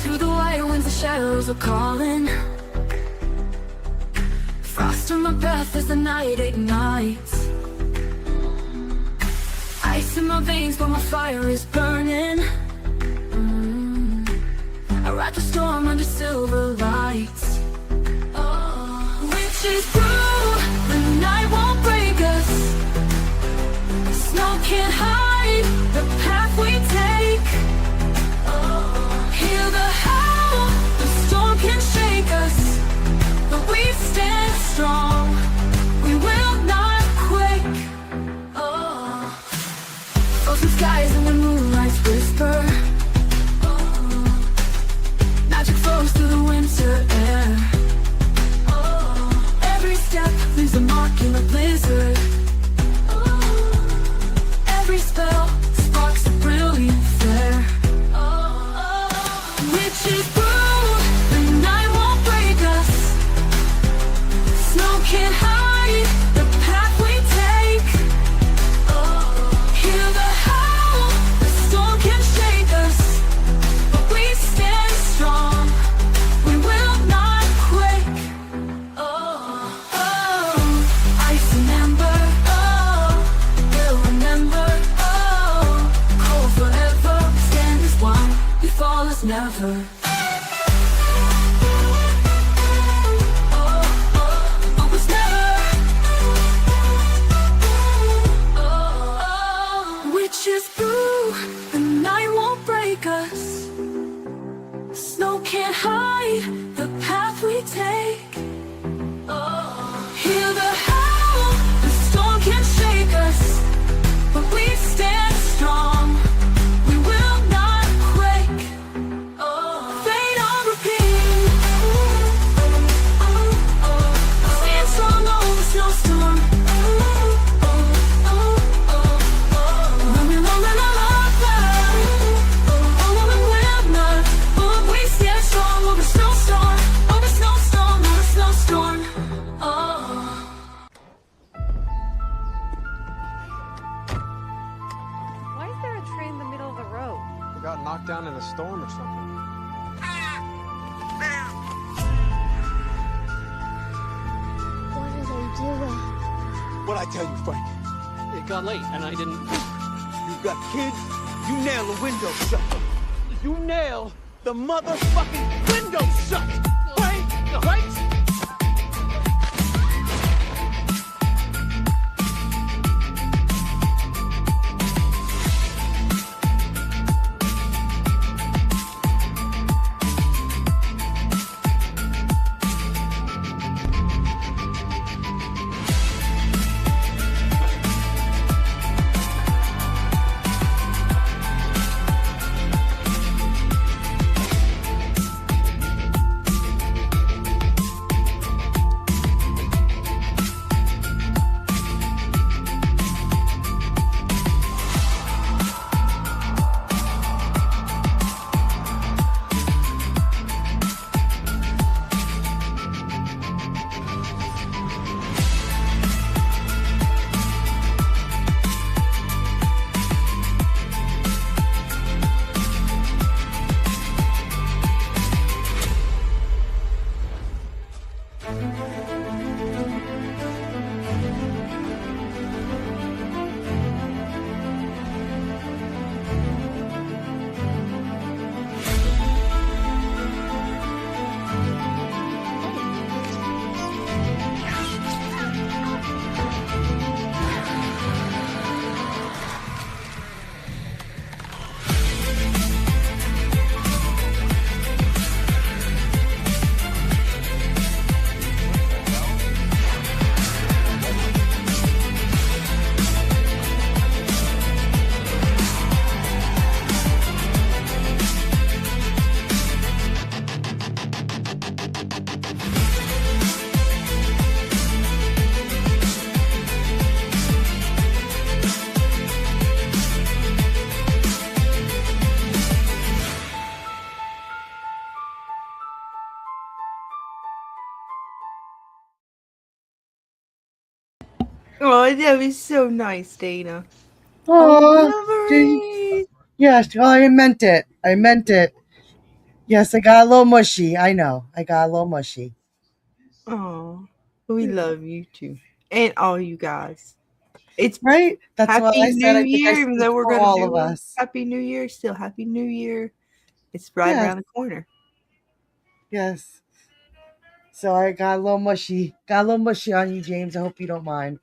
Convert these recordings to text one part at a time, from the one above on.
Through the wire winds, the shadows are calling. Frost on my breath as the night ignites. Ice in my veins, but my fire is burning. I ride the storm under silver lights. Witches brew, the night won't break us. Snow can't hide the path we take. Hear the howl, the storm can shake us, but we stand strong, we will not quake. Frozen skies and the moonlight's whisper. Magic flows through the winter air. Every step leaves a mark in the blizzard. Every spell sparks a brilliant flare. Witches brew, the night won't break us. Snow can't hide the path we take. Hear the howl, the storm can shake us, but we stand strong, we will not quake. Ice and ember, we'll remember. Cold forever, stand as one, we fall as never. Always never. Witches brew, the night won't break us. Snow can't hide the path we take. Hear the howl, the storm can shake us, but we stand strong, we will not quake. Fade on repeat. Stand strong over the snowstorm. When we roll in our love fire, we will not. We stand strong over snowstorm, over snowstorm, over snowstorm. Why is there a tree in the middle of the road? We got knocked down in a storm or something. What are they doing? What'd I tell you, Frank? It got late and I didn't. You got kids, you nail the window shut. You nail the motherfucking window shut. Frank, right? Oh, that was so nice, Dana. Oh, Memories. yes. Oh, I meant it. I meant it. Yes, I got a little mushy. I know. I got a little mushy. Oh, we love you too, and all you guys. It's Right? That's why Happy I said New I think I Year, even speak though we're for gonna all of do a us. Happy New Year. Still, Happy New Year. It's right Yes. around the corner. Yes. So I got a little mushy. Got a little mushy on you, James. I hope you don't mind.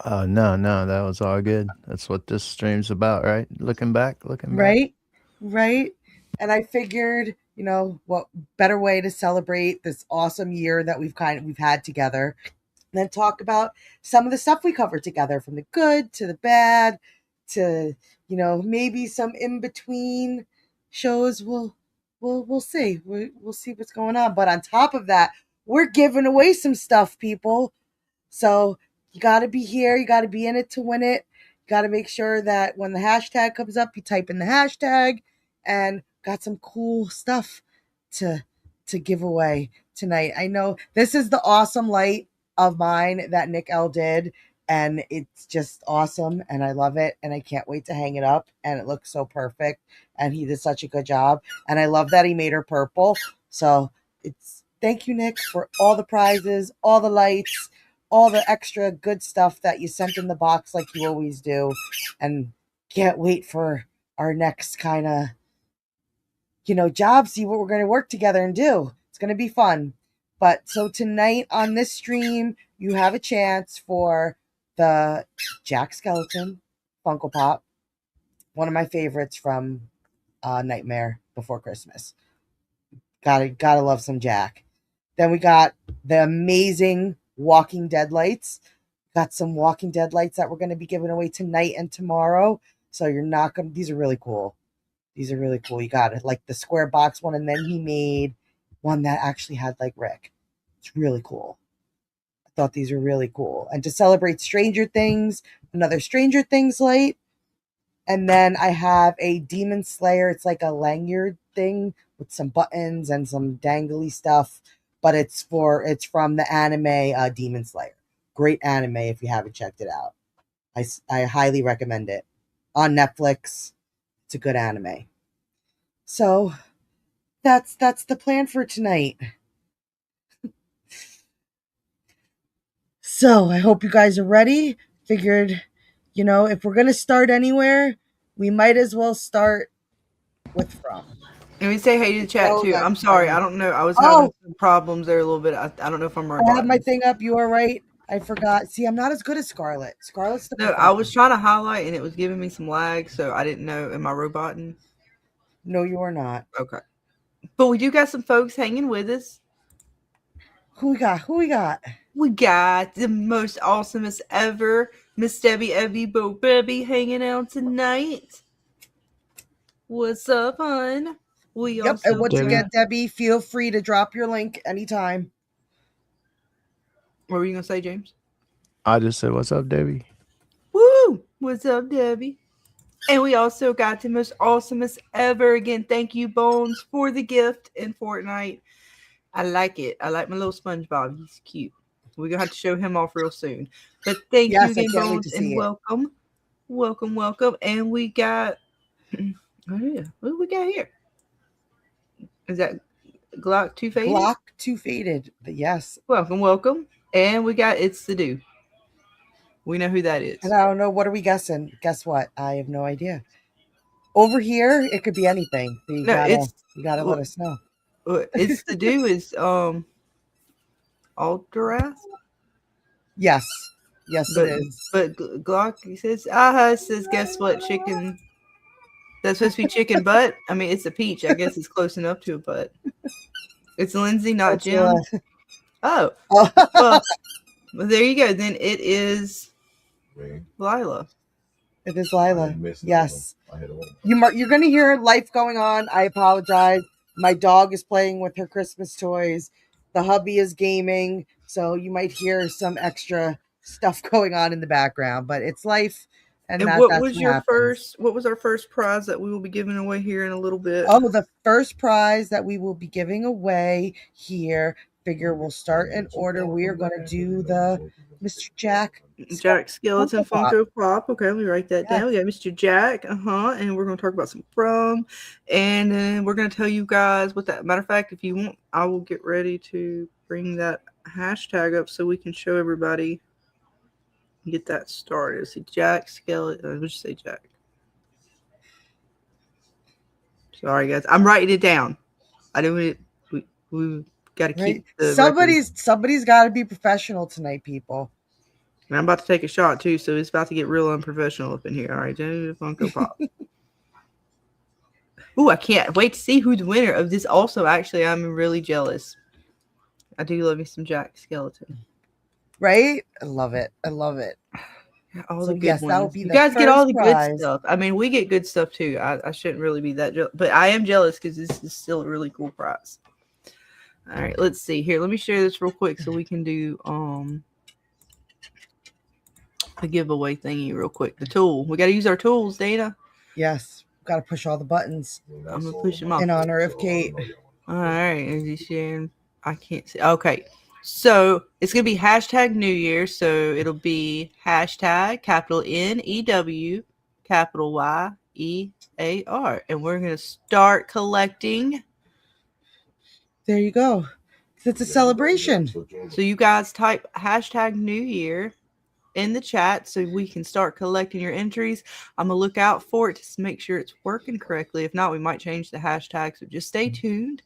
No, that was all good. That's what this stream's about, right? Looking back. Right? Right? And I figured, what better way to celebrate this awesome year that we've had together than talk about some of the stuff we covered together, from the good to the bad to, maybe some in between shows. We'll see. We'll see what's going on. But on top of that, we're giving away some stuff, people. So you got to be here. You got to be in it to win it. You got to make sure that when the hashtag comes up, you type in the hashtag, and got some cool stuff to give away tonight. I know this is the awesome light of mine that Nick L did, and it's just awesome, and I love it, and I can't wait to hang it up, and it looks so perfect, and he did such a good job, and I love that he made her purple. So thank you, Nick, for all the prizes, all the lights, all the extra good stuff that you sent in the box like you always do. And can't wait for our next kind of, job, see what we're going to work together and do. It's going to be fun. But so tonight on this stream, you have a chance for the Jack Skeleton Funko Pop, one of my favorites from Nightmare Before Christmas. Gotta love some Jack. Then we got the amazing Walking Dead lights. Got some Walking Dead lights that we're going to be giving away tonight and tomorrow. So you're not going to, these are really cool. These are really cool. You got it, like the square box one, and then he made one that actually had like Rick. It's really cool. I thought these were really cool. And to celebrate Stranger Things, another Stranger Things light. And then I have a Demon Slayer. It's like a lanyard thing with some buttons and some dangly stuff. But it's from the anime Demon Slayer. Great anime if you haven't checked it out. I highly recommend it. On Netflix. It's a good anime. So that's the plan for tonight. So I hope you guys are ready. Figured, if we're gonna start anywhere, we might as well start with From. And we say hey to the chat too. I'm sorry, I don't know. I was having some problems there a little bit. I don't know if I'm right. I have my thing up. You are right. I forgot. See, I'm not as good as Scarlet. Scarlet's the No, I was trying to highlight and it was giving me some lag, so I didn't know. Am I roboting? No, you are not. Okay. But we do got some folks hanging with us. Who we got? We got the most awesomest ever, Miss Debbie Ebbiebobebbie, hanging out tonight. What's up, hon? And once again, Debbie, feel free to drop your link anytime. What were you gonna say, James? I just said, "What's up, Debbie?" Woo! What's up, Debbie? And we also got the most awesomest ever. Again, thank you, Bones, for the gift in Fortnite. I like it. I like my little SpongeBob. He's cute. We're going to have to show him off real soon. But thank you again, Bones, and welcome. Welcome. And we got... Oh, yeah. What do we got here? Is that Glock 2 Faded? Glock 2 Faded. Yes. Welcome. And we got It's the Do. We know who that is. And I don't know. What are we guessing? Guess what? I have no idea. Over here, it could be anything. You gotta let us know. It's the Do is Alderath? Yes, it is. But Glock says, guess what? Chicken. That's supposed to be chicken butt. I mean, it's a peach. I guess it's close enough to a butt. It's Lindsay, not Jim. Oh. Well, there you go. Then it is Lila. It is Lila. Yes. You're going to hear life going on. I apologize. My dog is playing with her Christmas toys. The hubby is gaming. So you might hear some extra stuff going on in the background, but it's life. And what was our first prize that we will be giving away here in a little bit? Oh, the first prize that we will be giving away here figure we'll start in order. We are going to do the Mr. Jack Skeleton Funko Pop. Okay, let me write that down. We got Mr. Jack. And we're going to talk about some From. And then we're going to tell you guys what that. Matter of fact, if you want, I will get ready to bring that hashtag up so we can show everybody. Get that started. See, Jack Skeleton. Let's just say Jack. Sorry, guys. I'm writing it down. I do it. We got to keep the somebody's got to be professional tonight, people. And I'm about to take a shot too, so it's about to get real unprofessional up in here. All right, Jenny the Funko Pop. Ooh, I can't wait to see who the winner of this. Also, actually, I'm really jealous. I do love me some Jack Skeleton. Right? I love it. I love it. All the good ones. That'll be you guys get all the prize. good stuff. I mean, we get good stuff too. I shouldn't really be that jealous, but I am jealous because this is still a really cool prize. All right, let's see here. Let me share this real quick so we can do a giveaway thingy real quick. The tool. We got to use our tools, Dana. Yes, got to push all the buttons. I'm gonna push them off in honor of Kate. All right, is he sharing? I can't see. Okay, so it's gonna be hashtag New Year. So it'll be hashtag capital NEW capital YEAR, and we're gonna start collecting. There you go. It's a celebration. So you guys type hashtag New Year in the chat so we can start collecting your entries. I'm going to look out for it to make sure it's working correctly. If not, we might change the hashtag. So just stay tuned.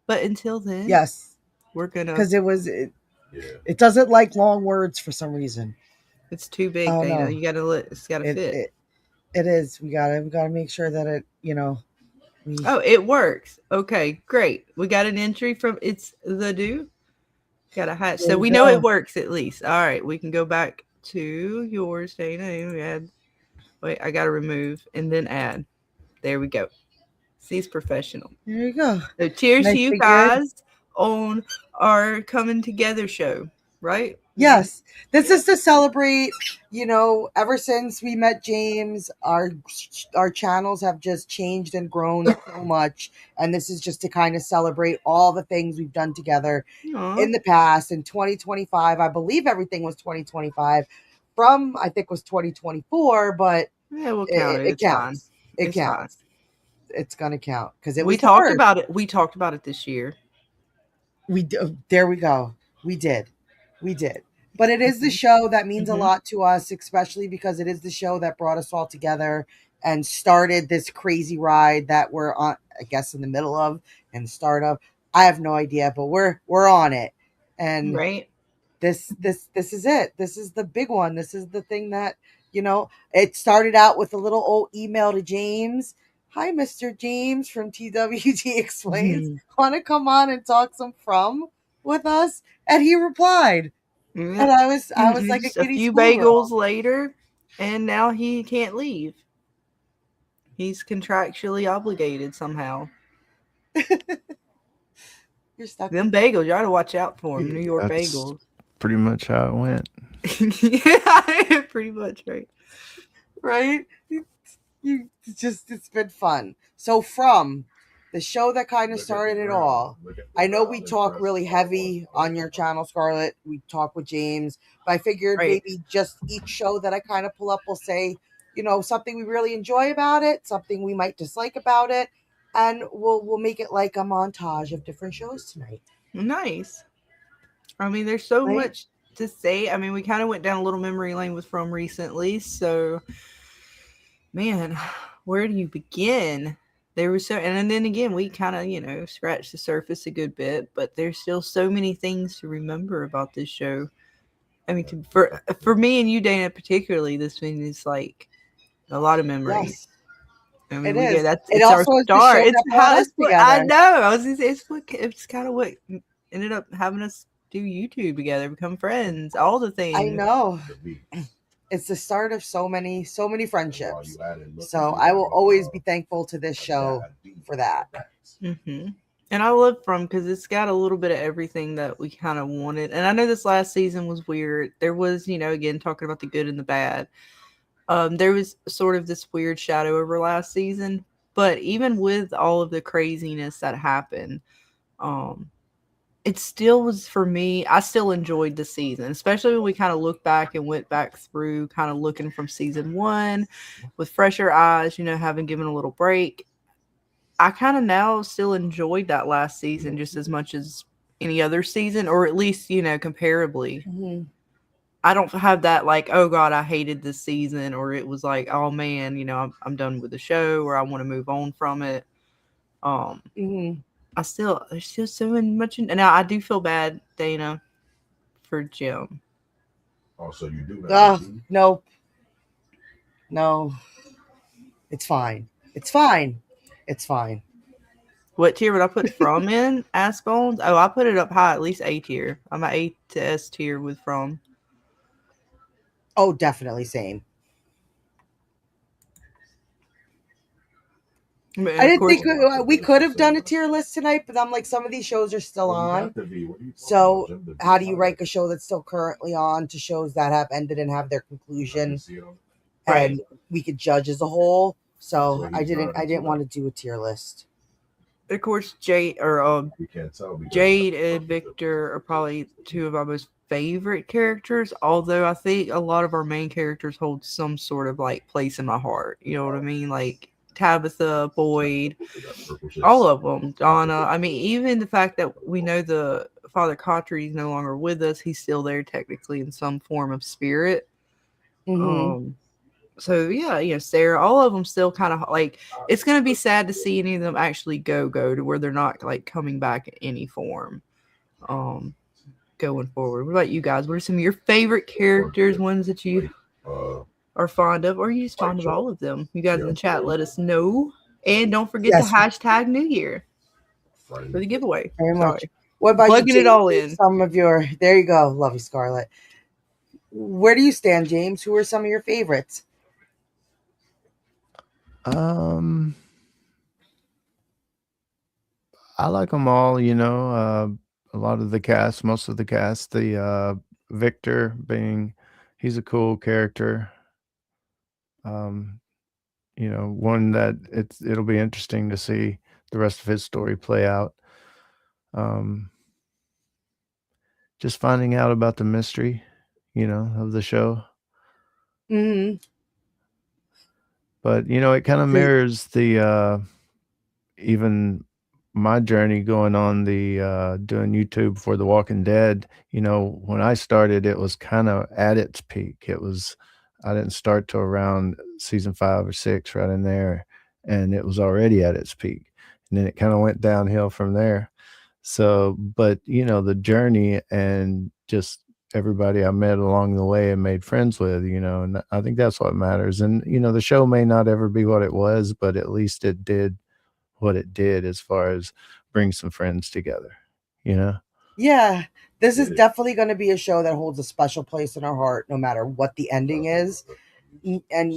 But until then, yes, we're going to. Because it doesn't like long words for some reason. It's too big, Dana. You got to it's got to fit. It is. We gotta make sure that it, Oh, it works. Okay, great. We got an entry from It's the Do. Got a hatch. So we know it works at least. All right, we can go back to yours, Dana. Wait, I got to remove and then add. There we go. See, it's professional. There you go. So cheers to you guys on our coming together show, right? Yes. This is to celebrate, ever since we met James, our channels have just changed and grown so much. And this is just to kind of celebrate all the things we've done together in the past. In 2025, I believe everything was 2025. From, I think, was 2024, but yeah, we'll count it. It counts. It counts. Fine. It's going to count because we talked about it. We talked about it this year. There we go. We did. But it is the show that means a lot to us, especially because it is the show that brought us all together and started this crazy ride that we're on, I guess, in the middle of and start of. I have no idea, but we're on it. And this is it. This is the big one. This is the thing that, it started out with a little old email to James. Hi, Mr. James from TWDExplained. Want to come on and talk some From with us? And he replied. And I was like a few bagels later, and now he can't leave. He's contractually obligated somehow. You're stuck. Them bagels, you ought to watch out for them. New York bagels. Pretty much how it went. Yeah, pretty much right. It's been fun. So From the show that kind of started it all. I know we talk really heavy on your channel, Scarlet. We talk with James, but I figured maybe just each show that I kind of pull up will say, something we really enjoy about it, something we might dislike about it, and we'll make it like a montage of different shows tonight. Nice. I mean, there's so much to say. I mean, we kind of went down a little memory lane with From recently, so man, where do you begin? There was and then again, we kind of, scratched the surface a good bit, but there's still so many things to remember about this show. I mean, for me and you, Dana, particularly, this thing is like a lot of memories. Yes. I mean, it is. It's our start. It's how I know. I was gonna say it's kind of what ended up having us do YouTube together, become friends, all the things. I know. It's the start of so many friendships. So I will always be thankful to this show for that. And I love From because it's got a little bit of everything that we kind of wanted. And I know this last season was weird. There was, again, talking about the good and the bad. There was sort of this weird shadow over last season. But even with all of the craziness that happened, it still was for me. I still enjoyed the season, especially when we kind of looked back and went back through, kind of looking from season 1 with fresher eyes, having given a little break. I kind of now still enjoyed that last season just as much as any other season, or at least, comparably. Mm-hmm. I don't have that like, oh God, I hated this season, or it was like, oh man, I'm done with the show, or I want to move on from it. Mm-hmm. There's still so much. And now I do feel bad, Dana, for Jim. Oh, so you do. Nope. No. It's fine. It's fine. It's fine. What tier would I put From in? Ask Bones? Oh, I put it up high, at least A tier. I'm at A to S tier with From. Oh, definitely same. I didn't think we could have done a tier list tonight, but I'm like, some of these shows are still on. So how do you rank a show that's still currently on to shows that have ended and have their conclusion? Right. And we could judge as a whole. So I didn't want to do a tier list. Of course, Jade and Victor are probably two of our most favorite characters, although I think a lot of our main characters hold some sort of like place in my heart. You know what I mean? Like Tabitha, Boyd, all of them, Donna. I mean, even the fact that we know the Father Cautry is no longer with us, he's still there technically in some form of spirit. Mm-hmm. So yeah, Sarah, all of them still kind of like, it's going to be sad to see any of them actually go to where they're not like coming back in any form going forward. What about you guys? What are some of your favorite characters, ones that you are fond of, or are you just fond of all of them? You guys in the chat, let us know. And don't forget to hashtag New Year for the giveaway. Very much. What about plugging you, it all in? Some of your, there you go. Love you, Scarlet. Where do you stand, James? Who are some of your favorites? I like them all, a lot of the cast, most of the cast, the Victor he's a cool character. One that it'll be interesting to see the rest of his story play out. Just finding out about the mystery, of the show. Mm-hmm. But, it kind of mirrors the, even my journey going on the, doing YouTube for The Walking Dead. When I started, it was kind of at its peak. I didn't start till around season 5 or 6, right in there. And it was already at its peak. And then it kind of went downhill from there. So, but, the journey and just everybody I met along the way and made friends with, and I think that's what matters. And, the show may not ever be what it was, but at least it did what it did as far as bring some friends together, Yeah, this is definitely going to be a show that holds a special place in our heart, no matter what the ending is. And, and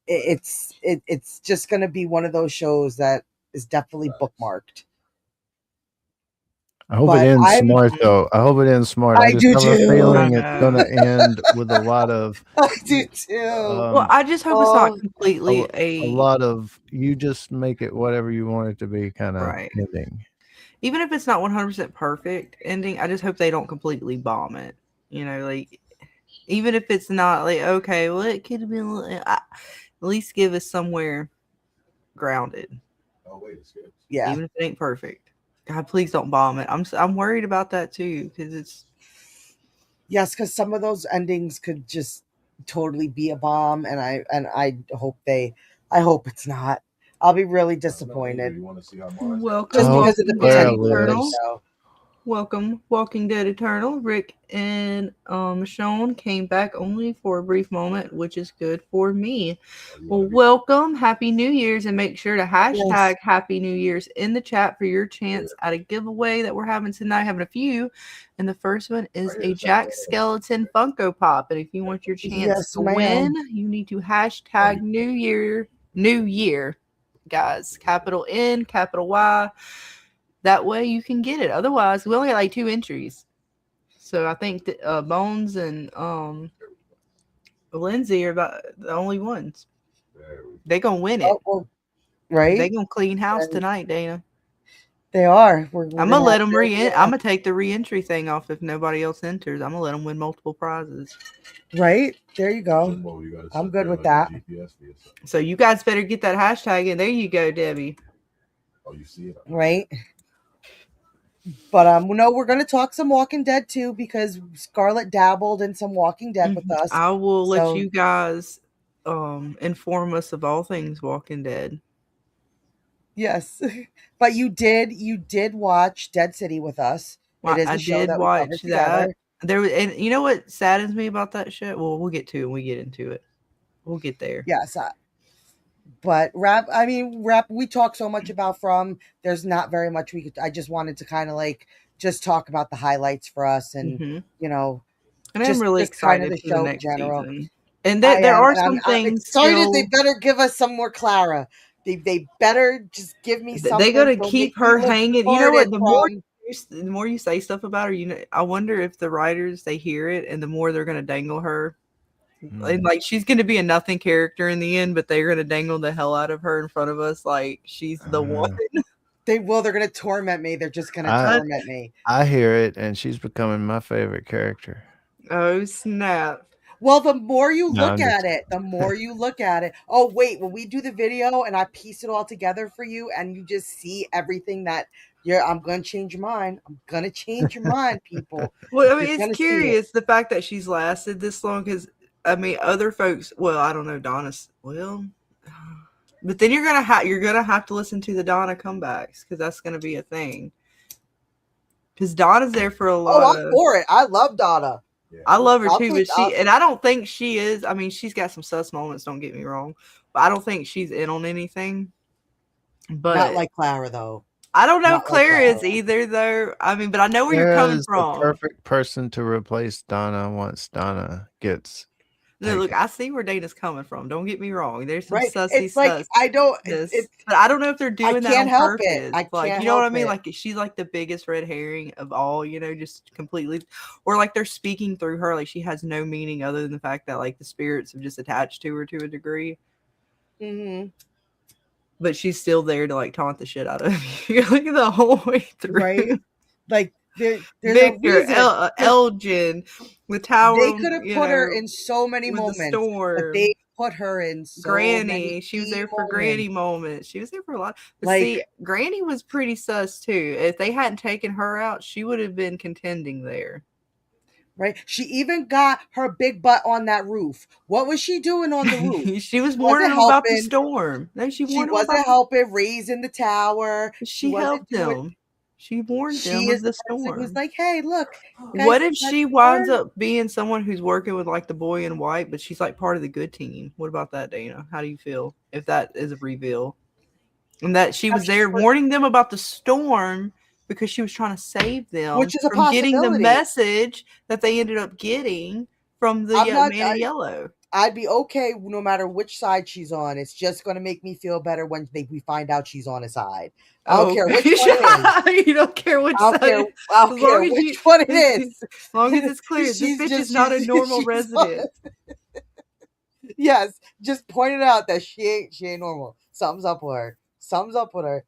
it's just going to be one of those shows that is definitely bookmarked. I hope it ends smart, though. I hope it ends smart. I just have a feeling it's going to end with a lot of. I do too. Well, I just hope it's not completely a lot of you just make it whatever you want it to be kind of ending. Even if it's not 100% perfect ending, I just hope they don't completely bomb it. Like even if it's not like, okay, well, it could have been. At least give us somewhere grounded. Oh wait, it's good. Yeah, even if it ain't perfect. God, please don't bomb it. I'm worried about that too, because it's. Yes, because some of those endings could just totally be a bomb, and I hope it's not. I'll be really disappointed. Welcome, just because of the potential. Welcome, Walking Dead Eternal. Rick and Michonne came back only for a brief moment, which is good for me. Well, welcome, Happy New Year's, and make sure to hashtag Happy New Year's in the chat for your chance at a giveaway that we're having tonight. Having a few, and the first one is a Jack Skeleton Funko Pop. And if you want your chance to win, you need to hashtag New Year, guys. Capital N, capital Y. That way you can get it. Otherwise, we only got like 2 entries. So I think that Bones and Lindsay are about the only ones. They're going to win it. Oh, right? They're going to clean house tonight, Dana. They are. I'm gonna let them I'm gonna take the re-entry thing off if nobody else enters. I'm gonna let them win multiple prizes. Right there, you go. Jimbo, you gotta I'm set good there with like that. a GPS for yourself. So you guys better get that hashtag in. There you go, Debbie. Oh, you see it? Right. But no, we're gonna talk some Walking Dead too because Scarlet dabbled in some Walking Dead with us. I will let So- you guys inform us of all things Walking Dead. Yes, but you did watch Dead City with us. Well, It is I a show did that we watch covered that. together. There was, and you know what saddens me about that shit? Well, we'll get to it when we get into it. We'll get there. Yes, but rap. We talk so much about From. There's not very much we could. I just wanted to kind of like just talk about the highlights for us, and you know, and I'm really just kind of excited the for the show next in general. season. And there are some I'm things excited. still. They better give us some more Clara. They better just give me something. They gotta They'll keep make me her look hanging. You know what? retarded The more you say stuff about her, you know, I wonder if the writers they hear it, and the more they're gonna dangle her. And like she's gonna be a nothing character in the end, but they're gonna dangle the hell out of her in front of us like she's the one. They will. They're gonna torment me. They're just gonna torment me. I hear it, and she's becoming my favorite character. Oh snap! Well, the more you No, look I'm at just- it, the more you look at it. Oh wait, when we do the video and I piece it all together for you, and you just see everything that I'm gonna change your mind. I'm gonna change your mind, people. Well, I mean, You're gonna it's see it. curious the fact that she's lasted this long because I mean, other folks. Well, I don't know, Donna's. Well, but then you're gonna have to listen to the Donna comebacks because that's gonna be a thing. Because Donna's there for a lot. Oh, I'm for it. I love Donna. I love her too, take- but I don't think she is. I mean, she's got some sus moments. Don't get me wrong, but I don't think she's in on anything. But not like Clara though. I don't know Not if like Claire is Clara. either, though. I mean, but I know where you're coming There's from. the perfect person to replace Donna once Donna gets. No, look, I see where Dana's coming from. Don't get me wrong. There's some Right. sussy It's like sus. I don't. But I don't know if they're doing that on can't help purpose. it. I Like, can't you know what I help mean? it. Like, she's like the biggest red herring of all. You know, just completely, or like they're speaking through her. Like she has no meaning other than the fact that like the spirits have just attached to her to a degree. Mm-hmm. But she's still there to like taunt the shit out of you, like the whole way through. Right. Like there's Victor, a reason. Elgin, with Tower. They could have put her in so many with the moments, storm. but they put her in so Granny. many She was there for moments. Granny moments. She was there for a lot. But Like- see, Granny was pretty sus too. If they hadn't taken her out, she would have been contending there. Right. She even got her big butt on that roof. What was she doing on the roof? She was warning them about the storm. No, she warned them wasn't about helping raising the tower. She wasn't helped doing- them. She warned them She of is the person storm. who's like, hey, look. guys, What if that's she winds storm. up being someone who's working with like the boy in white, but she's like part of the good team? What about that, Dana? How do you feel if that is a reveal? And that she was there warning them about the storm because she was trying to save them, Which is a from getting the possibility. message that they ended up getting from the man in yellow. I'd be okay no matter which side she's on. It's just going to make me feel better when we find out she's on a side. I don't care which one it is. You don't care which I side. don't care which one it is. As long as it's clear, this She's bitch just- is not a she's- normal she's resident. Yes, just point it out that she ain't normal. Something's up with her. Something's up with her.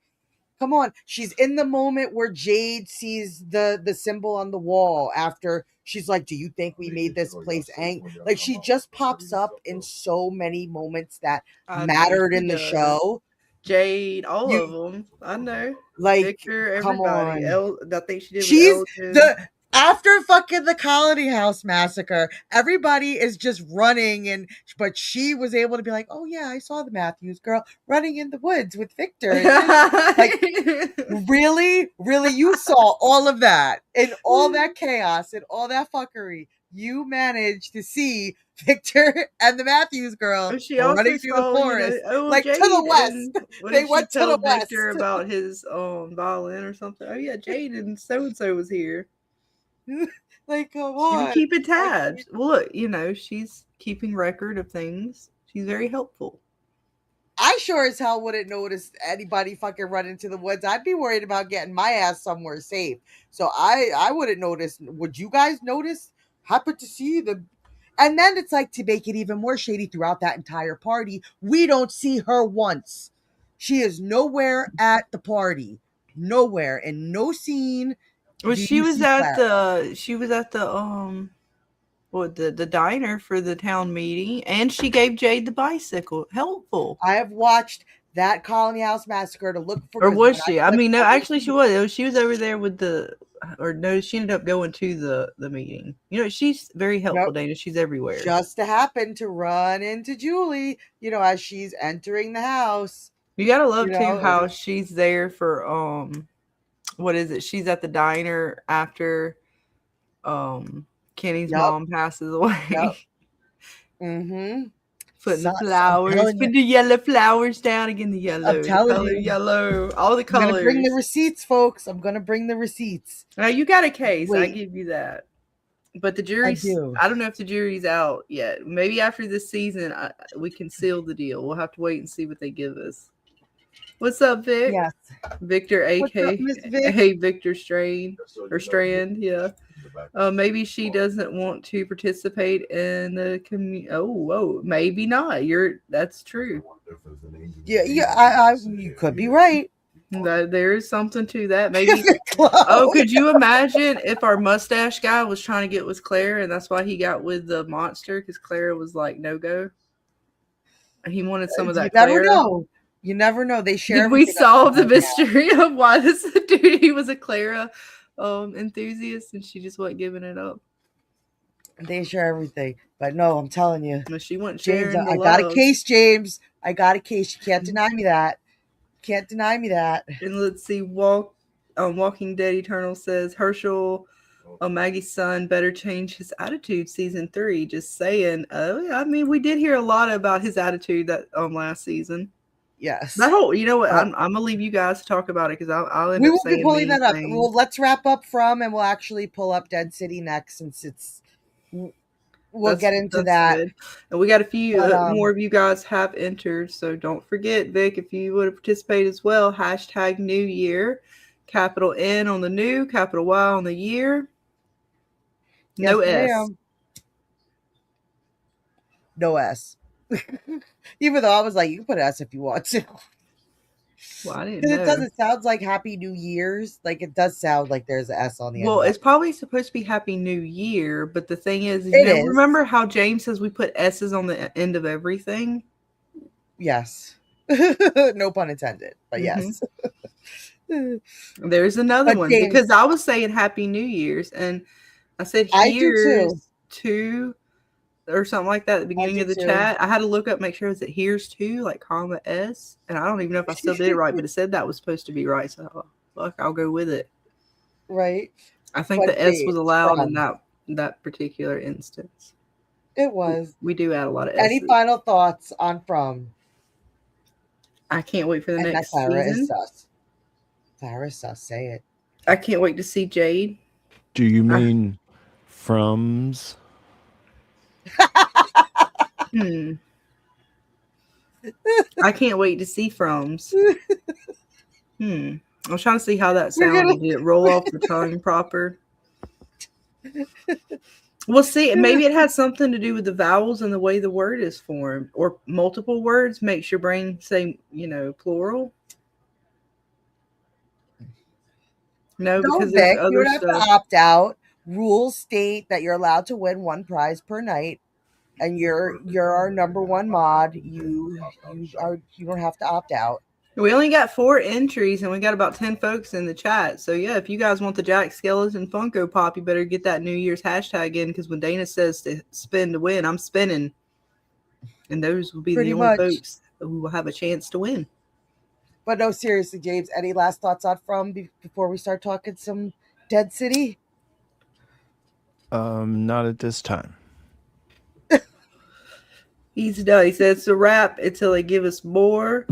Come on, she's in the moment where Jade sees the symbol on the wall after she's like, "Do you think we made this place angry?" Like she just pops up in so many moments that I know mattered she in the does. show. Jade, all of them. I know. Like, Victor, come everybody. on. I think she did. She's with the after fucking the Colony House massacre, everybody is just running, but she was able to be like, "Oh yeah, I saw the Matthews girl running in the woods with Victor." Like, really, you saw all of that and all that chaos and all that fuckery. You managed to see Victor and the Matthews girl She also running through the saw, forest, like to the west. They went to the west. Victor about his violin or something. Oh yeah, Jade and so was here. Like, come She was on. keeping tabs. Well, look, she's keeping record of things. She's very helpful. I sure as hell wouldn't notice anybody fucking run into the woods. I'd be worried about getting my ass somewhere safe. So I wouldn't notice. Would you guys notice? Happen to see the... And then it's like, to make it even more shady throughout that entire party, we don't see her once. She is nowhere at the party. Nowhere in no scene. Well, do she you was see at Clara. the diner for the town meeting, and she gave Jade the bicycle. Helpful. I have watched that Colony House Massacre to look for. Or 'cause was when she? I clicked mean, no, on it, actually she was. She was over there with no, she ended up going to the meeting. You know, she's very helpful, Nope. Dana. She's everywhere. just to happen to run into Julie, as she's entering the house. You gotta love You too know, how she's there for what is it? She's at the diner after Kenny's Yep. mom passes away. Yep. Mm-hmm. Putting the I'm flowers, telling you. put the yellow flowers down again. The yellow, the telling color you. yellow, all the I'm gonna colors. bring the receipts, folks. I'm gonna bring the receipts. Now you got a case. I Wait. give you that. But the jury's. do. I don't know if the jury's out yet. Maybe after this season, we can seal the deal. We'll have to wait and see what they give us. What's up, Vic? Yes. Victor, What's up, aka Miss Vic? hey Victor Strain or Strand, yeah. Maybe she doesn't want to participate in the community. Oh, maybe not. That's true. Yeah. You could be right. There is something to that. Maybe. Oh, could you imagine if our mustache guy was trying to get with Claire, and that's why he got with the monster because Clara was like no go. He wanted some of that. You never Clara. know. You never know. They share. Did we everything solve the right now. mystery of why this dude he was a Clara enthusiast and she just wasn't giving it up? They share everything, but no, I'm telling you, No, she wasn't James. sharing the I got a love. case, James. I got a case. You can't deny me that. Can't deny me that. And let's see, Walking Dead Eternal says Herschel, Maggie's son, better change his attitude. Season 3, just saying. Oh, yeah, I mean, we did hear a lot about his attitude that last season. Yes. That whole, you know what? I'm gonna leave you guys to talk about it because I'll end We up will be saying pulling mean that up. things. Well, let's wrap up and we'll actually pull up Dead City next since it's. We'll get into that. Good. And we got a few But, more of you guys have entered, so don't forget, Vic, if you would participate as well. # New Year, capital N on the new, capital Y on the year. No Yes, S. ma'am. No S. Even though I was like, you can put S if you want to. Well, I didn't Because know. it doesn't sound like Happy New Year's. Like it does sound like there's an S on the end. Well, of it's probably supposed to be Happy New Year, but the thing is, It is. remember how James says we put S's on the end of everything? Yes. No pun intended, but yes. There's another But one James- because I was saying Happy New Year's and I said I do here's to or something like that at the beginning do of the too. chat. I had to look up, make sure it here's to, like comma S, and I don't even know if I still did it right, but it said that was supposed to be right. So fuck, I'll go with it. Right. I think But the S was allowed from. in that particular instance. It was. We do add a lot of S's. Any final thoughts on From? I can't wait for the And that next Clara is season. sus. Clara is sus. Say it. I can't wait to see Jade. Do you mean Frums? I can't wait to see Frums. I was trying to see how that sounded. Did it roll off the tongue proper? We'll see. Maybe it has something to do with the vowels and the way the word is formed, or multiple words makes your brain say, plural. No, because Vic, there's you other don't have stuff. to opt out. Rules state that you're allowed to win one prize per night, and you're our number one mod. You don't have to opt out. We only got 4 entries, and we got about 10 folks in the chat. So yeah, if you guys want the Jack Skeleton Funko Pop, you better get that New Year's hashtag in, because when Dana says to spin to win, I'm spinning, and those will be Pretty the only much. folks who will have a chance to win. But no, seriously, James, any last thoughts on From before we start talking some Dead City? Not at this time. He's done. He said it's a wrap until they give us more.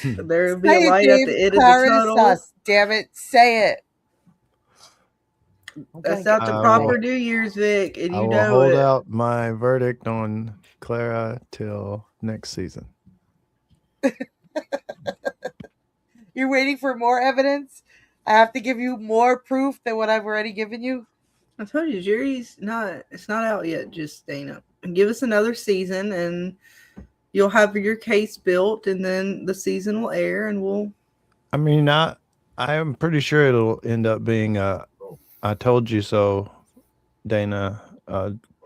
There will be Say a it, light at James. the end Clara of the is tunnel. sus. Damn it, say it. That's not the I proper will- New Year's, Vic, and I you will know hold it. out my verdict on Clara till next season. You're waiting for more evidence? I have to give you more proof than what I've already given you? I told you, jury's not out yet, just Dana. Give us another season and you'll have your case built, and then the season will air and we'll I mean, I'm pretty sure it'll end up being I told you so, Dana,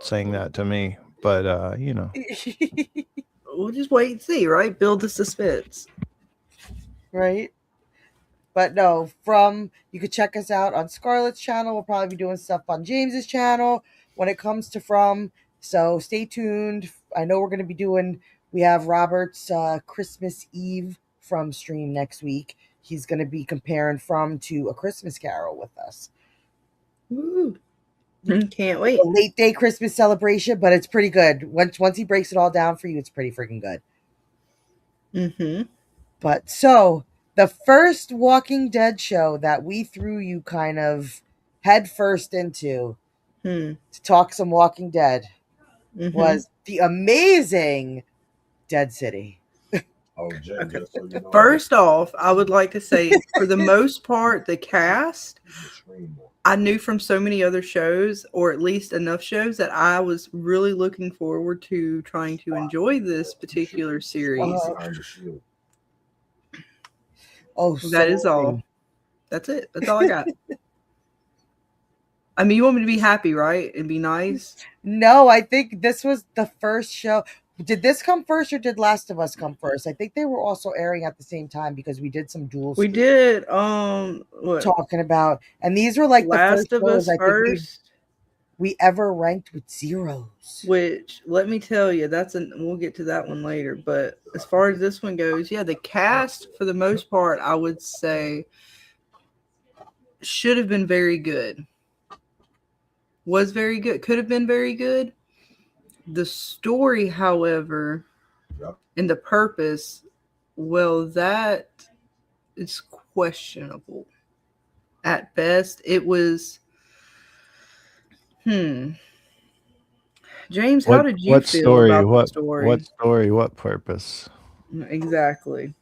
saying that to me. But you know, We'll just wait and see, right? Build the suspense. Right? But no, you could check us out on Scarlet's channel. We'll probably be doing stuff on James's channel when it comes to From. So stay tuned. I know we have Robert's Christmas Eve From stream next week. He's going to be comparing From to A Christmas Carol with us. Woo. Can't wait. A late day Christmas celebration, but it's pretty good. Once he breaks it all down for you, it's pretty freaking good. Mm-hmm. But so the first Walking Dead show that we threw you kind of head first into to talk some Walking Dead was the amazing Dead City. Oh, Jen, just so you know, First off, I would like to say, for the most part, the cast I knew from so many other shows, or at least enough shows, that I was really looking forward to trying to enjoy this particular series. Oh, that is all. That's it. That's all I got. I mean, you want me to be happy, right? And be nice? No, I think this was the first show. Did this come first or did Last of Us come first? I think they were also airing at the same time because we did some dual. We did. What? Talking about, and these were like Last the of Us first. We ever ranked with zeros. Which, let me tell you, we'll get to that one later. But as far as this one goes, yeah, the cast for the most part, I would say, should have been very good. Was very good. Could have been very good. The story, however, and the purpose, well, that is questionable. At best, it was. James, how did you feel about the story? What story? What purpose? Exactly.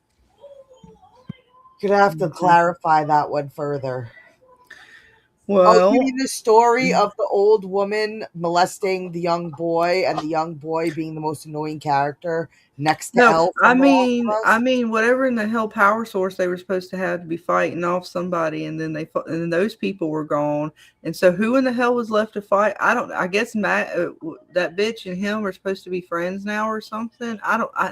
You're gonna have to clarify that one further. Well, you mean the story of the old woman molesting the young boy, and the young boy being the most annoying character next to Elf? I mean, whatever in the hell power source they were supposed to have to be fighting off somebody, and then and those people were gone, and so who in the hell was left to fight? I guess Matt, that bitch and him are supposed to be friends now or something.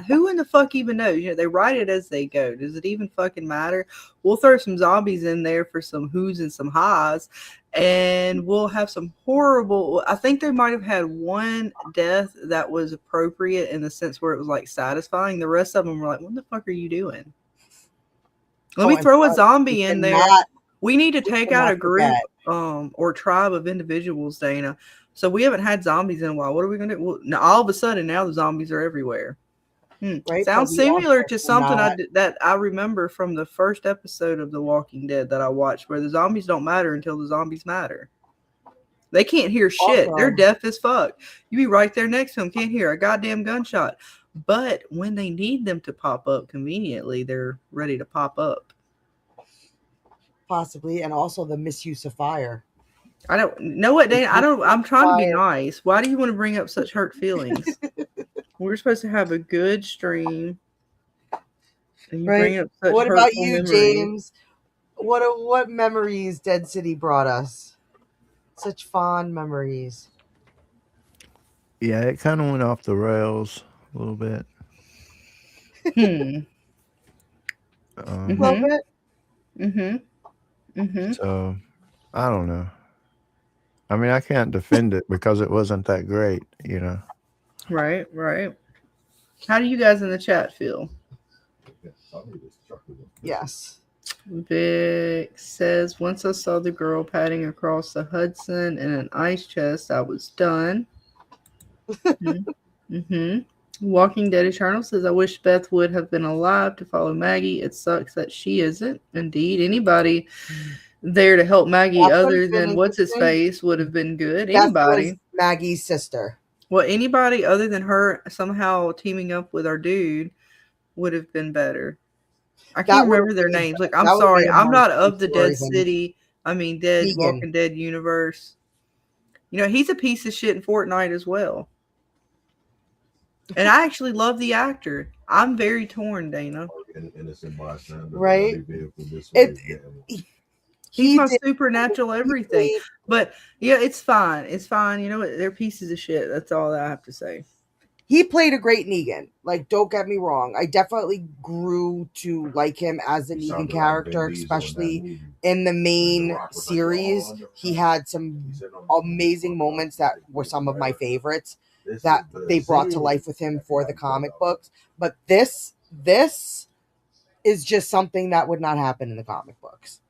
Who in the fuck even knows? You know, they write it as they go. Does it even fucking matter? We'll throw some zombies in there for some who's and some highs, and we'll have some horrible. I think they might have had one death that was appropriate in the sense where it was like satisfying. The rest of them were like, what the fuck are you doing? Let me throw a zombie in there. We need to take out a group or tribe of individuals, Dana. So we haven't had zombies in a while. What are we going to do? Well, now, all of a sudden, now the zombies are everywhere. Right? Sounds similar to something that I remember from the first episode of The Walking Dead that I watched, where the zombies don't matter until the zombies matter. They can't hear shit. They're deaf as fuck. You be right there next to them, can't hear a goddamn gunshot. But when they need them to pop up conveniently, they're ready to pop up. Possibly, and also the misuse of fire. I don't know what, Dana. I'm trying to be nice. Why do you want to bring up such hurt feelings? We're supposed to have a good stream. And you bring up such what about you, memories. James? What memories Dead City brought us? Such fond memories. Yeah, it kind of went off the rails a little bit. A little bit. So, I don't know. I mean, I can't defend it because it wasn't that great, you know. Right. How do you guys in the chat feel? Yes. Vic says, once I saw the girl padding across the Hudson in an ice chest, I was done. Walking Dead Eternal says, I wish Beth would have been alive to follow Maggie. It sucks that she isn't. Indeed. Anybody there to help Maggie other than what's-his-face would have been good. Anybody. Maggie's sister. Well, anybody other than her somehow teaming up with our dude would have been better. I can't remember their names. Like, I'm sorry. I'm not of the Dead City. Walking Dead universe. You know, he's a piece of shit in Fortnite as well. And I actually love the actor. I'm very torn, Dana. Innocent bystander. Right? Every vehicle this It- way, yeah. He's my did supernatural everything. played- But yeah, it's fine. It's fine. You know what? They're pieces of shit. That's all that I have to say. He played a great Negan. Like, don't get me wrong. I definitely grew to like him as a He Negan sounded like character, Vin Diesel in that especially movie. in the main The Rock was like, series. "Oh, He had some he said, "No, amazing moments that were some of my favorites this that is the they brought to zero life with him for the that comic got books. But this is just something that would not happen in the comic books.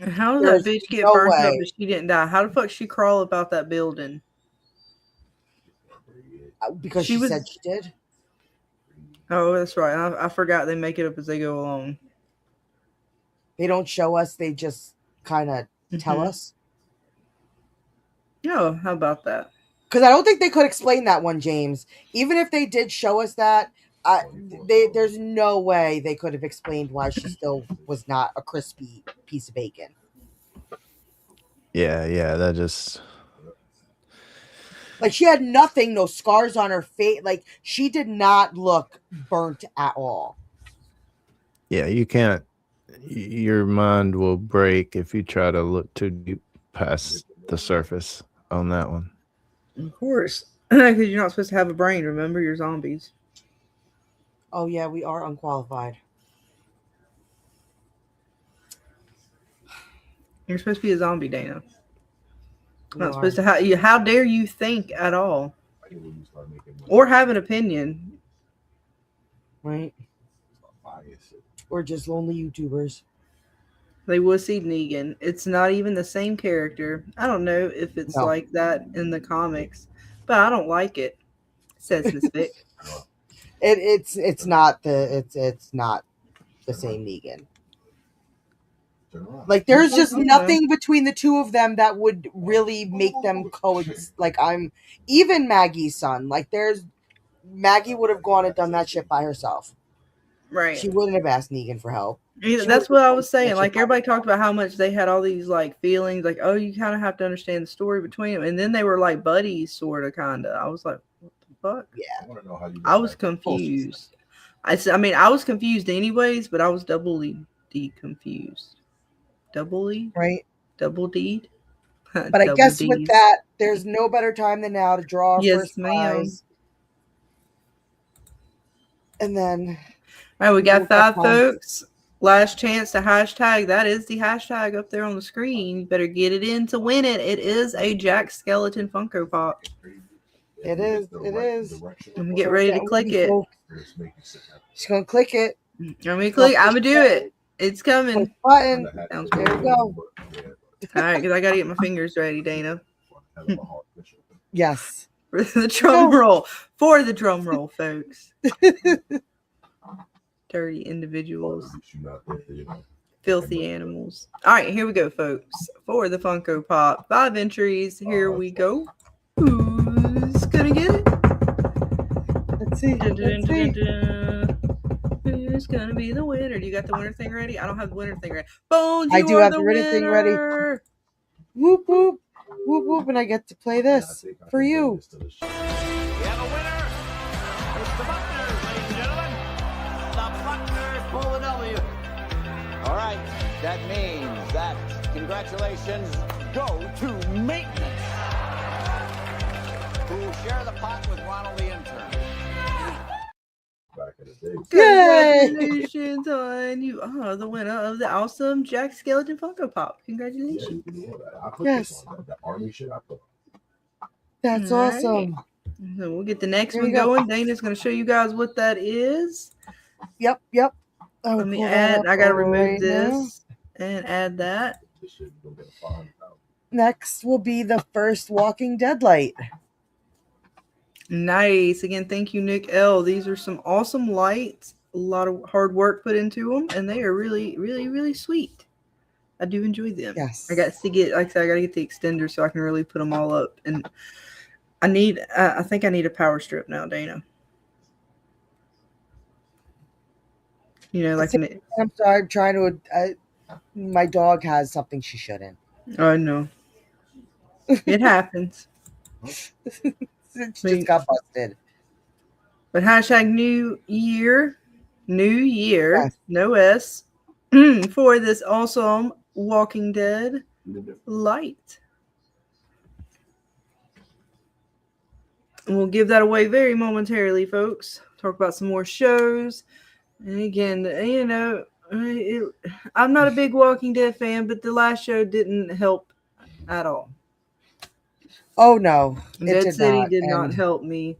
And how did There's that bitch get no burnt up way. but she didn't die? How the fuck she crawl about that building? Because She she was- said she did. Oh, that's right. I forgot they make it up as they go along. They don't show us. They just kind of tell Mhm. us. Oh, how about that? Because I don't think they could explain that one, James. Even if they did show us that, there's no way they could have explained why she still was not a crispy piece of bacon. Yeah, that just Like, she had nothing, no scars on her face. Like, she did not look burnt at all. you can't. Your mind will break if you try to look too deep past the surface on that one. Of course. Because you're not supposed to have a brain. Remember, you're zombies. Oh, yeah, we are unqualified. You're supposed to be a zombie, Dana. We Not are. supposed to have you. How dare you think at all I think when you start making money, or have an opinion? Right? start buying shit. We're just lonely YouTubers. They wussied Negan. It's not even the same character. I don't know if it's No. like that in the comics, but I don't like it. Says Miss Vic. It's not the same Negan. Turn around. Like, there's just Okay. nothing between the two of them that would really make them coexist. Like, even Maggie's son. Like, Maggie would have gone and done that shit by herself. Right. She wouldn't have asked Negan for help. That's what I was saying. That Like, shit everybody talked about how much they had all these like feelings. Like, oh, you kind of have to understand the story between them, and then they were like buddies, sort of, kind of. I was like, what the fuck? I want to know how you. I was confused. I mean, I was confused anyways, but I was doubly confused. Doubly? Right? Double D? But I guess with that, there's no better time than now to draw our Yes, first ma'am. prize. And then All right, we got We'll get 5 one. folks. Last chance to hashtag. That is the hashtag up there on the screen. You better get it in to win it. It is a Jack Skeleton Funko Pop. It is. Let me get ready to click it. She's gonna click it. Let me click. I'm gonna do it. It's coming. Click button. Sounds There good. we go. All right, because I gotta get my fingers ready, Dana, Yes. for the drum roll. For the drum roll, folks. Dirty individuals. Filthy animals. All right, here we go, folks. For the Funko Pop, 5 entries. Here we go. Who's gonna get it? Let's see. Dun, dun, Let's dun, see. dun, dun. Who's gonna be the winner? Do you got the winner thing ready? I don't have the winner thing ready. Bones, I you do are have the the winner thing ready. winner. Whoop whoop. Whoop whoop. And I get to play this for you. We have a winner. It's the Buckners, ladies and gentlemen. The Buckners pull the W. All right, that means that congratulations go to maintenance, who will share the pot with Ronald the intern. Back in the day. Yay! Congratulations on you. Oh, the winner of the awesome Jack Skeleton Funko Pop. Congratulations. I put Yes. this on the army shit. I put. That's All right. awesome. So we'll get the next Here one we go. going. Dana's going to show you guys what that is. Yep. I will Let me pull that add. up I got to remove right now. this and add that. This shit, you don't get a fine. Next will be the first Walking Dead light. Nice. Again, thank you, Nick L. These are some awesome lights. A lot of hard work put into them, and they are really, really, really sweet. I do enjoy them. Yes. I got to get, like I said, I got to get the extender so I can really put them all up. And I need, I think I need a power strip now, Dana. You know, like, I'm sorry. I'm trying to. My dog has something she shouldn't. oh no, it happens. She just got busted. But hashtag new year, New Year, Yes. no S, for this awesome Walking Dead light. And we'll give that away very momentarily, folks. Talk about some more shows. And again, you know, I'm not a big Walking Dead fan, but the last show didn't help at all. Oh no, it Dead did City not. did not And help me.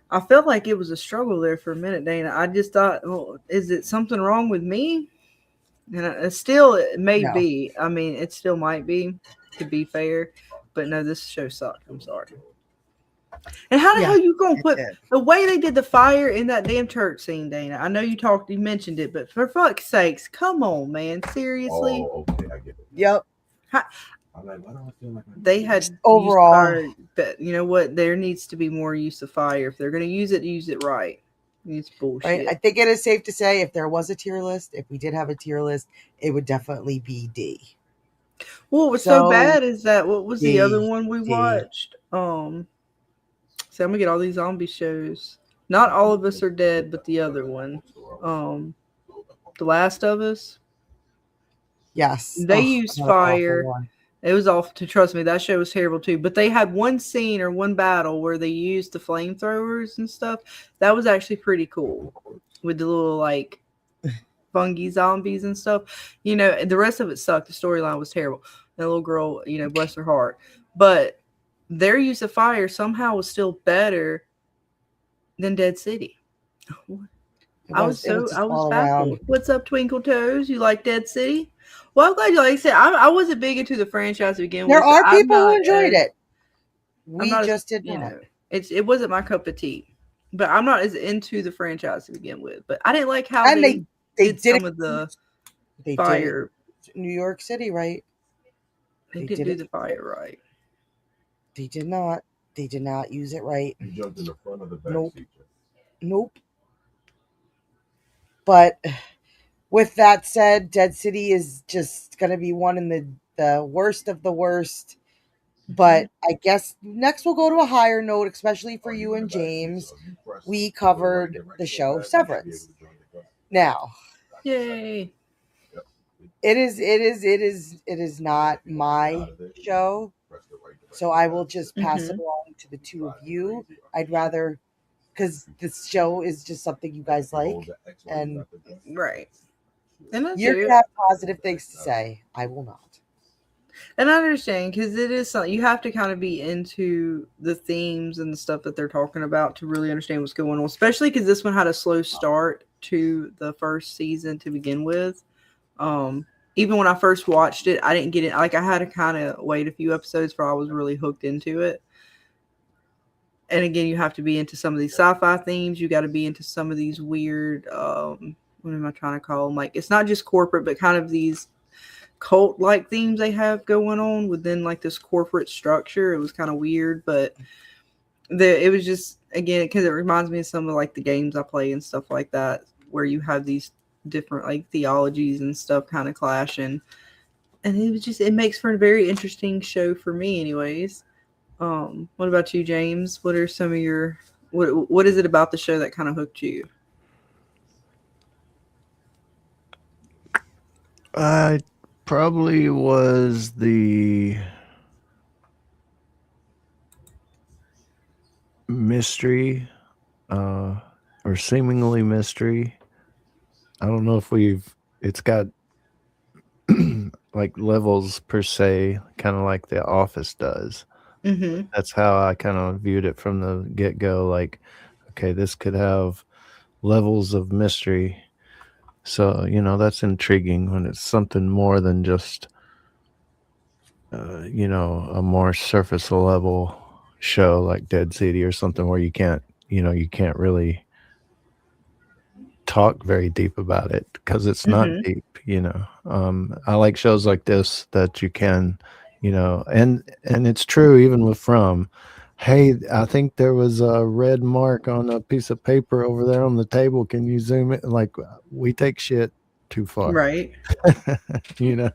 I felt like it was a struggle there for a minute, Dana. I just thought, well, is it something wrong with me? And it still, it may No. be. I mean, it still might be, to be fair. But no, this show sucked. I'm sorry. And how the Yeah, hell you gonna it put did. the way they did the fire in that damn church scene, Dana? I know you mentioned it, but for fuck's sakes, come on, man, seriously. Oh, okay, I get it. Yep. I'm like, why do I feel like They had Overall- used fire, but you know what? There needs to be more use of fire. If they're gonna use it right. It's bullshit. Right. I think it is safe to say if there was a tier list, if we did have a tier list, it would definitely be D. What was so So, bad is that what was the other D, one we D. watched? So I'm gonna get all these zombie shows. Not All of Us Are Dead, but the other one. The Last of Us. Yes. They Ugh, used another awful fire. one. It was awful. To trust me, that show was terrible too. But they had one scene or one battle where they used the flamethrowers and stuff. That was actually pretty cool with the little like fungi zombies and stuff. You know, and the rest of it sucked. The storyline was terrible. The little girl, you know, bless her heart. But their use of fire somehow was still better than Dead City. I was just all baffled. around. What's up, Twinkle Toes? You like Dead City? Well, I'm glad you like I said. I wasn't big into the franchise to begin There with. are I'm people who not enjoyed as- it. We not as- just did you not. know, it wasn't my cup of tea. But I'm not as into the franchise to begin with. But I didn't like how And they they did did some it. of the They fire. did it. New York City, right? They they didn't did do it. the fire right. They did not. They did not use it right. You jumped in the front of the back Nope. seat. Nope. But with that said, Dead City is just going to be one in the worst of the worst. But I guess next we'll go to a higher note, especially for you and James. We covered the show Severance. Now, Yay. it is not my show. So I will just pass it along to the two of you. I'd rather, because this show is just something you guys like, and Right. And I you're do. gonna have positive things to say. I will not. And I understand because it is something you have to kind of be into the themes and the stuff that they're talking about to really understand what's going on, especially because this one had a slow start to the first season to begin with. Even when I first watched it, I didn't get it. Like I had to kind of wait a few episodes before I was really hooked into it. And again, you have to be into some of these sci-fi themes. You got to be into some of these weird, what am I trying to call them? Like, it's not just corporate, but kind of these cult-like themes they have going on within like this corporate structure. It was kind of weird, but it was just, again, because it reminds me of some of like the games I play and stuff like that, where you have these different like theologies and stuff kind of clashing. And it was just, it makes for a very interesting show for me anyways. What about you, James? What are some of your what is it about the show that kind of hooked you? I probably was the mystery, or seemingly mystery. I don't know if it's got like levels per se, kind of like The Office does. Mm-hmm. That's how I kind of viewed it from the get-go. Like, okay, this could have levels of mystery. So, you know, that's intriguing when it's something more than just, you know, a more surface level show like Dead City or something where you can't really talk very deep about it because it's not deep, you know. I like shows like this that you can, you know, and it's true even with From. Hey, I think there was a red mark on a piece of paper over there on the table. Can you zoom it? Like, we take shit too far, Right. you know,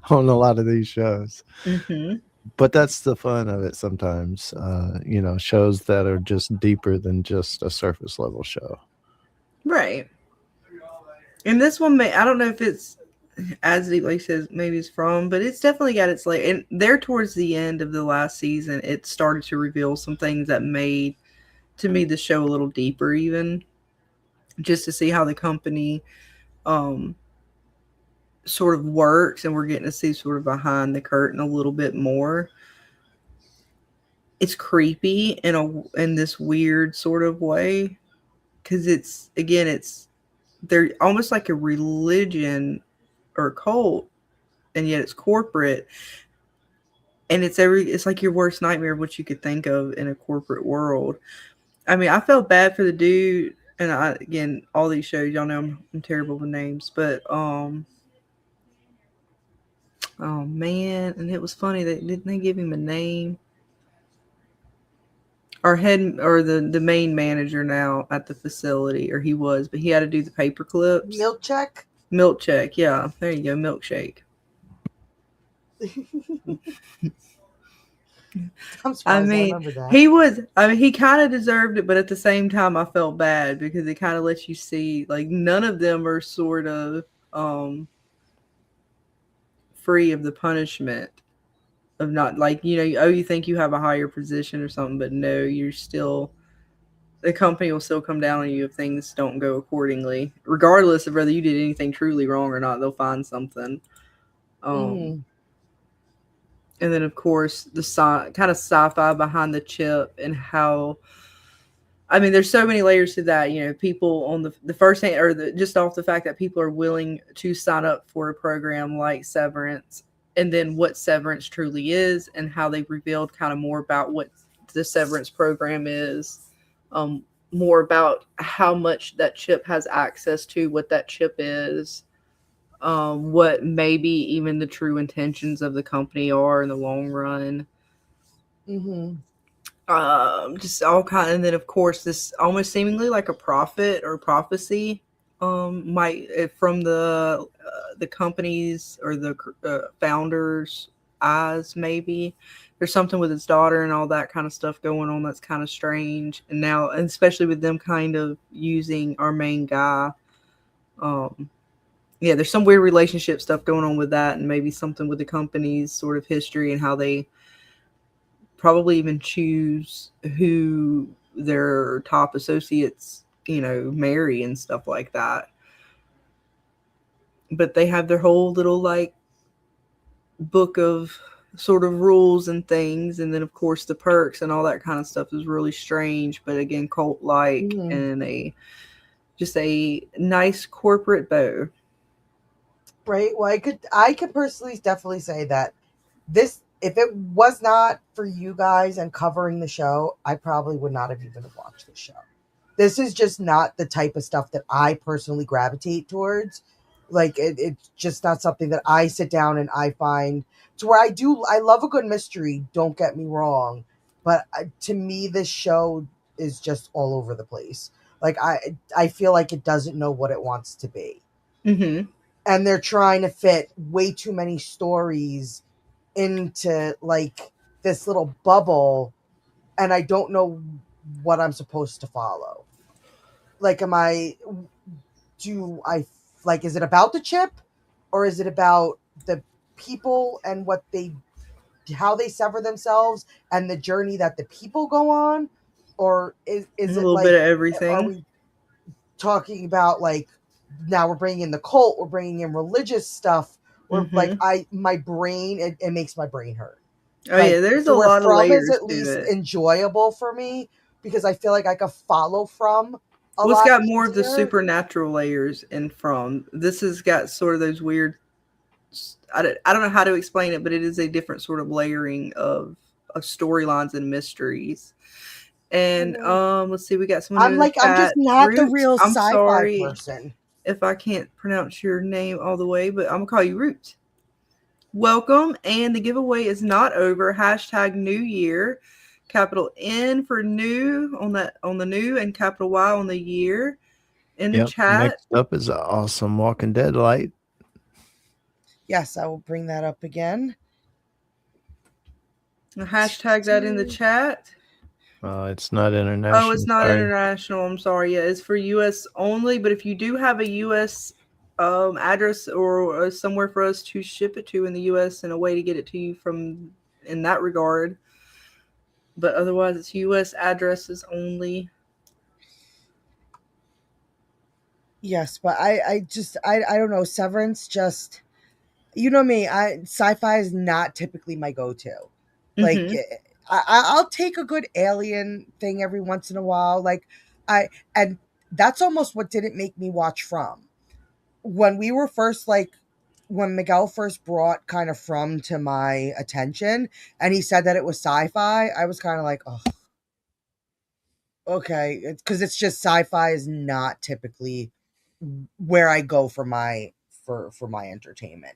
on a lot of these shows. Mm-hmm. But that's the fun of it sometimes, you know, shows that are just deeper than just a surface level show. Right. And this one I don't know if it's as he like says maybe it's from, but it's definitely got its like, and there towards the end of the last season it started to reveal some things that made to me the show a little deeper, even just to see how the company um sort of works, and we're getting to see sort of behind the curtain a little bit more. It's creepy in this weird sort of way, because it's they're almost like a religion or a cult, and yet it's corporate, and it's like your worst nightmare of what you could think of in a corporate world. I mean, I felt bad for the dude, and again, all these shows, y'all know I'm terrible with names, but oh man, and it was funny that didn't they give him a name? Our head or the main manager now at the facility, or he was, but he had to do the paper clips. Milk check, yeah. There you go, milkshake. I'm surprised I I mean, remember that. he kind of deserved it, but at the same time, I felt bad because it kind of lets you see, like, none of them are sort of free of the punishment of not, like, you think you have a higher position or something, but no, the company will still come down on you if things don't go accordingly, regardless of whether you did anything truly wrong or not. They'll find something. And then, of course, the kind of sci-fi behind the chip and how, I mean, there's so many layers to that. People on the first hand, or just off the fact that people are willing to sign up for a program like Severance, and then what Severance truly is, and how they've revealed kind of more about what the Severance program is, more about how much that chip has access to, what that chip is, what maybe even the true intentions of the company are in the long run. Just all kind of, and then of course this almost seemingly like a prophet or prophecy, might from the companies or the founders' eyes. Maybe there's something with his daughter and all that kind of stuff going on that's kind of strange. And now, and especially with them kind of using our main guy, yeah, there's some weird relationship stuff going on with that, and maybe something with the company's sort of history and how they probably even choose who their top associates, marry and stuff like that. But they have their whole little like book of sort of rules and things, and then of course the perks and all that kind of stuff is really strange, but again cult-like, and just a nice corporate bow. Right. Well, I could personally definitely say that this, if it was not for you guys and covering the show, I probably would not have even watched the show. This is just not the type of stuff that I personally gravitate towards. Like it's just not something that I sit down and I find to where I love a good mystery. Don't get me wrong, but to me, this show is just all over the place. Like I feel like it doesn't know what it wants to be. And they're trying to fit way too many stories into like this little bubble, and I don't know what I'm supposed to follow. Like, is it about the chip, or is it about the people and how they sever themselves and the journey that the people go on? Or is it a little bit of everything? Are we talking about like, now we're bringing in the cult, we're bringing in religious stuff, or like my brain, it makes my brain hurt. Oh yeah, there's a lot of layers is at to least it. enjoyable for me because I feel like I could follow from a lot. It's got more of the supernatural layers, and from this has got sort of those weird, I don't know how to explain it, but it is a different sort of layering of storylines and mysteries. And let's see, we got someone. I'm just not the real sci-fi person. If I can't pronounce your name all the way, but I'm gonna call you Roots. Welcome, and the giveaway is not over. # New Year, capital N for new on the new, and capital Y on the year. In the chat. Next up is an awesome Walking Dead light. Yes, I will bring that up again. Hashtag that in the chat. It's not international. Oh, it's not sorry. international. I'm sorry. Yeah, it's for U.S. only. But if you do have a U.S. Address or somewhere for us to ship it to in the U.S. and a way to get it to you from in that regard, but otherwise it's U.S. addresses only. Yes, but I don't know. Severance just, you know me. Sci-fi is not typically my go-to. Like, Mhm. I'll take a good alien thing every once in a while. Like, and that's almost what didn't make me watch From. When we were first when Miguel first brought kind of From to my attention, and he said that it was sci-fi, I was kind of like, oh, okay, because it's just sci-fi is not typically where I go for my entertainment.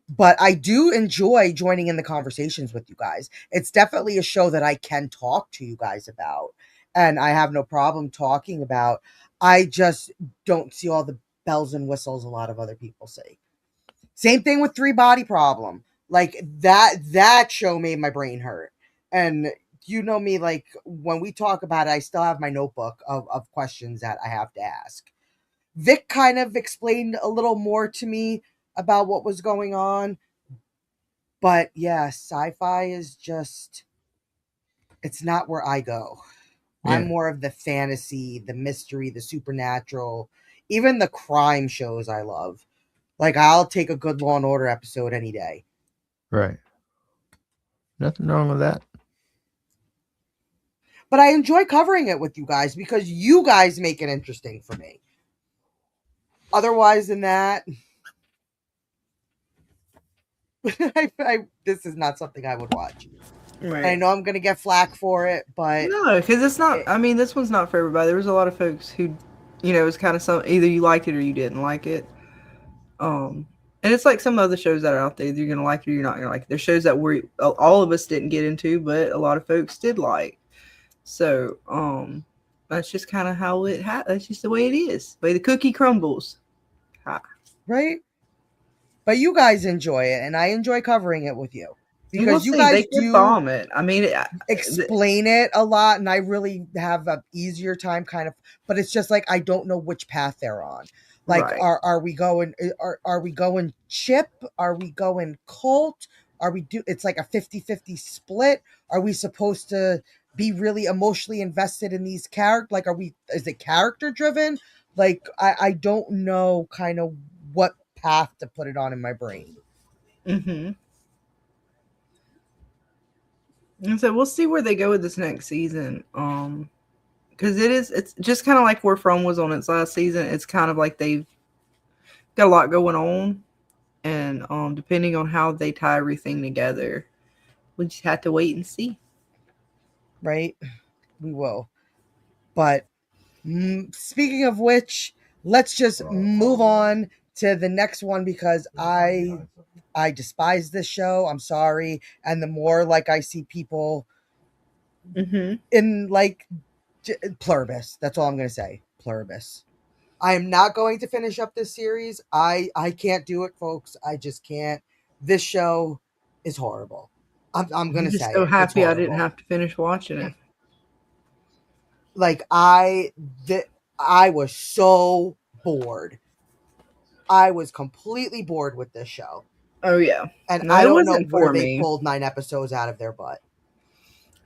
But I do enjoy joining in the conversations with you guys. It's definitely a show that I can talk to you guys about, and I have no problem talking about. I just don't see all the bells and whistles a lot of other people say. Same thing with Three Body Problem. Like that show made my brain hurt. And you know me, like when we talk about it, I still have my notebook of questions that I have to ask. Vic kind of explained a little more to me about what was going on. But yeah, sci-fi is just, it's not where I go. I'm Yeah. more of the fantasy, the mystery, the supernatural, even the crime shows I love. Like, I'll take a good Law and Order episode any day. Right. Nothing wrong with that. But I enjoy covering it with you guys because you guys make it interesting for me. Otherwise than that, this is not something I would watch. Right. And I know I'm going to get flack for it, but No, because it's not. I mean, this one's not for everybody. There was a lot of folks who, it's kind of some either you liked it or you didn't like it. And it's like some other shows that are out there. Either you're gonna like it or you're not gonna like it. There's shows that all of us didn't get into, but a lot of folks did like. So, that's just kind of how that's just the way it is. The way the cookie crumbles. Ha. right? But you guys enjoy it, and I enjoy covering it with you because We'll you see. guys They could do bomb it. I mean, explain it a lot, and I really have an easier time kind of. But it's just like I don't know which path they're on. Like, right. are we going? Are we going chip? Are we going cult? Are we do? It's like a 50-50 split. Are we supposed to be really emotionally invested in these characters? Like, is it character driven? Like, I don't know kind of what path to put it on in my brain. Mm-hmm. And so we'll see where they go with this next season. Because it's just kind of like where From was on its last season. It's kind of like they've got a lot going on, and depending on how they tie everything together, we just have to wait and see. Right? We will. But speaking of which, let's just move on to the next one because I despise this show. I'm sorry. And the more like I see people in like pluribus, that's all I'm going to say. Pluribus. I am not going to finish up this series. I can't do it, folks. I just can't. This show is horrible. I'm going to say just so it. happy It's I didn't horrible. have to finish watching it. Like I was so bored. I was completely bored with this show. Oh yeah, And no, I it don't know wasn't where for they me. pulled 9 episodes out of their butt.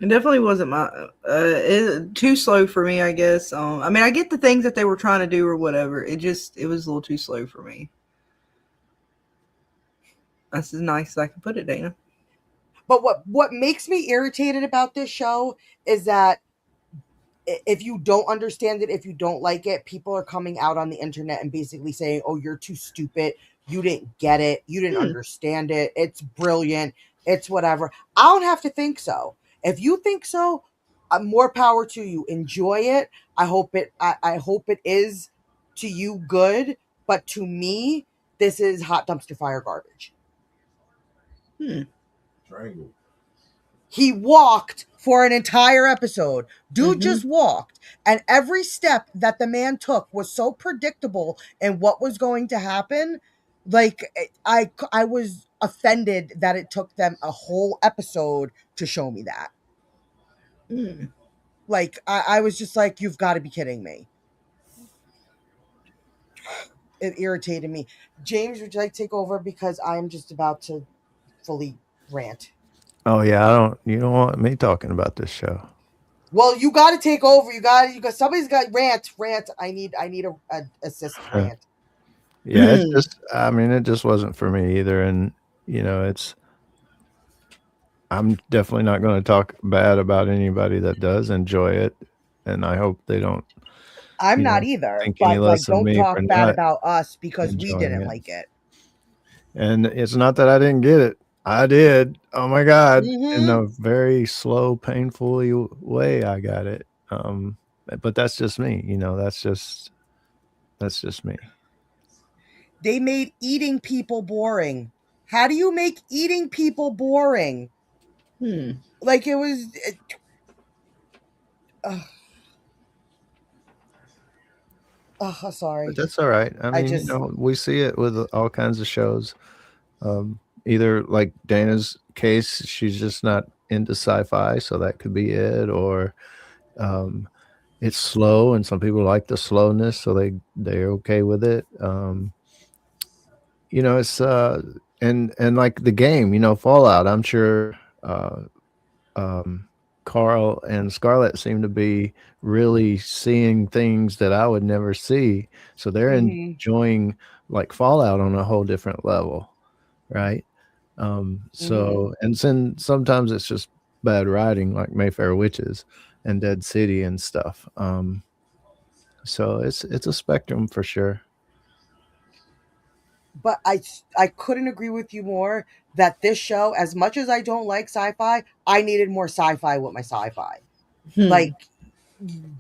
It definitely wasn't my too slow for me, I guess. I mean, I get the things that they were trying to do or whatever. It was a little too slow for me. That's as nice as I can put it, Dana. But what makes me irritated about this show is that if you don't understand it, if you don't like it, people are coming out on the internet and basically saying, "Oh, you're too stupid. You didn't get it. You didn't understand it. It's brilliant. It's whatever." I don't have to think so. If you think so, more power to you. Enjoy it. I hope it is to you good, but to me, this is hot dumpster fire garbage. Triangle. He walked for an entire episode. Dude just walked. And every step that the man took was so predictable in what was going to happen. Like, I was offended that it took them a whole episode to show me that. Like, I was just like, you've got to be kidding me. It irritated me. James, would you like to take over? Because I'm just about to fully rant. Oh yeah, you don't want me talking about this show. Well, you got to take over. You got somebody's got rant. I need a assist rant. Yeah, it's just, I mean, it just wasn't for me either. And, you know, I'm definitely not going to talk bad about anybody that does enjoy it. And I hope they don't. I'm not either. But like, don't talk bad about us because we didn't like it. And it's not that I didn't get it. I did. Oh my God. In a very slow, painful way, I got it. But that's just me. You know, that's just me. They made eating people boring. How do you make eating people boring? Like, it was... sorry. But that's all right. I mean, you know, we see it with all kinds of shows. Either like Dana's case, she's just not into sci-fi, so that could be it. Or it's slow, and some people like the slowness, so they're okay with it. You know, it's and like the game, you know, Fallout. I'm sure Carl and Scarlet seem to be really seeing things that I would never see. So they're enjoying like Fallout on a whole different level, right? So and then sometimes it's just bad writing, like Mayfair Witches and Dead City and stuff. So it's a spectrum for sure. But I couldn't agree with you more that this show, as much as I don't like sci-fi, I needed more sci-fi with my sci-fi. Like,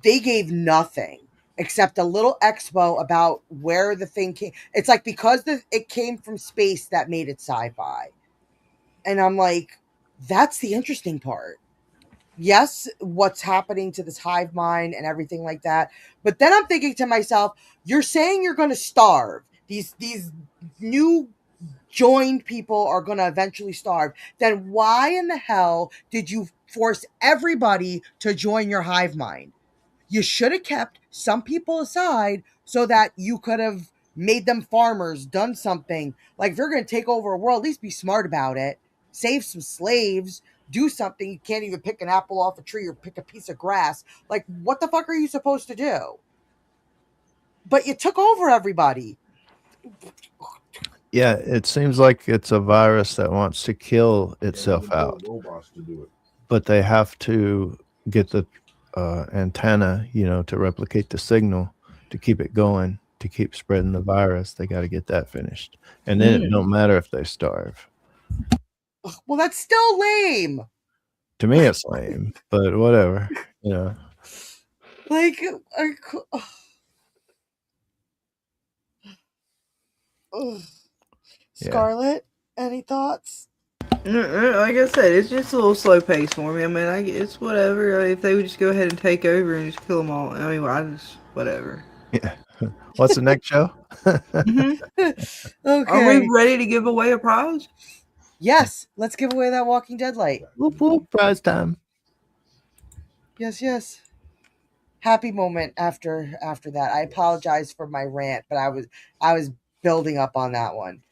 they gave nothing except a little expo about where the thing came. It's like, because it came from space, that made it sci-fi. And I'm like, that's the interesting part. Yes, what's happening to this hive mind and everything like that. But then I'm thinking to myself, you're saying you're going to starve. These new joined people are going to eventually starve. Then why in the hell did you force everybody to join your hive mind? You should have kept some people aside so that you could have made them farmers, done something. Like, if you're going to take over a world, at least be smart about it. Save some slaves. Do something. You can't even pick an apple off a tree or pick a piece of grass. Like, what the fuck are you supposed to do? But you took over everybody. Yeah, it seems like it's a virus that wants to kill itself out. But they have to get the antenna, you know, to replicate the signal, to keep it going, to keep spreading the virus. They got to get that finished. And then it don't matter if they starve. Well, that's still lame. To me, it's lame, but whatever, you know. Like, Scarlet, any thoughts? Like I said, it's just a little slow pace for me. I mean, it's whatever. If they would just go ahead and take over and just kill them all. I mean, I just, whatever. Yeah. What's the next show? Okay. Are we ready to give away a prize? Yes. Let's give away that Walking Dead light. Whoop, whoop, prize time. Yes, yes. Happy moment after that. I apologize for my rant, but I was building up on that one.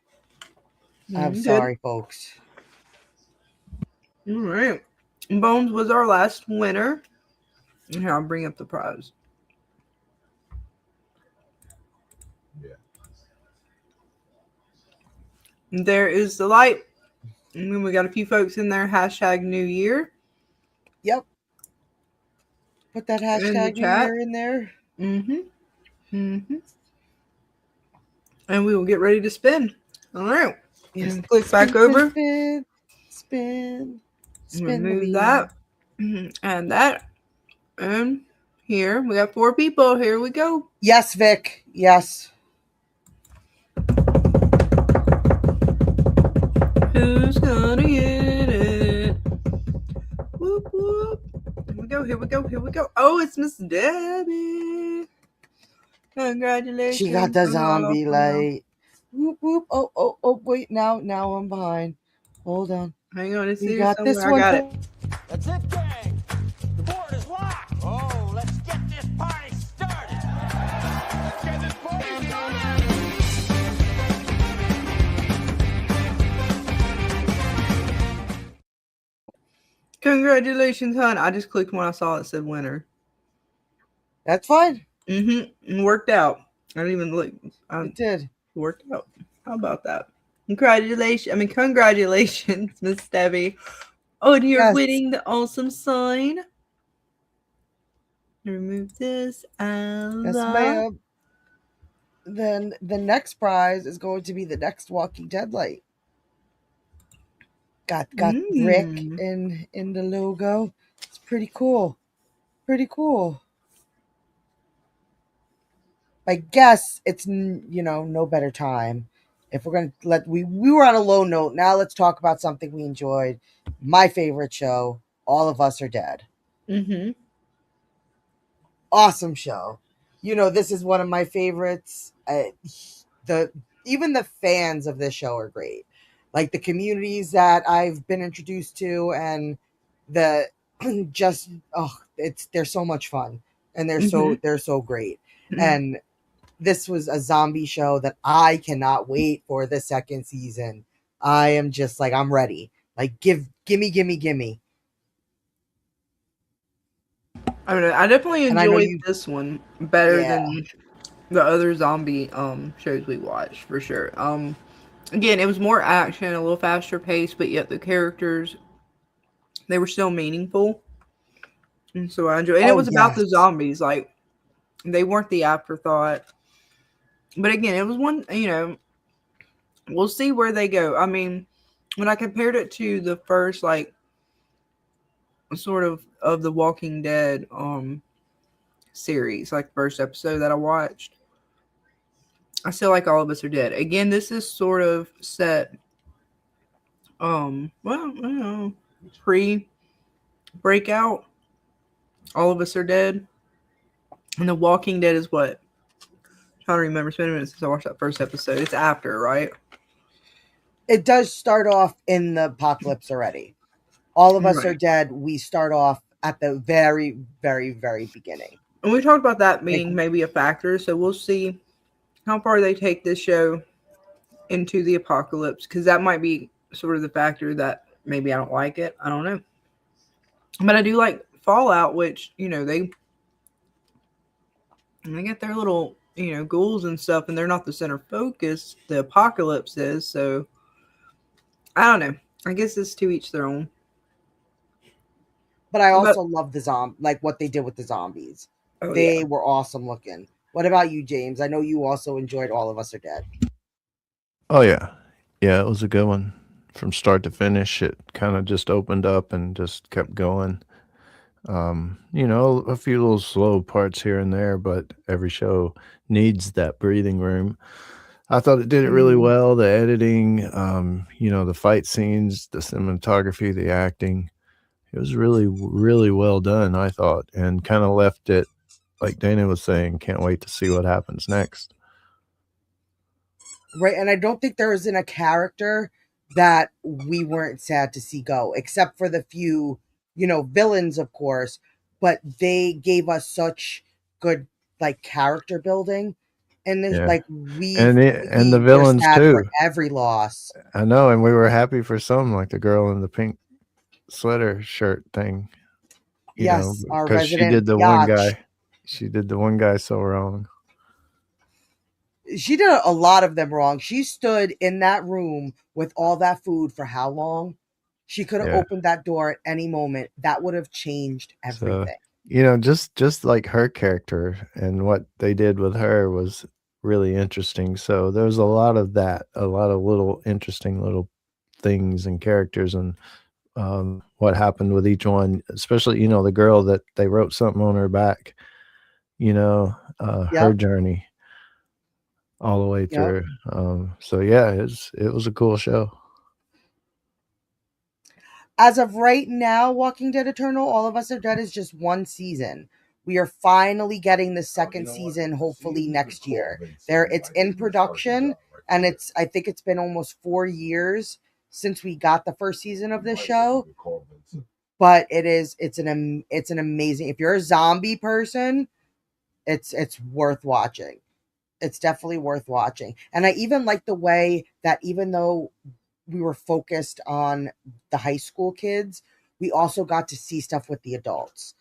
I'm sorry, folks. All right. Bones was our last winner. And here, I'll bring up the prize. Yeah. And there is the light. And then we got a few folks in there. Hashtag New Year. Yep. Put that hashtag New Year in there. And we will get ready to spin. All right. Yes. And click back over. Spin. Remove that. And that. And here. We got 4 people. Here we go. Yes, Vic. Yes. Who's gonna get it? Whoop, whoop. Here we go. Oh, it's Miss Debbie. Congratulations. She got the zombie light. Whoop, whoop. Oh, wait. Now I'm behind. Hold on. Hang on, it's You here got somewhere. this I one. got it. That's it, gang. The board is locked. Oh, Congratulations, hon. I just clicked when I saw it said winner. That's fine. It worked out. I didn't even look. It did. It worked out. How about that? Congratulations, Miss Debbie, on your Yes. winning the awesome sign. Remove this. Yes, ma'am. Then the next prize is going to be the next Walking Dead light. Got brick in the logo. It's pretty cool. Pretty cool. I guess it's no better time. If we're gonna we were on a low note. Now let's talk about something we enjoyed. My favorite show, All of Us Are Dead. Awesome show. This is one of my favorites. Even the fans of this show are great. Like the communities that I've been introduced to, and they're so much fun, and they're so great. And this was a zombie show that I cannot wait for the second season. I am just like, I'm ready. Like, gimme. I mean, I definitely enjoyed this one better than the other zombie shows we watched, for sure. Again, it was more action, a little faster pace, but yet the characters, they were still meaningful. And so I enjoyed it. And it was about the zombies. Like, they weren't the afterthought. But again, it was one, we'll see where they go. I mean, when I compared it to the first, like, sort of the Walking Dead series, like first episode that I watched, I still like All of Us Are Dead. Again, this is sort of set pre-breakout. All of Us Are Dead. And The Walking Dead is what? I'm trying to remember. It's been a minute since I watched that first episode. It's after, right? It does start off in the apocalypse already. All of Us Are Dead, we start off at the very, very, very beginning. And we talked about that being maybe a factor, so we'll see how far they take this show into the apocalypse, because that might be sort of the factor that maybe I don't like it. I don't know. But I do like Fallout, which, they get their little, ghouls and stuff, and they're not the center focus. The apocalypse is, so I don't know. I guess it's to each their own. But I also love the like what they did with the zombies. They were awesome looking. What about you, James? I know you also enjoyed All of Us Are Dead. Oh yeah. Yeah, it was a good one. From start to finish, it kind of just opened up and just kept going. A few little slow parts here and there, but every show needs that breathing room. I thought it did it really well. The editing, the fight scenes, the cinematography, the acting. It was really, really well done, I thought, and kind of left it, like Dana was saying, can't wait to see what happens next. Right, and I don't think there isn't a character that we weren't sad to see go, except for the few, villains, of course, but they gave us such good, like, character building. And this, like, and the villains too. For every loss. I know, and we were happy for some, like the girl in the pink sweater shirt thing. Yes, our resident she did the one guy. She did the one guy so wrong. She did a lot of them wrong. She stood in that room with all that food for how long? She could have opened that door at any moment. That would have changed everything. So, just like her character and what they did with her was really interesting. So there's a lot of that, a lot of little interesting little things and characters, and what happened with each one, especially, the girl that they wrote something on her back, her journey all the way through. So yeah, it was a cool show. As of right now, Walking Dead Eternal, All of Us Are Dead is just one season. We are finally getting the second season, hopefully next year. It's in production, and I think it's been almost 4 years since we got the first season of this show. But it's an amazing, if you're a zombie person, it's worth watching. It's definitely worth watching. And I even like the way that even though we were focused on the high school kids, we also got to see stuff with the adults.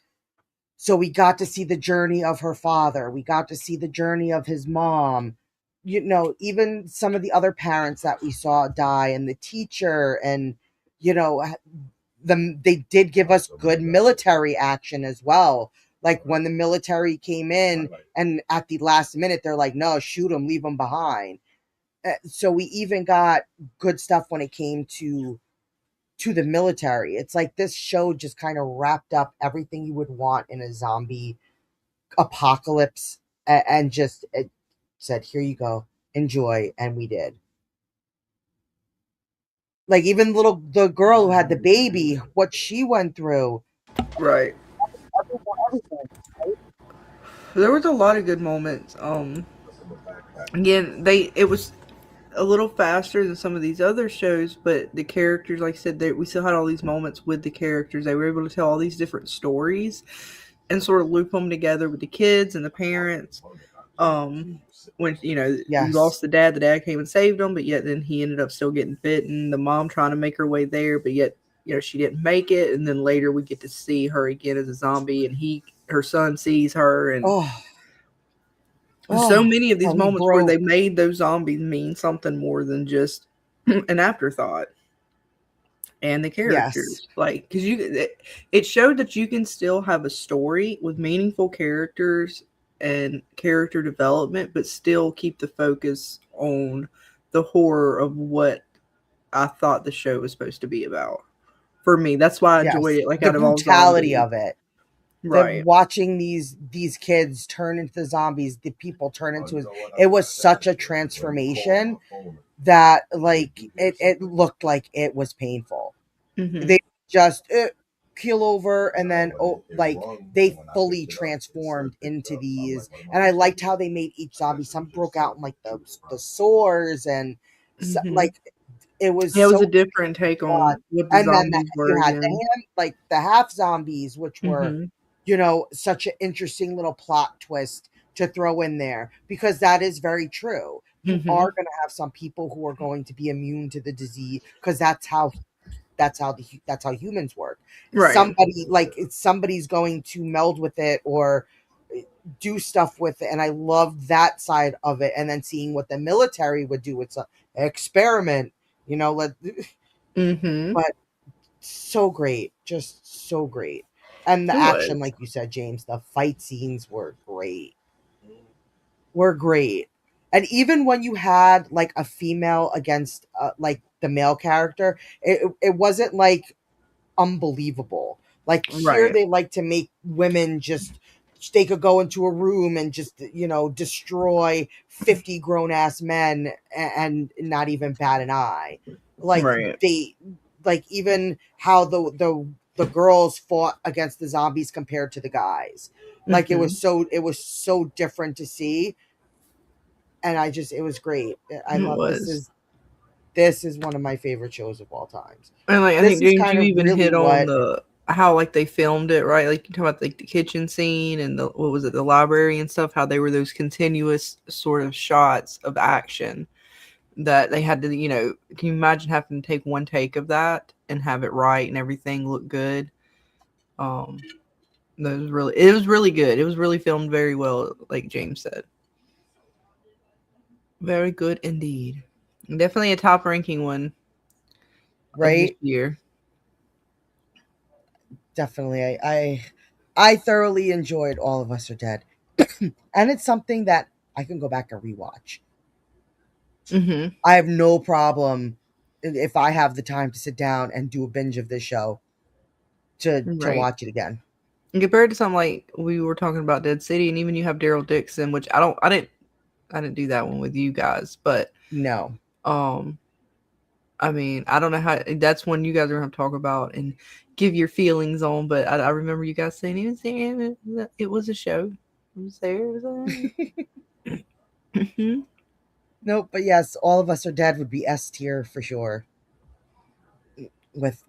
So we got to see the journey of her father. We got to see the journey of his mom. You know, even some of the other parents that we saw die, and the teacher, and you know, they did give us good military action as well. Like when the military came in, and at the last minute they're like, "No, shoot them, leave them behind." So we even got good stuff when it came to the military. It's like this show just kind of wrapped up everything you would want in a zombie apocalypse, and just it said, "Here you go, enjoy," and we did. Like even the girl who had the baby, what she went through. Right. Everything. There was a lot of good moments. Again, it was a little faster than some of these other shows, but the characters, like I said, we still had all these moments with the characters. They were able to tell all these different stories and sort of loop them together with the kids and the parents. When you lost the dad came and saved them, but yet then he ended up still getting bitten. The mom trying to make her way there, but yet she didn't make it. And then later we get to see her again as a zombie, and her son sees her, and so many of these moments where they made those zombies mean something more than just an afterthought. And the characters, like, because it showed that you can still have a story with meaningful characters and character development, but still keep the focus on the horror of what I thought the show was supposed to be about. For me, that's why I enjoyed it. Like, the out of all brutality zombies. of it, right? Watching these kids turn into the zombies, the people turn into it was such a transformation that like it looked like it was painful. Mm-hmm. They just keel over, and then they fully transformed into these. And I liked how they made each zombie. Some broke out in like the sores, and like it was it was a different take on what the zombies were. You had the half zombies, which were such an interesting little plot twist to throw in there, because that is very true. You are going to have some people who are going to be immune to the disease, because that's how humans work. Right. Somebody's going to meld with it or do stuff with it, and I love that side of it. And then seeing what the military would do, it's an experiment, but so great, just so great. And the action, like you said, James, the fight scenes were great. And even when you had like a female against like the male character, it wasn't like unbelievable. Like here they like to make women they could go into a room and just destroy 50 grown-ass men and not even bat an eye. Like they even how the girls fought against the zombies compared to the guys. Like it was so different to see. And it was great. I love this is one of my favorite shows of all times. And like I think James, you even hit on how like they filmed it, right? Like you talk about like the kitchen scene and the library and stuff, how they were those continuous sort of shots of action that they had to, can you imagine having to take one take of that and have it right and everything look good? It was really good. It was really filmed very well, like James said. Very good indeed. Definitely a top ranking one. Right? This year. Definitely. I thoroughly enjoyed All of Us Are Dead. And it's something that I can go back and rewatch. I have no problem if I have the time to sit down and do a binge of this show to watch it again. And compared to something like we were talking about Dead City, and even you have Daryl Dixon, which I didn't do that one with you guys, but no. I mean, I don't know how that's one you guys are going to talk about and give your feelings on, but I remember you guys saying it was a show. It was there. Nope, but yes, All of Us Are Dead would be S tier for sure.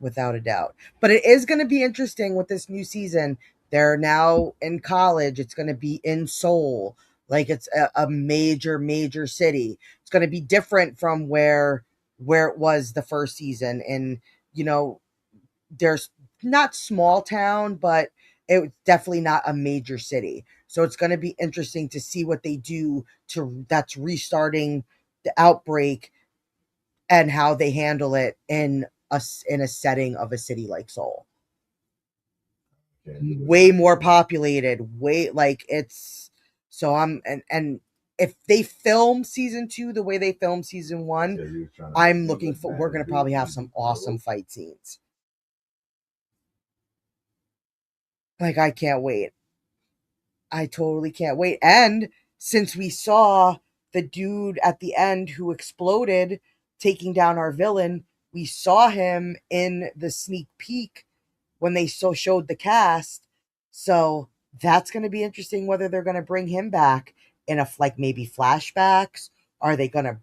Without a doubt. But it is going to be interesting with this new season. They're now in college. It's going to be in Seoul. Like it's a major city. It's going to be different from where it was the first season. And, there's not small town, but it's definitely not a major city. So it's going to be interesting to see what they do that's restarting the outbreak and how they handle it in a setting of a city like Seoul. Way more populated, way like it's so and if they film season 2 the way they filmed season 1, I'm looking for we're going to probably have some awesome fight scenes. Like I can't wait. I totally can't wait. And since we saw the dude at the end who exploded taking down our villain, we saw him in the sneak peek when they showed the cast. So that's going to be interesting whether they're going to bring him back in like maybe flashbacks. Are they going to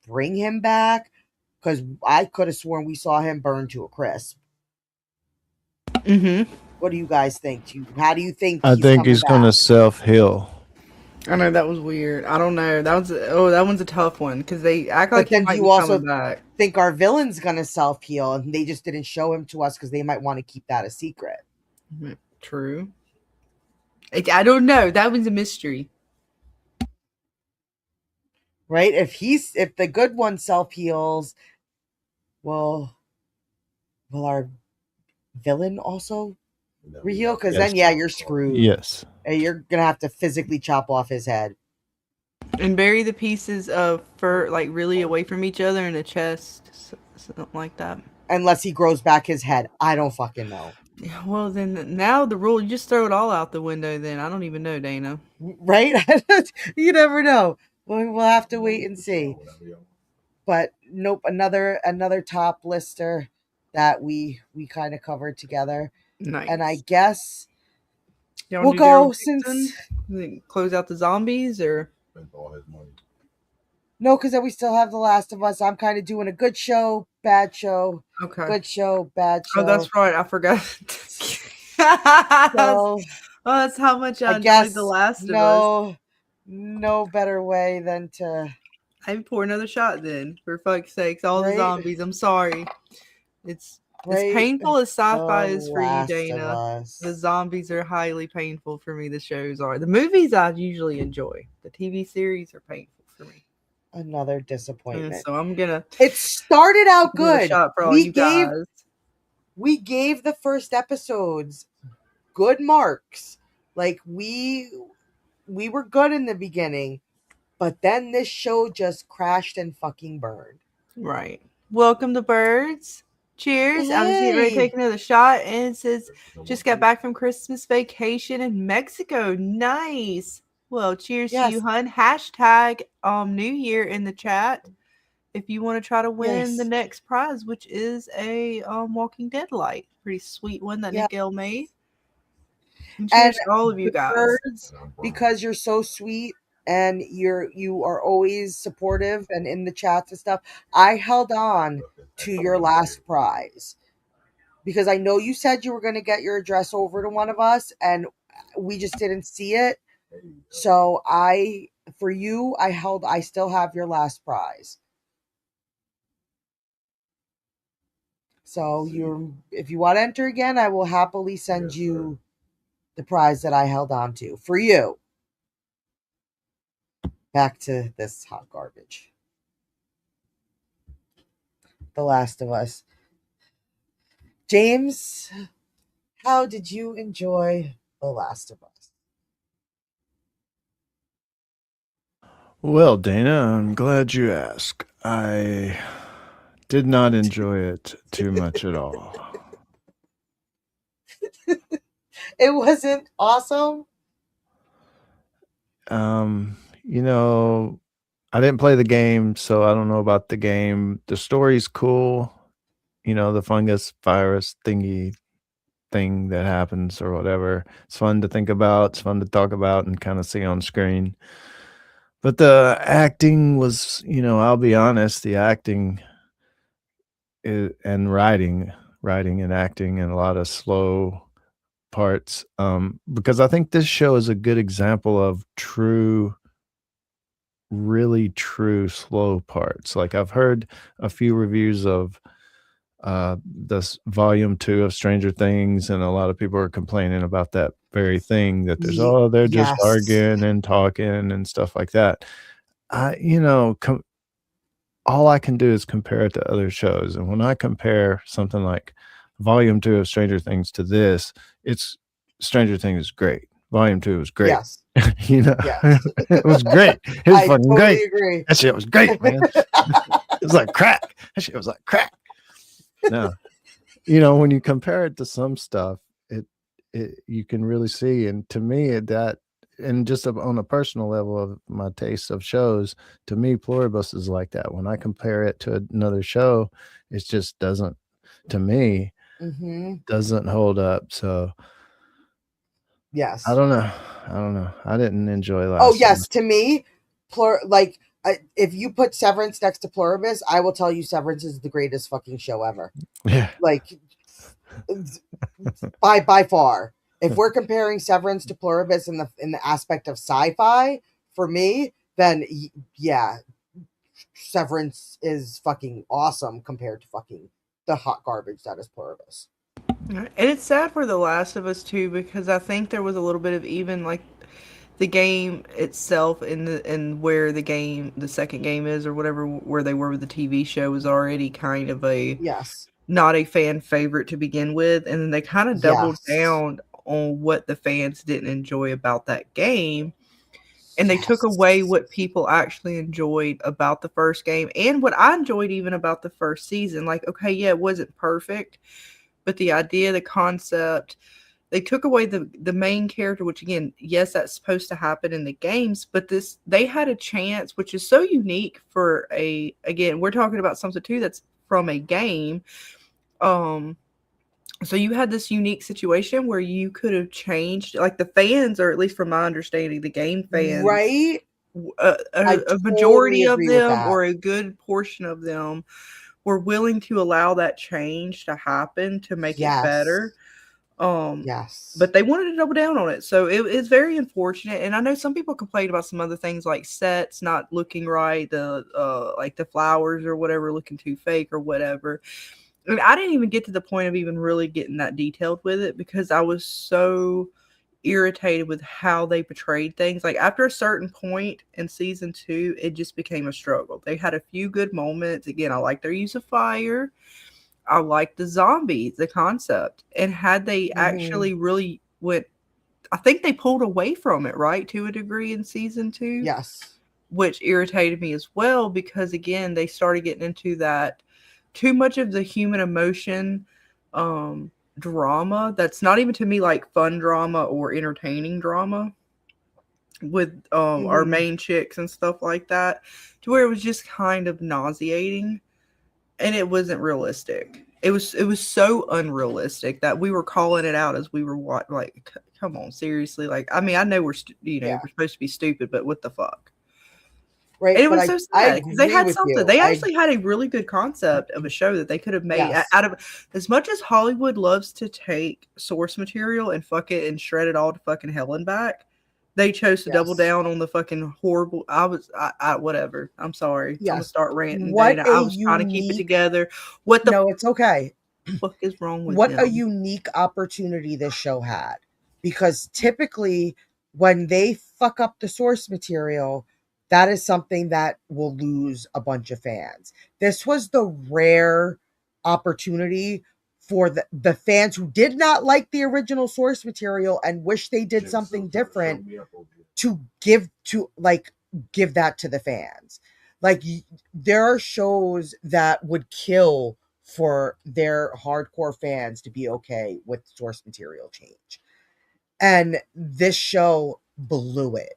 bring him back? Because I could have sworn we saw him burn to a crisp. Mm-hmm. What do you guys think? How do you think I think he's going to back? self-heal. I know that was weird. I don't know. That one's a tough one because they act like But then he might you be also coming back. think our villain's going to self-heal and they just didn't show him to us because they might want to keep that a secret. True. I don't know. That one's a mystery. Right? If the good one self-heals, will our villain also reheal? Because then you're screwed. Yes. You're gonna have to physically chop off his head and bury the pieces of fur like really away from each other in the chest, something like that. Unless he grows back his head. I don't fucking know. Well, then now the rule, you just throw it all out the window. Then I don't even know, Dana. Right? You never know. We'll have to wait and see. But nope, another top lister that we kind of covered together. Nice. And I guess we'll go since close out the zombies or no, because then we still have The Last of Us. I'm kind of doing a good show, bad show. Okay. Good show, bad show. Oh, that's right. I forgot. So, that's how much I enjoyed The Last of Us. No better way than to. I pour another shot then, for fuck's sakes. All the zombies. I'm sorry. It's as painful as sci-fi is for you, Dana. The zombies are highly painful for me. The shows are. The movies I usually enjoy. The TV series are painful for me. Another disappointment. So I'm gonna. It started out good. Shot for all you guys. We gave the first episodes good marks. Like we were good in the beginning, but then this show just crashed and fucking burned. Right. Welcome to Birds. Cheers. Hey. I'm just getting ready to take another shot. And it says, just got back from Christmas vacation in Mexico. Nice. Well, cheers to you, hun. Hashtag New Year in the chat if you want to try to win the next prize, which is a Walking Dead light. Pretty sweet one that Miguel made. And cheers to all of you guys. Birds, because you're so sweet and you are always supportive and in the chats and stuff. I held on to your last prize because I know you said you were going to get your address over to one of us and we just didn't see it. So I still have your last prize. So if you want to enter again, I will happily send you the prize that I held on to for you. Back to this hot garbage. The Last of Us. James, how did you enjoy The Last of Us? Well, Dana, I'm glad you asked. I did not enjoy it too much at all. It wasn't awesome? You know, I didn't play the game, so I don't know about the game. The story's cool. You know, the fungus virus thingy thing that happens or whatever. It's fun to think about. It's fun to talk about and kind of see on screen. But the acting was, you know, I'll be honest, the acting and writing and acting and a lot of slow parts. Because I think this show is a good example of really true slow parts. Like I've heard a few reviews of this volume 2 of Stranger Things, and a lot of people are complaining about that very thing, that there's they're just Yes. arguing and talking and stuff like that. You know, all I can do is compare it to other shows, and when I compare something like volume 2 of Stranger Things to this, it's Stranger Things is great. Volume 2 was great. Yes. You know, Yes. it was great. It was I fucking totally great. agree. That shit was great, man. It was like crack. That shit was like crack. No, you know, when you compare it to some stuff, it you can really see, and to me, that, and just on a personal level of my taste of shows, to me, Pluribus is like that. When I compare it to another show, it just doesn't, to me, doesn't hold up. So Yes. I don't know. I didn't enjoy last. Oh yes, to me, if you put Severance next to Pluribus, I will tell you Severance is the greatest fucking show ever. Yeah. Like by far. If we're comparing Severance to Pluribus in the aspect of sci-fi, for me, then yeah, Severance is fucking awesome compared to fucking the hot garbage that is Pluribus. And it's sad for The Last of Us too, because I think there was a little bit of, even like the game itself and where the second game is, or whatever, where they were with the TV show, was already kind of a not a fan favorite to begin with, and then they kind of doubled down on what the fans didn't enjoy about that game, and they took away what people actually enjoyed about the first game, and what I enjoyed even about the first season. Like, okay, yeah, it wasn't perfect, but the idea, the concept, they took away the main character, which again, yes, that's supposed to happen in the games, but they had a chance, which is so unique for again, we're talking about something too that's from a game. So you had this unique situation where you could have changed, like the fans, or at least from my understanding, the game fans, right? A majority of them, or a good portion of them, were willing to allow that change to happen to make it better. But they wanted to double down on it, so it's very unfortunate. And I know some people complained about some other things, like sets not looking right, the like the flowers or whatever looking too fake or whatever. And I didn't even get to the point of even really getting that detailed with it, because I was so irritated with how they portrayed things. Like after a certain point in season 2, it just became a struggle. They had a few good moments. Again, I like their use of fire. I like the zombies, the concept. And had they actually really went, I think they pulled away from it, right, to a degree in season 2. Yes. Which irritated me as well, because again, they started getting into that too much of the human emotion drama that's not even, to me, like fun drama or entertaining drama with our main chicks and stuff like that, to where it was just kind of nauseating, and it wasn't realistic. It was so unrealistic that we were calling it out as we were like, come on, seriously. Like, I mean, I know we're we're supposed to be stupid, but what the fuck? Right, and it was so sad because they had something. They actually had a really good concept of a show that they could have made out of. As much as Hollywood loves to take source material and fuck it and shred it all to fucking hell and back, they chose to double down on the fucking horrible. I whatever. I'm sorry. I'm gonna start ranting. I was trying to keep it together. No, it's okay. What is wrong with what a unique opportunity this show had, because typically when they fuck up the source material, that is something that will lose a bunch of fans. This was the rare opportunity for the fans who did not like the original source material and wish they did something different to give that to the fans. Like, there are shows that would kill for their hardcore fans to be okay with source material change. And this show blew it.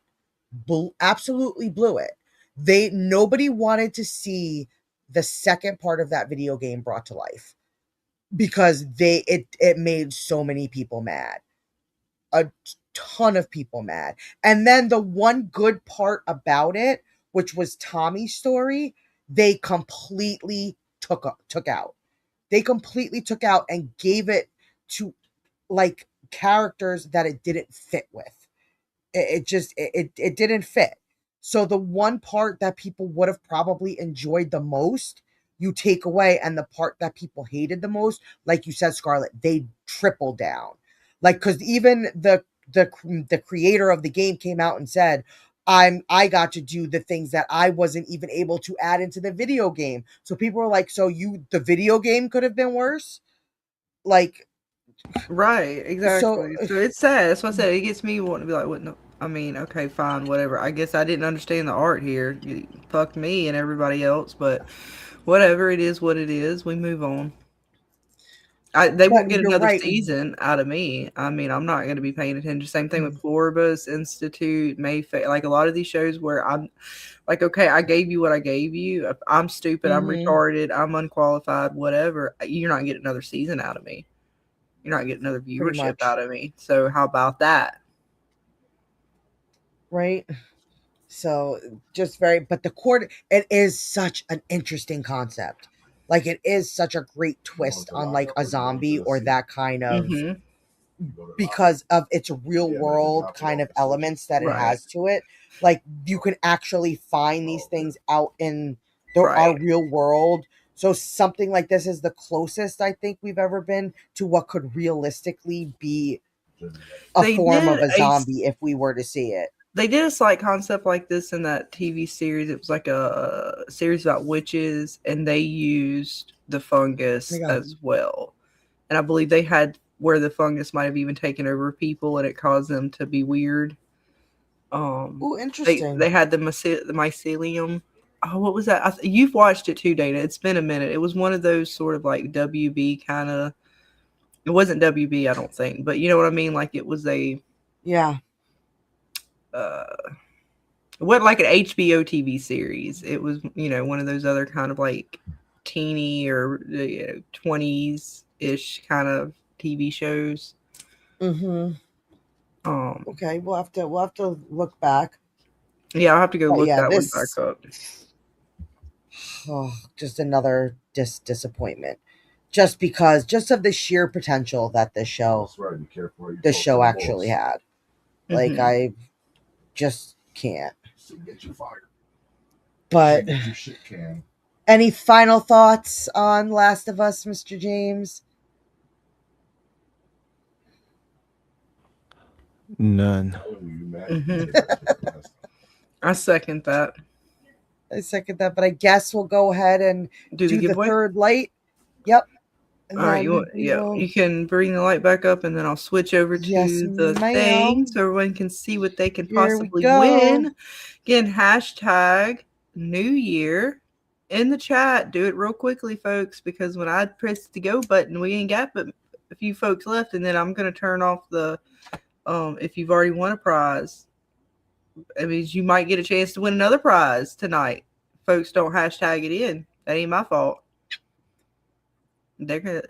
Absolutely blew it. Nobody wanted to see the second part of that video game brought to life, because it made so many people mad. A ton of people mad. And then the one good part about it, which was Tommy's story, they completely took out. They completely took out and gave it to like characters that it didn't fit with. It didn't fit. So the one part that people would have probably enjoyed the most you take away, and the part that people hated the most, like you said, Scarlet, they tripled down. Like, because even the creator of the game came out and said, I got to do the things that I wasn't even able to add into the video game. So people were like, so the video game could have been worse? Like, right, exactly. So it's sad. That's what I said. It gets me wanting to be like, what? No, I mean, okay, fine, whatever. I guess I didn't understand the art here. Fuck me and everybody else, but whatever. It is what it is. We move on. They won't get another season out of me. I mean, I'm not going to be paying attention. Same thing with Pluribus, Institute, Mayfair. Like a lot of these shows where I'm like, okay, I gave you what I gave you. If I'm stupid, I'm retarded, I'm unqualified, whatever. You're not getting another season out of me. You're not getting another viewership out of me. So how about that? Right. So just but the court, it is such an interesting concept. Like, it is such a great twist on like a zombie or that kind of, because of its real world kind of elements that it has to it. Like, you can actually find these things out in our real world. So something like this is the closest I think we've ever been to what could realistically be a form of a zombie if we were to see it. They did a slight concept like this in that TV series. It was like a series about witches, and they used the fungus as well. And I believe they had where the fungus might have even taken over people, and it caused them to be weird. Oh, interesting. They had the mycelium. Oh, what was that? You've watched it too, Dana. It's been a minute. It was one of those sort of like WB kind of. It wasn't WB, I don't think, but you know what I mean. Like it was a. Yeah. It wasn't like an HBO TV series. It was, one of those other kind of like teeny or 20s-ish kind of TV shows. Okay, we'll have to look back. Yeah, I'll have to go look that one back up. Oh, just another disappointment. Just of the sheer potential that this show actually had. Like, I just can't. Get you fired. But any final thoughts on Last of Us, Mr. James? None. I second that. But I guess we'll go ahead and do the third light. Yep. All right, you can bring the light back up, and then I'll switch over to the thing so everyone can see what they can possibly win. Again, hashtag New Year in the chat. Do it real quickly, folks, because when I press the go button, we ain't got but a few folks left, and then I'm going to turn off the if you've already won a prize. It means you might get a chance to win another prize tonight. Folks don't hashtag it in. That ain't my fault. I'm gonna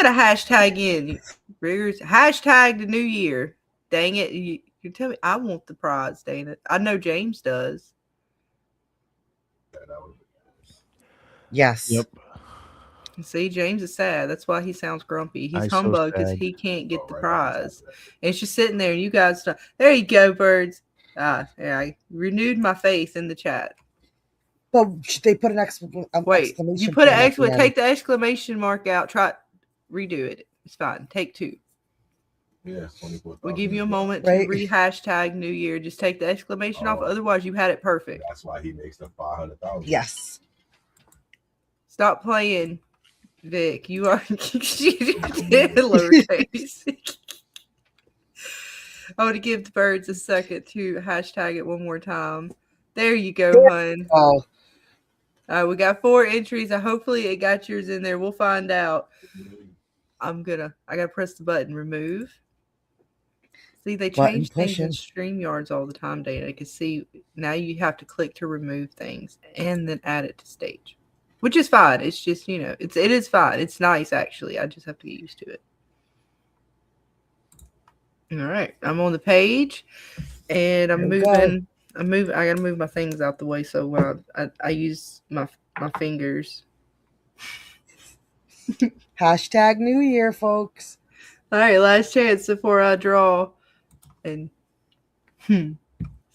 hashtag in Riggers. Hashtag the new year. Dang it. You tell me I want the prize, Dana. I know James does. Yes. Yep. See, James is sad. That's why he sounds grumpy. He's humbugged because he can't get the prize. And it's just sitting there, and you guys there you go, birds. Yeah, I renewed my faith in the chat. But they put an exclamation. You put an exclamation. Take the exclamation mark out. Redo it. It's fine. Take two. Yeah, we'll give you a moment to re-hashtag New Year. Just take the exclamation off. Otherwise, you had it perfect. That's why he makes the 500,000. Yes. Stop playing, Vic. You are lowercase. I want to give the birds a second to hashtag it one more time. There you go, hun. Oh. We got 4 entries. Hopefully it got yours in there. We'll find out. I gotta press the button, remove. See, they change things in StreamYards all the time, Dana. You can see now you have to click to remove things and then add it to stage. Which is fine. It's just, it is fine. It's nice actually. I just have to get used to it. All right. I'm on the page and I'm moving. I gotta move my things out the way so when I use my fingers. Hashtag New Year, folks. All right, last chance before I draw. And sorry.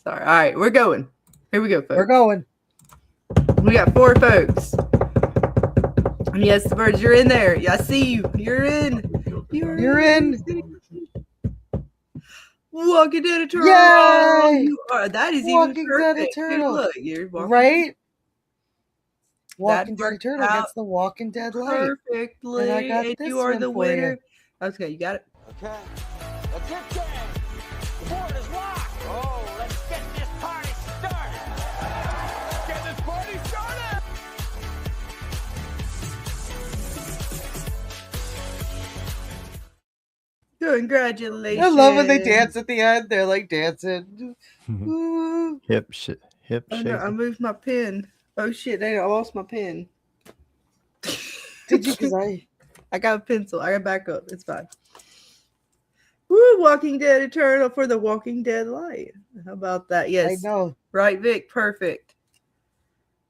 All right, we're going. Here we go, folks. We're going. We got 4 folks. Yes, the birds, you're in there. Yeah, I see you. You're in. You're in. Walking Dead Eternal. Yay! You are. That is Walking even Dead perfect. Here, Eternal. look, you're walking Right? That Walking Dead worked Eternal out gets the Walking Dead light. perfectly, And I got and this you are one the for you. winner. Okay, you got it. Okay, that's it, gang. The board is locked. Oh, let's get this party started. Get this party started. Congratulations. I love when they dance at the end. They're like dancing. Ooh. hip Oh, no, I shaking. moved my pen. Oh shit! I lost my pen. Did you? Because I got a pencil. I got backup. It's fine. Woo! Walking Dead Eternal for the Walking Dead light. How about that? Yes. I know. Right, Vic. Perfect.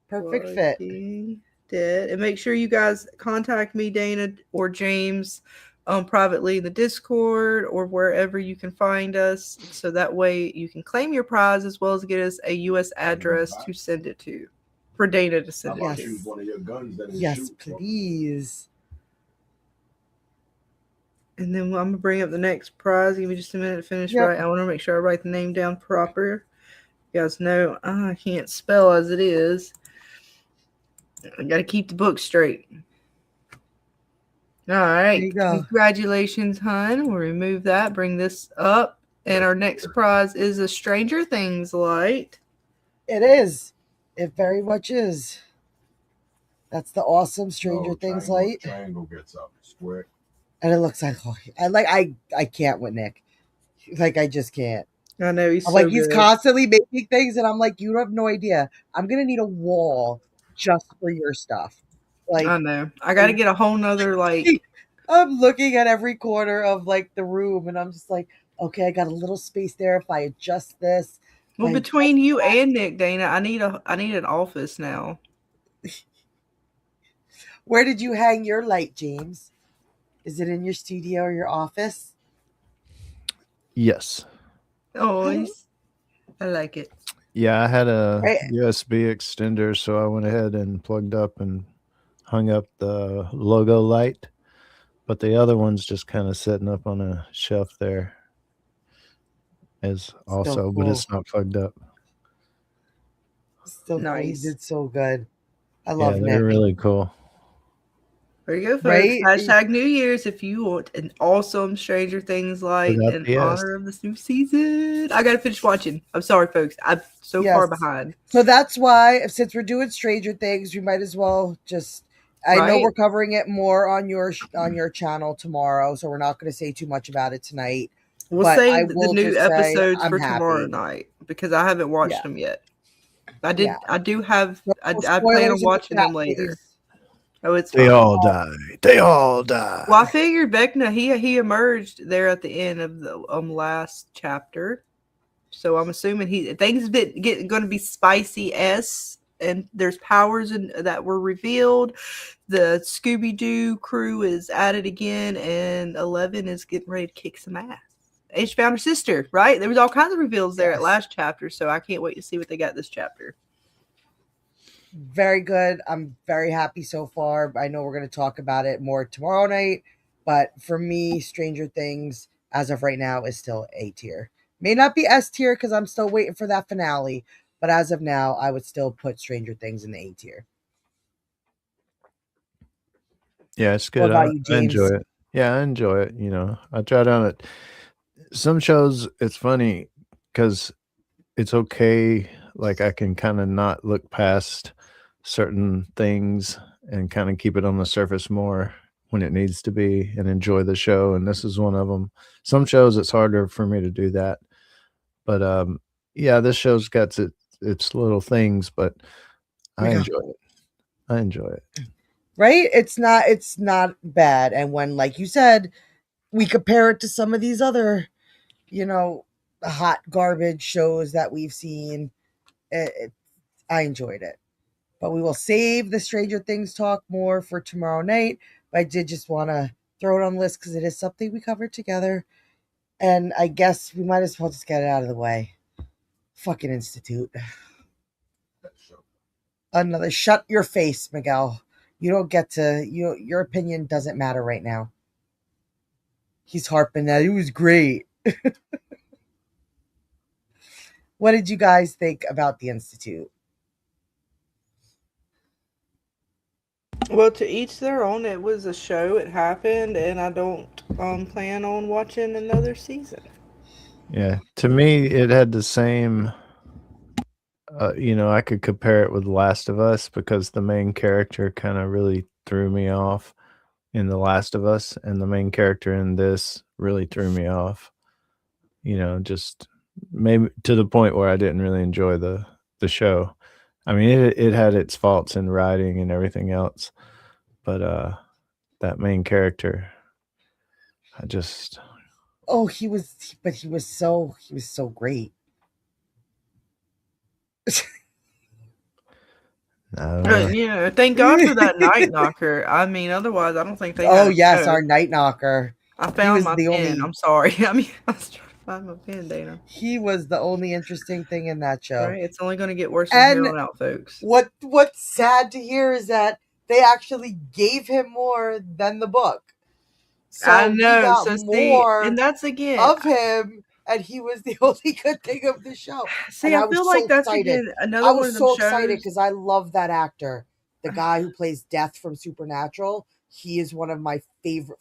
Perfect fit. Walking Dead. And make sure you guys contact me, Dana or James, privately in the Discord or wherever you can find us, so that way you can claim your prize as well as get us a U.S. address to send it to, for Dana to How send about it to. use one of your guns that Yes, shoot, bro? please. And then I'm gonna bring up the next prize. Give me just a minute to finish. Yep. Right, I want to make sure I write the name down proper. You guys know I can't spell as it is. I got to keep the book straight. All right. There you go. Congratulations, hon. We'll remove that. Bring this up. And our next prize is a Stranger Things light. It is. It very much is. That's the awesome Stranger No, Things triangle, light. Triangle gets up. Square. And it looks like I can't with Nick. Like I just can't. I know he's I'm so like he's good. constantly making things, and I'm like, you have no idea. I'm gonna need a wall just for your stuff. Like I know. I got to get a whole nother like. I'm looking at every corner of like the room, and I'm just like, okay, I got a little space there. If I adjust this, Well, if I between adjust you that- and Nick, Dana, I need an office now. Where did you hang your light, James? Is it in your studio or your office? Yes. Oh, I like it. Yeah, I had a Right. USB extender, so I went ahead and plugged up and hung up the logo light. But the other one's just kind of sitting up on a shelf there. Is also, but it's not plugged up. Still cool. You Nice. did so good. I Yeah, love Nick. they're really cool. There you go, folks. Right? Hashtag New Year's if you want an awesome Stranger Things light Without in the S. honor of this new season. I gotta finish watching. I'm sorry, folks. I'm so far Yes. behind. So that's why, since we're doing Stranger Things, we might as well just. I know Right. we're covering it more on your channel tomorrow, so we're not going to say too much about it tonight. We'll But I save the will new just say episodes I'm for tomorrow happy. night because I haven't watched Yeah. them yet. I did. Yeah. I do have. No I plan spoilers in on the watching chat, them later. please. Oh, it's They fine. all die. They all die. Well, I figured Vecna he emerged there at the end of the last chapter, so I'm assuming things been going to be spicy and there's powers that were revealed. The Scooby Doo crew is at it again, and 11 is getting ready to kick some ass. And she found her sister, right? There was all kinds of reveals there at last chapter, so I can't wait to see what they got this chapter. Very good. I'm very happy so far. I know we're going to talk about it more tomorrow night, but for me, Stranger Things, as of right now, is still A tier. May not be S tier because I'm still waiting for that finale, but as of now, I would still put Stranger Things in the A tier. Yeah, it's What good. about I you, James? enjoy it. Yeah, I enjoy it. You know, I try down it. Some shows, it's funny because it's okay. Like I can kind of not look past certain things and kind of keep it on the surface more when it needs to be and enjoy the show. And this is one of them. Some shows it's harder for me to do that. But yeah, this show's got its little things, but I enjoy it. I enjoy it. Right? It's not bad. And when, like you said, we compare it to some of these other, hot garbage shows that we've seen, I enjoyed it. But we will save the Stranger Things talk more for tomorrow night. But I did just want to throw it on the list because it is something we covered together. And I guess we might as well just get it out of the way. Fucking Institute. Another shut your face, Miguel. You don't get to, your opinion doesn't matter right now. He's harping that. It was great. What did you guys think about the Institute? Well, to each their own. It was a show. It happened, and I don't plan on watching another season. Yeah, to me, it had the same. I could compare it with Last of Us because the main character kind of really threw me off in The Last of Us, and the main character in this really threw me off. Just maybe to the point where I didn't really enjoy the show. I mean, it had its faults in writing and everything else, but that main character, I just. Oh, he was so great. Thank God for that Night Knocker. I mean, otherwise, I don't think they. Oh yes, our Night Knocker. I found my pen. I'm sorry. I mean, I was trying to find my pen, Dana. He was the only interesting thing in that show. Right, it's only going to get worse from here on out, folks. What's sad to hear is that they actually gave him more than the book. So I know. We got so more and that's again of him, and he was the only good thing of the show. See, I feel like that's again another one of them shows. I was so excited because I love that actor, the guy who plays Death from Supernatural. He is one of my favorite.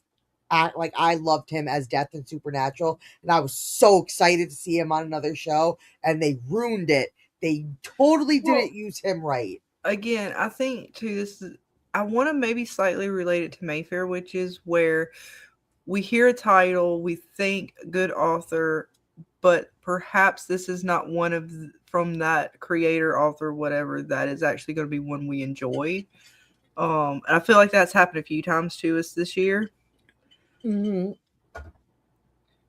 Like, I loved him as Death in Supernatural, and I was so excited to see him on another show, and they ruined it. They totally didn't use him right. Again, I think too, I want to maybe slightly relate it to Mayfair Witches, where we hear a title, we think good author, but perhaps this is not one of from that creator, author, whatever, that is actually going to be one we enjoy. And I feel like that's happened a few times to us this year. Mm-hmm.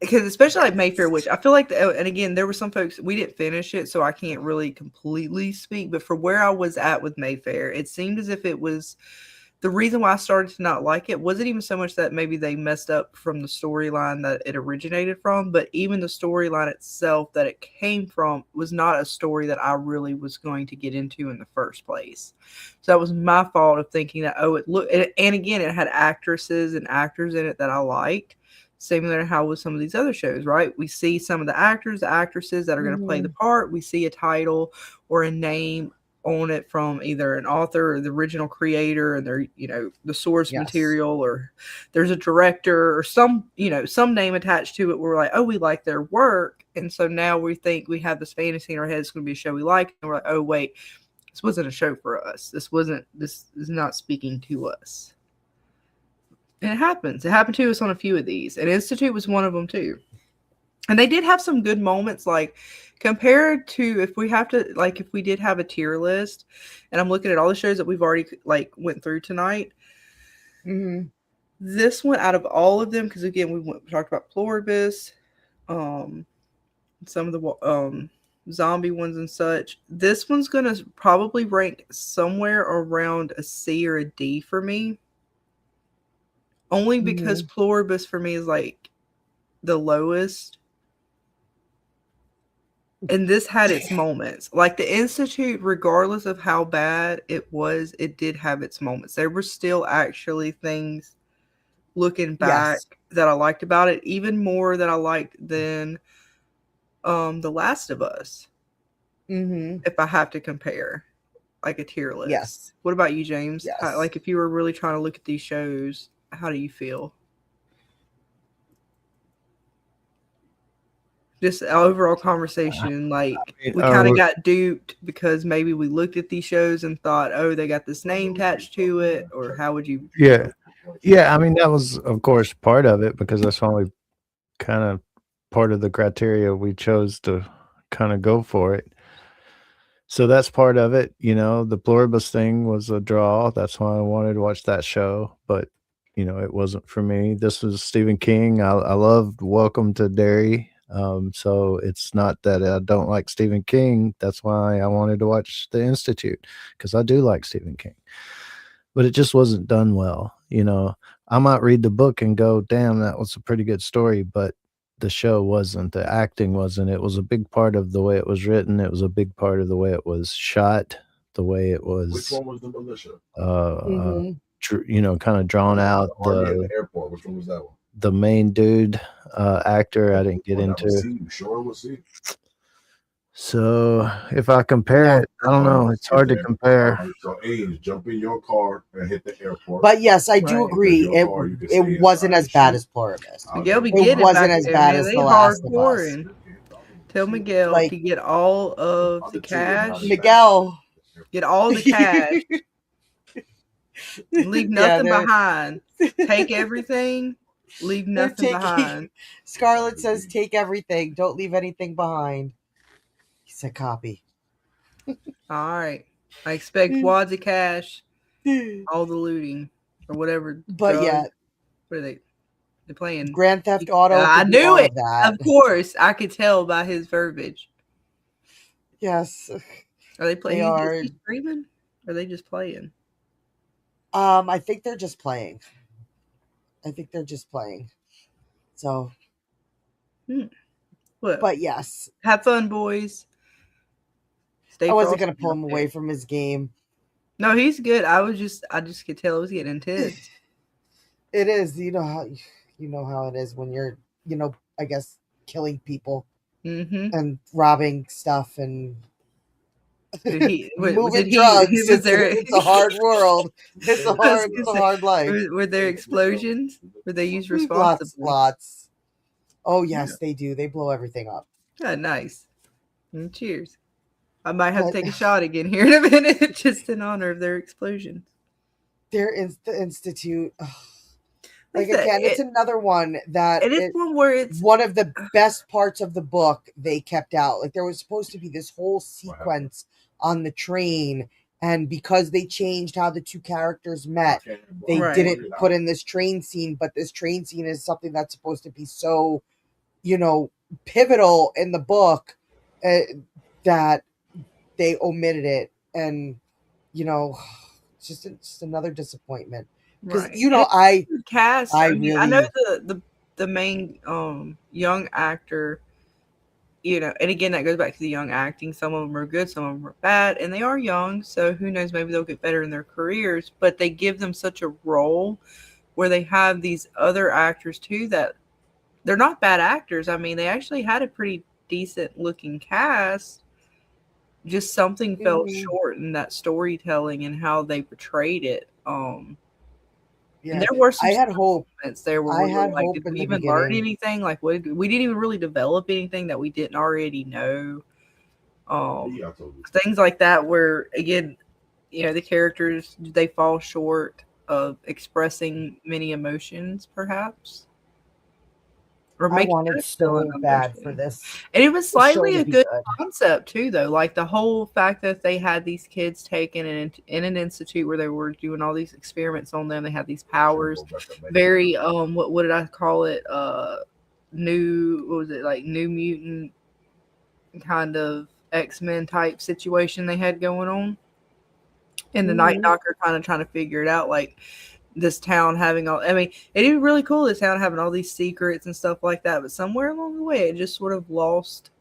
Because especially like Mayfair Witch, I feel like, and again, there were some folks, we didn't finish it, so I can't really completely speak, but for where I was at with Mayfair, it seemed as if it was, the reason why I started to not like it wasn't even so much that maybe they messed up from the storyline that it originated from, but even the storyline itself that it came from was not a story that I really was going to get into in the first place. So that was my fault of thinking that, it looked, and again, it had actresses and actors in it that I liked. Similar to how with some of these other shows, right? We see some of the actors, the actresses that are going to play the part. We see a title or a name on it from either an author or the original creator and their, the source material, or there's a director or some name attached to it. Where we're like, oh, we like their work. And so now we think we have this fantasy in our head. It's going to be a show we like. And we're like, oh, wait, this wasn't a show for us. This is not speaking to us. And it happens. It happened to us on a few of these. And Institute was one of them too. And they did have some good moments, like compared to if we did have a tier list, and I'm looking at all the shows that we've already went through tonight. Mm-hmm. This one out of all of them, because again, we talked about Pluribus, some of the zombie ones and such. This one's going to probably rank somewhere around a C or a D for me. Only because Pluribus for me is like the lowest. And this had its moments. Like the Institute, regardless of how bad it was, it did have its moments. There were still actually things looking back that I liked about it, even more that I liked than The Last of Us. Mm-hmm. If I have to compare like a tier list. Yes. What about you, James? Yes. Like if you were really trying to look at these shows, how do you feel? Just overall conversation, we kind of got duped because maybe we looked at these shows and thought, oh, they got this name attached to it, or how would you? Yeah. I mean, that was, of course, part of it because that's why we kind of part of the criteria we chose to kind of go for it. So that's part of it. The Pluribus thing was a draw. That's why I wanted to watch that show, but it wasn't for me. This was Stephen King. I loved Welcome to Derry. So it's not that I don't like Stephen King. That's why I wanted to watch The Institute, because I do like Stephen King. But it just wasn't done well. I might read the book and go, damn, that was a pretty good story, but the show wasn't. The acting wasn't. It was a big part of the way it was written. It was a big part of the way it was shot. the way it Which was, one was the militia? Mhm. you know, kind of drawn out. Army at the airport. Which one was that one? The main dude actor I didn't get Oh, that was into. C. You sure it was C? So if I compare Yeah. it, I don't know. It's hard to compare. All right, so Ames, jump in your car and hit the airport. But yes, I do Right. agree. Your It car, you can stay it wasn't inside as and bad shoot. as Pluribus. Miguel be It getting it wasn't back as there, bad man. as They The Last of Us. hardcore. Tell Miguel Like- to get all of the cash. Miguel. Get all the cash. Leave Yeah, nothing they're- behind. Take everything. Leave They're nothing taking- behind. Scarlet says, "Take everything. Don't leave anything behind." He said, "Copy." All right. I expect wads of cash. All the looting or whatever. But drugs. yeah, What are they? They're playing. Grand Theft Auto. I could be knew all it. of that. Of course, I could tell by his verbiage. Yes. Are they playing? They Is are. he streaming? Or are they just playing? I think they're just playing. So, What? but yes, Have fun, boys. Stay I wasn't frosty gonna pull out him there. away from his game. No, he's good. I just could tell it was getting intense. It is. You know how it is when you're, I guess, killing people Mm-hmm. and robbing stuff and Moving moving drugs. It's a hard world. It's a hard life. Were there explosions? Were they used Lots, responsibly? lots. Oh yes, they do. They blow everything up. Yeah, nice. Cheers. I might have to But- take a shot again here in a minute, just in honor of their explosions. They're in the Institute. Ugh. Like Like I said, again, it's another one that It is one where it's one of the best parts of the book they kept out. Like there was supposed to be this whole sequence on the train, and because they changed how the two characters met, they Right. didn't put in this train scene. But this train scene is something that's supposed to be so, pivotal in the book that they omitted it, and it's just another disappointment. Because right. I Good cast. I I know really- the main young actor, and again that goes back to the young acting. Some of them are good, some of them are bad, and they are young, so who knows, maybe they'll get better in their careers. But they give them such a role where they have these other actors too that they're not bad actors. I mean, they actually had a pretty decent looking cast. Just something fell short in that storytelling and how they portrayed it. yeah, And there were some I had hope. moments there where I we were had like, hope did in we the even learn beginning. anything? Like, we didn't even really develop anything that we didn't already know. Yeah, I told you. Things like that, where again, the characters, they fall short of expressing many emotions, perhaps, or I making wanted us feel so an bad emotion. for this. And it was slightly show a to be good good. concept too, though. Like the whole fact that they had these kids taken in an institute where they were doing all these experiments on them. They had these powers. Very what did I call it? New, what was it, like New Mutant kind of X-Men type situation they had going on. And the Night Knocker kind of trying to figure it out, like this town having all, I mean, it'd be really cool, this town having all these secrets and stuff like that, but somewhere along the way it just sort of lost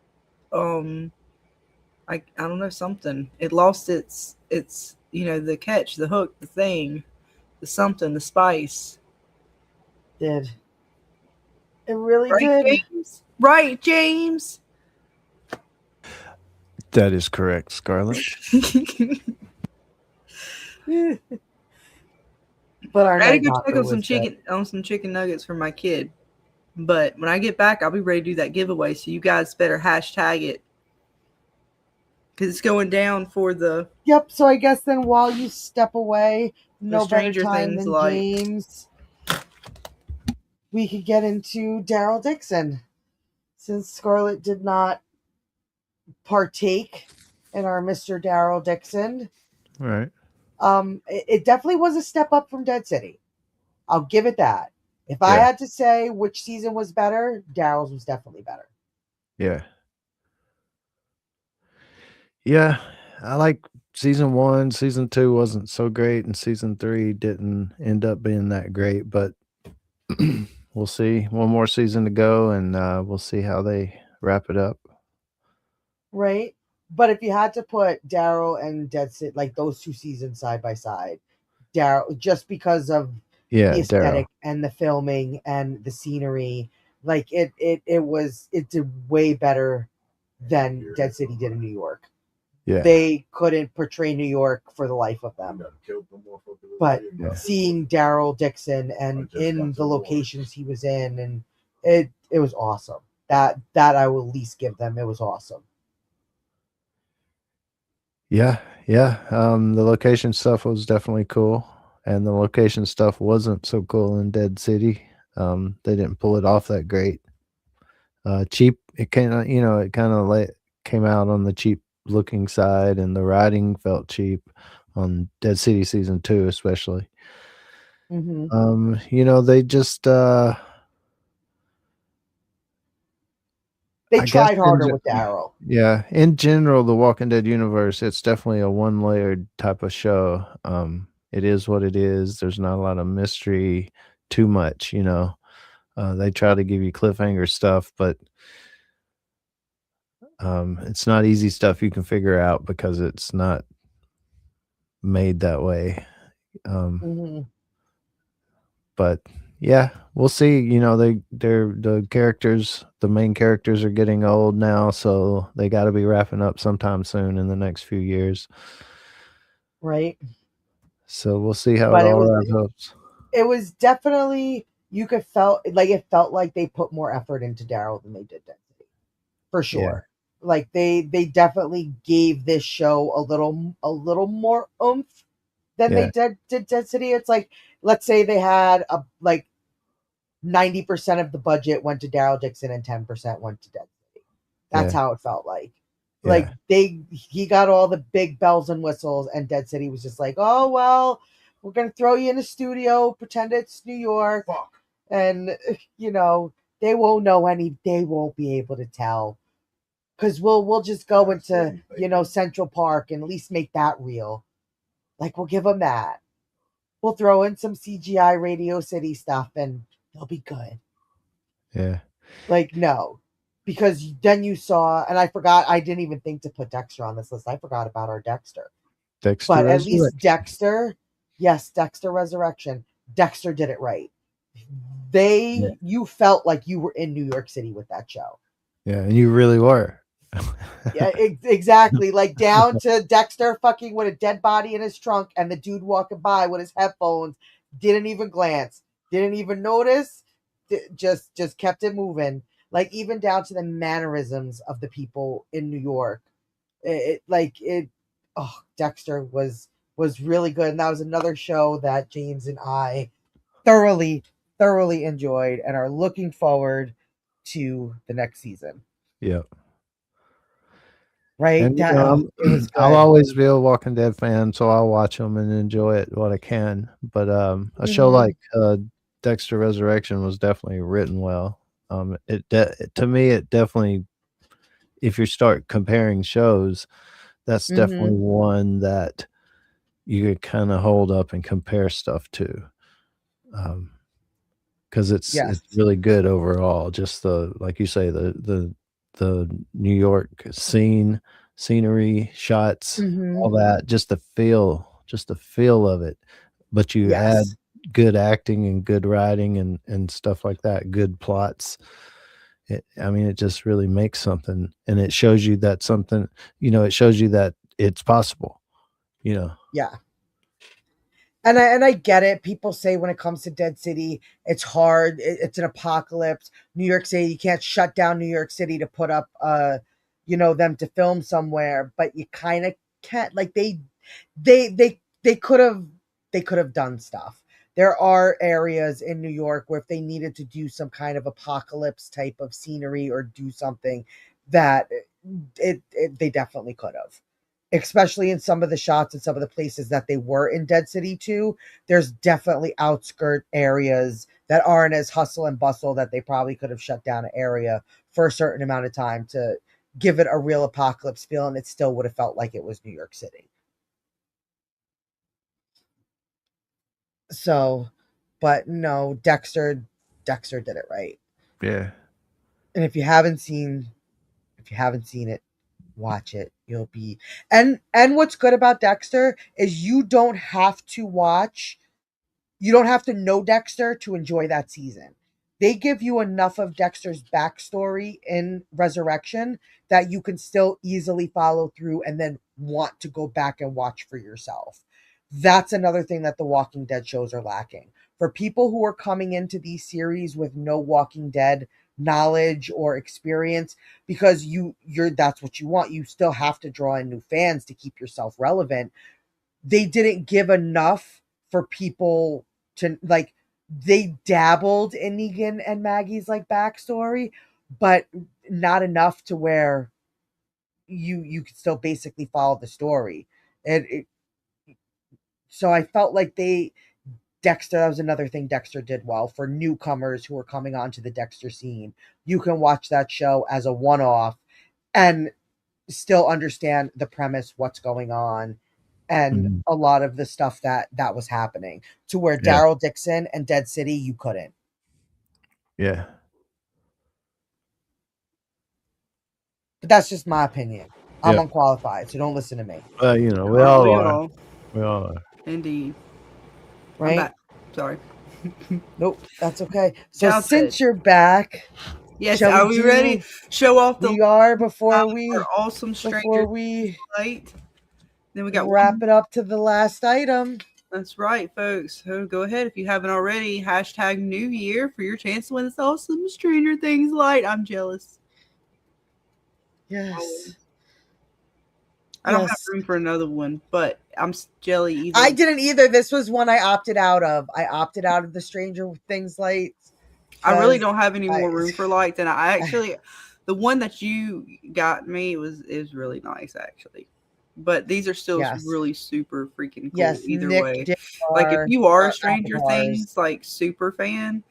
I don't know, something. It lost its the catch, the hook, the thing, the something, the spice. Did it really Right, did? James? Right, James? That is correct, Scarlet. But our I gotta Night go Knocker check on was some chicken nuggets for my kid. But when I get back, I'll be ready to do that giveaway. So you guys better hashtag it, because it's going down for the. Yep. So I guess then while you step away, no better Stranger time Things than light. James. We could get into Daryl Dixon, since Scarlet did not partake in our Mr. Daryl Dixon. All right. It definitely was a step up from Dead City. I'll give it that. If I Yeah. had to say which season was better, Daryl's was definitely better. Yeah. Yeah. I like season 1. Season 2 wasn't so great, and season 3 didn't end up being that great, but we'll see. One more season to go, and we'll see how they wrap it up. Right? But if you had to put Daryl and Dead City, like those two seasons side by side, Daryl, just because of Yeah, the Daryl. aesthetic and the filming and the scenery, like it did way better than Dead City did in New York. Yeah. They couldn't portray New York for the life of them. But Yeah. seeing Daryl Dixon and in the locations he was in, and it was awesome. That I will at least give them. It was awesome. Yeah, yeah. The location stuff was definitely cool, and the location stuff wasn't so cool in Dead City. They didn't pull it off that great. Cheap. It kind of, it kind of came out on the cheap looking side, and the writing felt cheap on Dead City season 2, especially. They just They I guess tried harder with Daryl. Yeah, in general, the Walking Dead universe, it's definitely a one-layered type of show. It is what it is. There's not a lot of mystery, too much. They try to give you cliffhanger stuff, but it's not easy stuff you can figure out because it's not made that way. But yeah, we'll see. The characters, the main characters are getting old now, so they got to be wrapping up sometime soon in the next few years. Right. So we'll see how But it all wraps up. It was definitely, it felt like they put more effort into Daryl than they did Dead City, for sure. Yeah. Like they definitely gave this show a little more oomph than they did Dead City. It's like, let's say they had 90% of the budget went to Daryl Dixon and 10% went to Dead City. That's how it felt like. Like he got all the big bells and whistles, and Dead City was just like, oh well, we're gonna throw you in a studio, pretend it's New York, and they won't know they won't be able to tell, because we'll just go into Central Park and at least make that real. Like, we'll give them that. We'll throw in some CGI Radio City stuff, and they'll be good. Yeah. Like, no. Because then you saw, and I forgot, I didn't even think to put Dexter on this list. I forgot about our Dexter. But at least Dexter, yes, Dexter Resurrection. Dexter did it right. You felt like you were in New York City with that show. Yeah, and you really were. Yeah, exactly. Like, down to Dexter fucking with a dead body in his trunk, and the dude walking by with his headphones, didn't even glance, didn't even notice, just kept it moving. Like, even down to the mannerisms of the people in New York. Dexter was really good. And that was another show that James and I thoroughly enjoyed and are looking forward to the next season. Yep. Right? And, it was good. I'll always be a Walking Dead fan, so I'll watch them and enjoy it what I can. But a show like Dexter Resurrection was definitely written well. To me, it definitely, if you start comparing shows, that's definitely one that you could kind of hold up and compare stuff to, because it's really good overall. Just like you say, the New York scenery, shots, all that, just the feel of it. But you add good acting and good writing and stuff like that, good plots. It just really makes something, and it shows you that something, it shows you that it's possible, Yeah. And I get it. People say when it comes to Dead City, it's hard. It's an apocalypse. New York City, you can't shut down New York City to put up, them to film somewhere. But you kind of can't. Like, they could have done stuff. There are areas in New York where if they needed to do some kind of apocalypse type of scenery or do something, that they definitely could have. Especially in some of the shots and some of the places that they were in Dead City 2, there's definitely outskirt areas that aren't as hustle and bustle, that they probably could have shut down an area for a certain amount of time to give it a real apocalypse feel, and it still would have felt like it was New York City. So, but no, Dexter did it right. Yeah. And if you haven't seen it, watch it. You'll be and what's good about Dexter is you don't have to know Dexter to enjoy that season. They give you enough of Dexter's backstory in Resurrection that you can still easily follow through and then want to go back and watch for yourself. That's another thing that the Walking Dead shows are lacking. For people who are coming into these series with no Walking Dead knowledge or experience, because you're that's what you want. You still have to draw in new fans to keep yourself relevant. They didn't give enough for people to like. They dabbled in Negan and Maggie's like backstory, but not enough to where you could still basically follow the story. So I felt like Dexter, that was another thing Dexter did well for newcomers who are coming onto the Dexter scene. You can watch that show as a one-off and still understand the premise, what's going on, and a lot of the stuff that was happening. To where Daryl Dixon and Dead City, you couldn't. Yeah. But that's just my opinion. I'm unqualified, so don't listen to me. You know, we all are. We all are. Indeed. Right? I'm back. Sorry. Nope, that's okay. So Sounds since good. you're back, yes, are we ready? Show off the we are before we awesome Stranger Light. Then we got wrap it up to the last item. That's right, folks. So go ahead if you haven't already. # New Year for your chance to win this awesome Stranger Things light. I'm jealous. Yes. I don't have room for another one, but I'm jelly either. I didn't either. This was one I opted out of. I opted out of the Stranger Things lights. I really don't have any more room for lights, and I actually, the one that you got me is really nice actually. But these are still really super freaking cool either way. Like if you are a Stranger Things like super fan,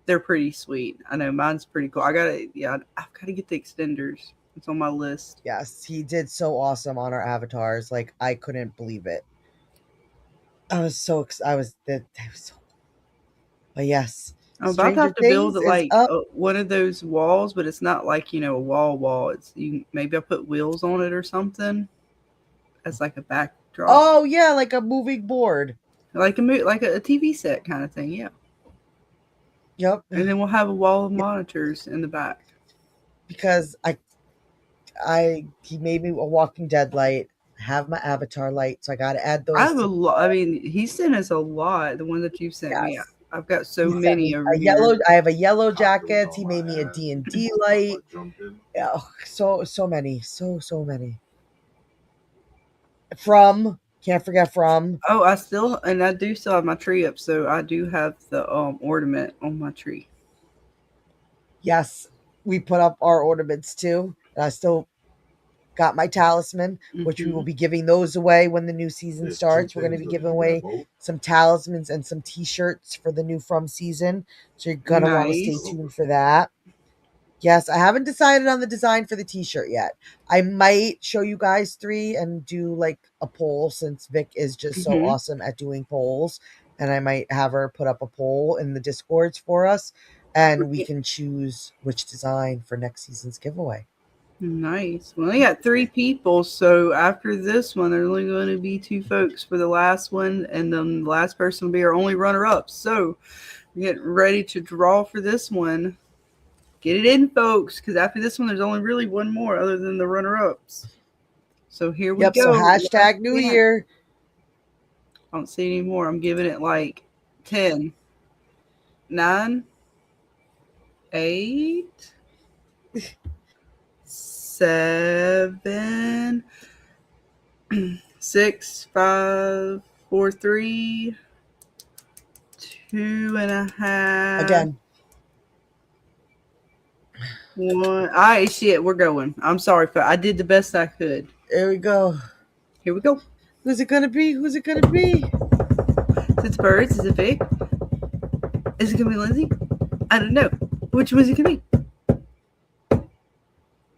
they're pretty sweet. I know mine's pretty cool. I've got to get the extenders. It's on my list. Yes, he did so awesome on our avatars. Like I couldn't believe it. That was so. But yes, I'm about to have to build like one of those walls, but it's not like a wall. It's maybe I put wheels on it or something. As like a backdrop. Oh yeah, like a moving board, like a TV set kind of thing. Yeah. Yep. And then we'll have a wall of monitors in the back. Because he made me a Walking Dead light. I have my Avatar light, so I got to add those. I have a lot. I mean, he sent us a lot. The one that you sent me, I've got so many over here. I have a yellow jacket. He made me a D&D light. Yeah, so many, so many. Can't forget From. Oh, I do still have my tree up, so I do have the ornament on my tree. Yes, we put up our ornaments too. And I still got my talisman, which we will be giving those away when the new season starts. We're going to be giving away some talismans and some t-shirts for the new From season. So you're going to want to stay tuned for that. Yes, I haven't decided on the design for the t-shirt yet. I might show you guys 3 and do like a poll, since Vic is just so awesome at doing polls. And I might have her put up a poll in the Discords for us, and we can choose which design for next season's giveaway. Nice. Well, I got 3 people, so after this one, there's only going to be 2 folks for the last one, and then the last person will be our only runner-up. So we're getting ready to draw for this one. Get it in, folks, because after this one, there's only really one more other than the runner-ups. So here we go. So # New Year. I don't see any more. I'm giving it like 10, 9, 8, 7, 6, 5, 4, 3, 2.5. Again. 1. All right, shit, we're going. I'm sorry, I did the best I could. There we go. Here we go. Who's it gonna be? Is it birds? Is it Vic? Is it gonna be Lindsay? I don't know. Which one is it gonna be?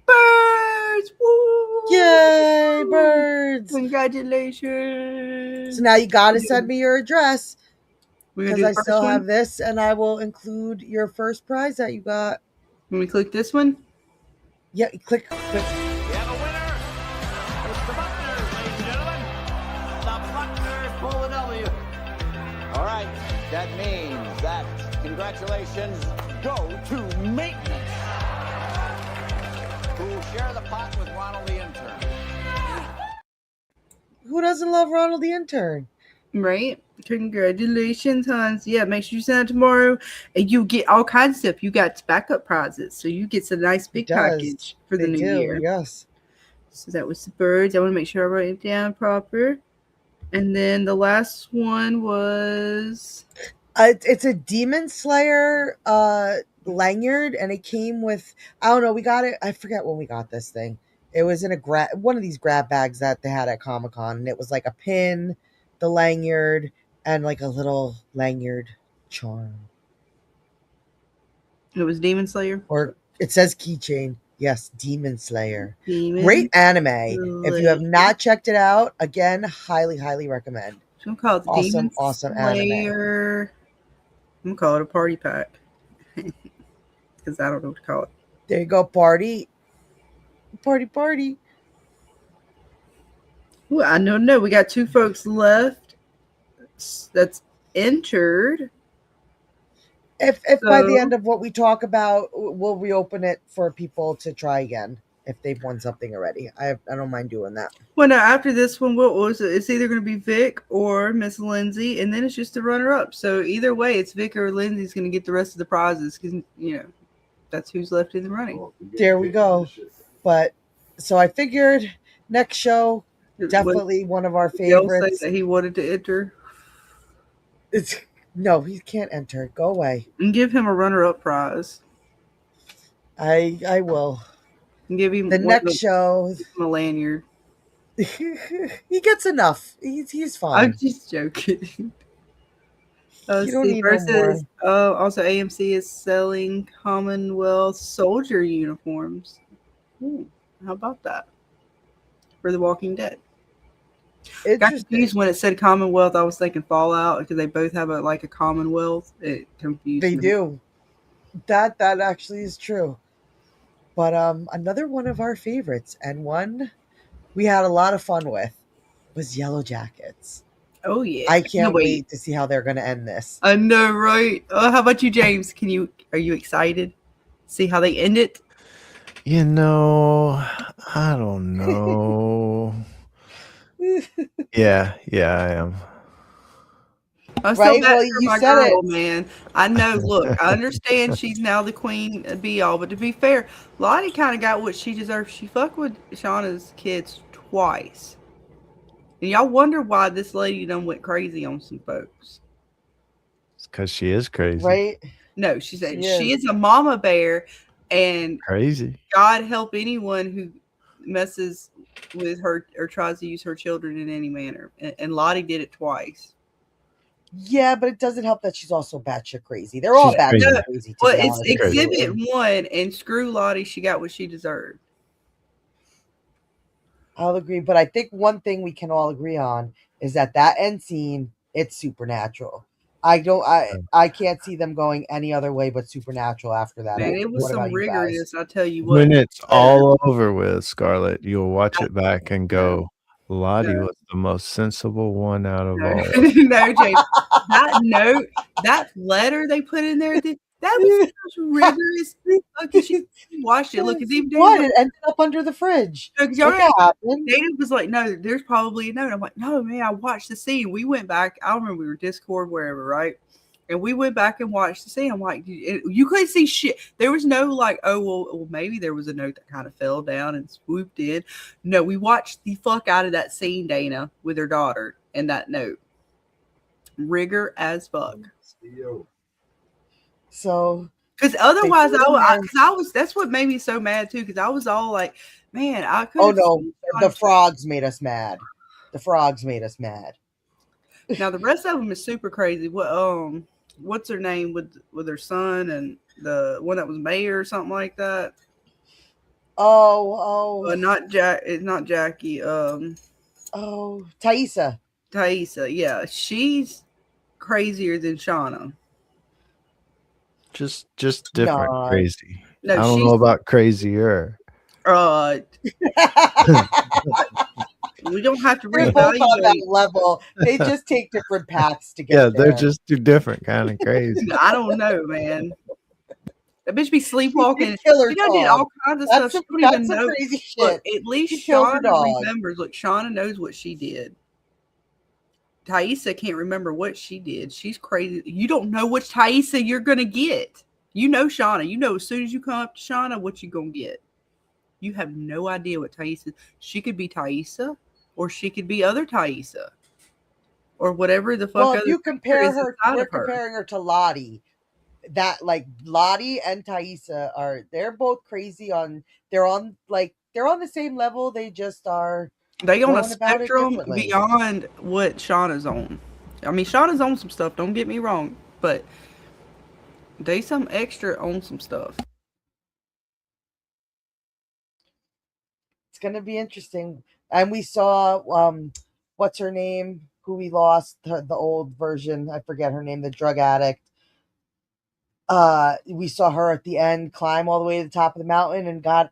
Birds! Woo! Yay, birds! Congratulations! So now you gotta send me your address, because I still one? have this, and I will include your first prize that you got. When we click this one? Yeah, click. We have a winner. right, that means that congratulations go to maintenance, who will share the pot with Ronald the intern. Who doesn't love Ronald the intern? Right? Congratulations, Hans. Yeah, make sure you send it tomorrow, and you get all kinds of stuff. You got backup prizes, so you get some nice big package for the new year. Yes. So that was the birds. I want to make sure I write it down proper. And then the last one was It's a Demon Slayer lanyard, and it came with, I don't know, we got it. I forget when we got this thing. It was in one of these grab bags that they had at Comic-Con, and it was like a pin, the lanyard, and like a little lanyard charm. it was Demon Slayer. Or it says keychain. Yes, Demon Slayer. Demon Great anime. If you have not checked it out, again, highly, highly recommend. I'm gonna call it the Demon Awesome anime. Slayer. I'm gonna call it a party pack because I don't know what to call it. There you go, party. Party. Ooh, I don't know. We got 2 folks left that's entered. If by the end of what we talk about, we'll reopen it for people to try again if they've won something already. I don't mind doing that. Well, no, after this one, what was it? It's either going to be Vic or Miss Lindsay, and then it's just the runner-up. So either way, it's Vic or Lindsay's going to get the rest of the prizes because, you know, that's who's left in the running. There we go. But so I figured next show, definitely one of our favorites. Say that he wanted to enter. No, he can't enter. Go away. And give him a runner-up prize. I will. And give him the next show. A lanyard. He gets enough. He's fine. I'm just joking. You don't need no more. Also, AMC is selling Commonwealth soldier uniforms. How about that? For The Walking Dead. Got confused when it said Commonwealth. I was thinking Fallout because they both have a Commonwealth. It confused me. They do. That actually is true. But another one of our favorites, and one we had a lot of fun with, was Yellow Jackets. Oh yeah. I can't wait to see how they're going to end this. I know, right? How about you, James? Are you excited? See how they end it? You know, I don't know. Yeah, I am. I'm so Right? bad Well, for you my said girl, it. man. I know. Look, I understand she's now the queen be all, but to be fair, Lottie kind of got what she deserved. She fucked with Shauna's kids twice, and y'all wonder why this lady done went crazy on some folks. It's because she is crazy. Right? No, she said she is a mama bear, and Crazy. God help anyone who messes with her or tries to use her children in any manner. And Lottie did it twice. Yeah, but it doesn't help that she's also batshit crazy. They're all batshit crazy. Well, it's exhibit 1, and screw Lottie, she got what she deserved. I'll agree, but I think one thing we can all agree on is that end scene, it's supernatural. I can't see them going any other way but supernatural after that. Man, it was some rigorous, I'll tell you what. When it's all over with, Scarlet, you'll watch it back and go, Lottie was the most sensible one out of all. No, James. That letter they put in there, that was such rigorous. Look, she watched it. Look, it's even what? It ended up under the fridge. Dana was like, no, there's probably a note. I'm like, no, man, I watched the scene. We went back. I remember we were Discord, wherever, right? And we went back and watched the scene. I'm like, you couldn't see shit. There was no well, maybe there was a note that kind of fell down and swooped in. No, we watched the fuck out of that scene, Dana, with her daughter and that note. Rigor as fuck. So, because otherwise, I was. That's what made me so mad too. Because I was all like, man, I could. Oh no, the frogs made us mad. The frogs made us mad. Now the rest of them is super crazy. What's her name with her son and the one that was mayor or something like that? Not Jack. It's not Jackie. Thaisa. Thaisa. Yeah, she's crazier than Shauna. Just different crazy. No, I don't know about crazier. Well, We don't have to They're both on that reevaluate. level. They just take different paths to get Yeah, they're there. just two different kind of crazy. I don't know, man. That bitch be sleepwalking. She'd kill her She done did dog. all kinds of That's stuff. She some, don't that's even some know. crazy Look, shit. at least She killed her Shauna dog. remembers. Look, Shauna knows what she did. Thaisa can't remember what she did. She's crazy. You don't know which Thaisa you're gonna get. You know Shauna. You know as soon as you come up to Shauna, what you gonna get. You have no idea what Thaisa. She could be Thaisa, or she could be other Thaisa, or whatever the fuck. Well, if other you compare is her, inside we're of her. comparing her to Lottie. That like Lottie and Thaisa they're both crazy on. They're on the same level. They just are. They on a going about it spectrum differently. beyond what Shauna's on. I mean, Shauna's on some stuff. Don't get me wrong, but they some extra on some stuff. It's gonna be interesting. And we saw what's her name? Who we lost, the old version. I forget her name. The drug addict. We saw her at the end climb all the way to the top of the mountain and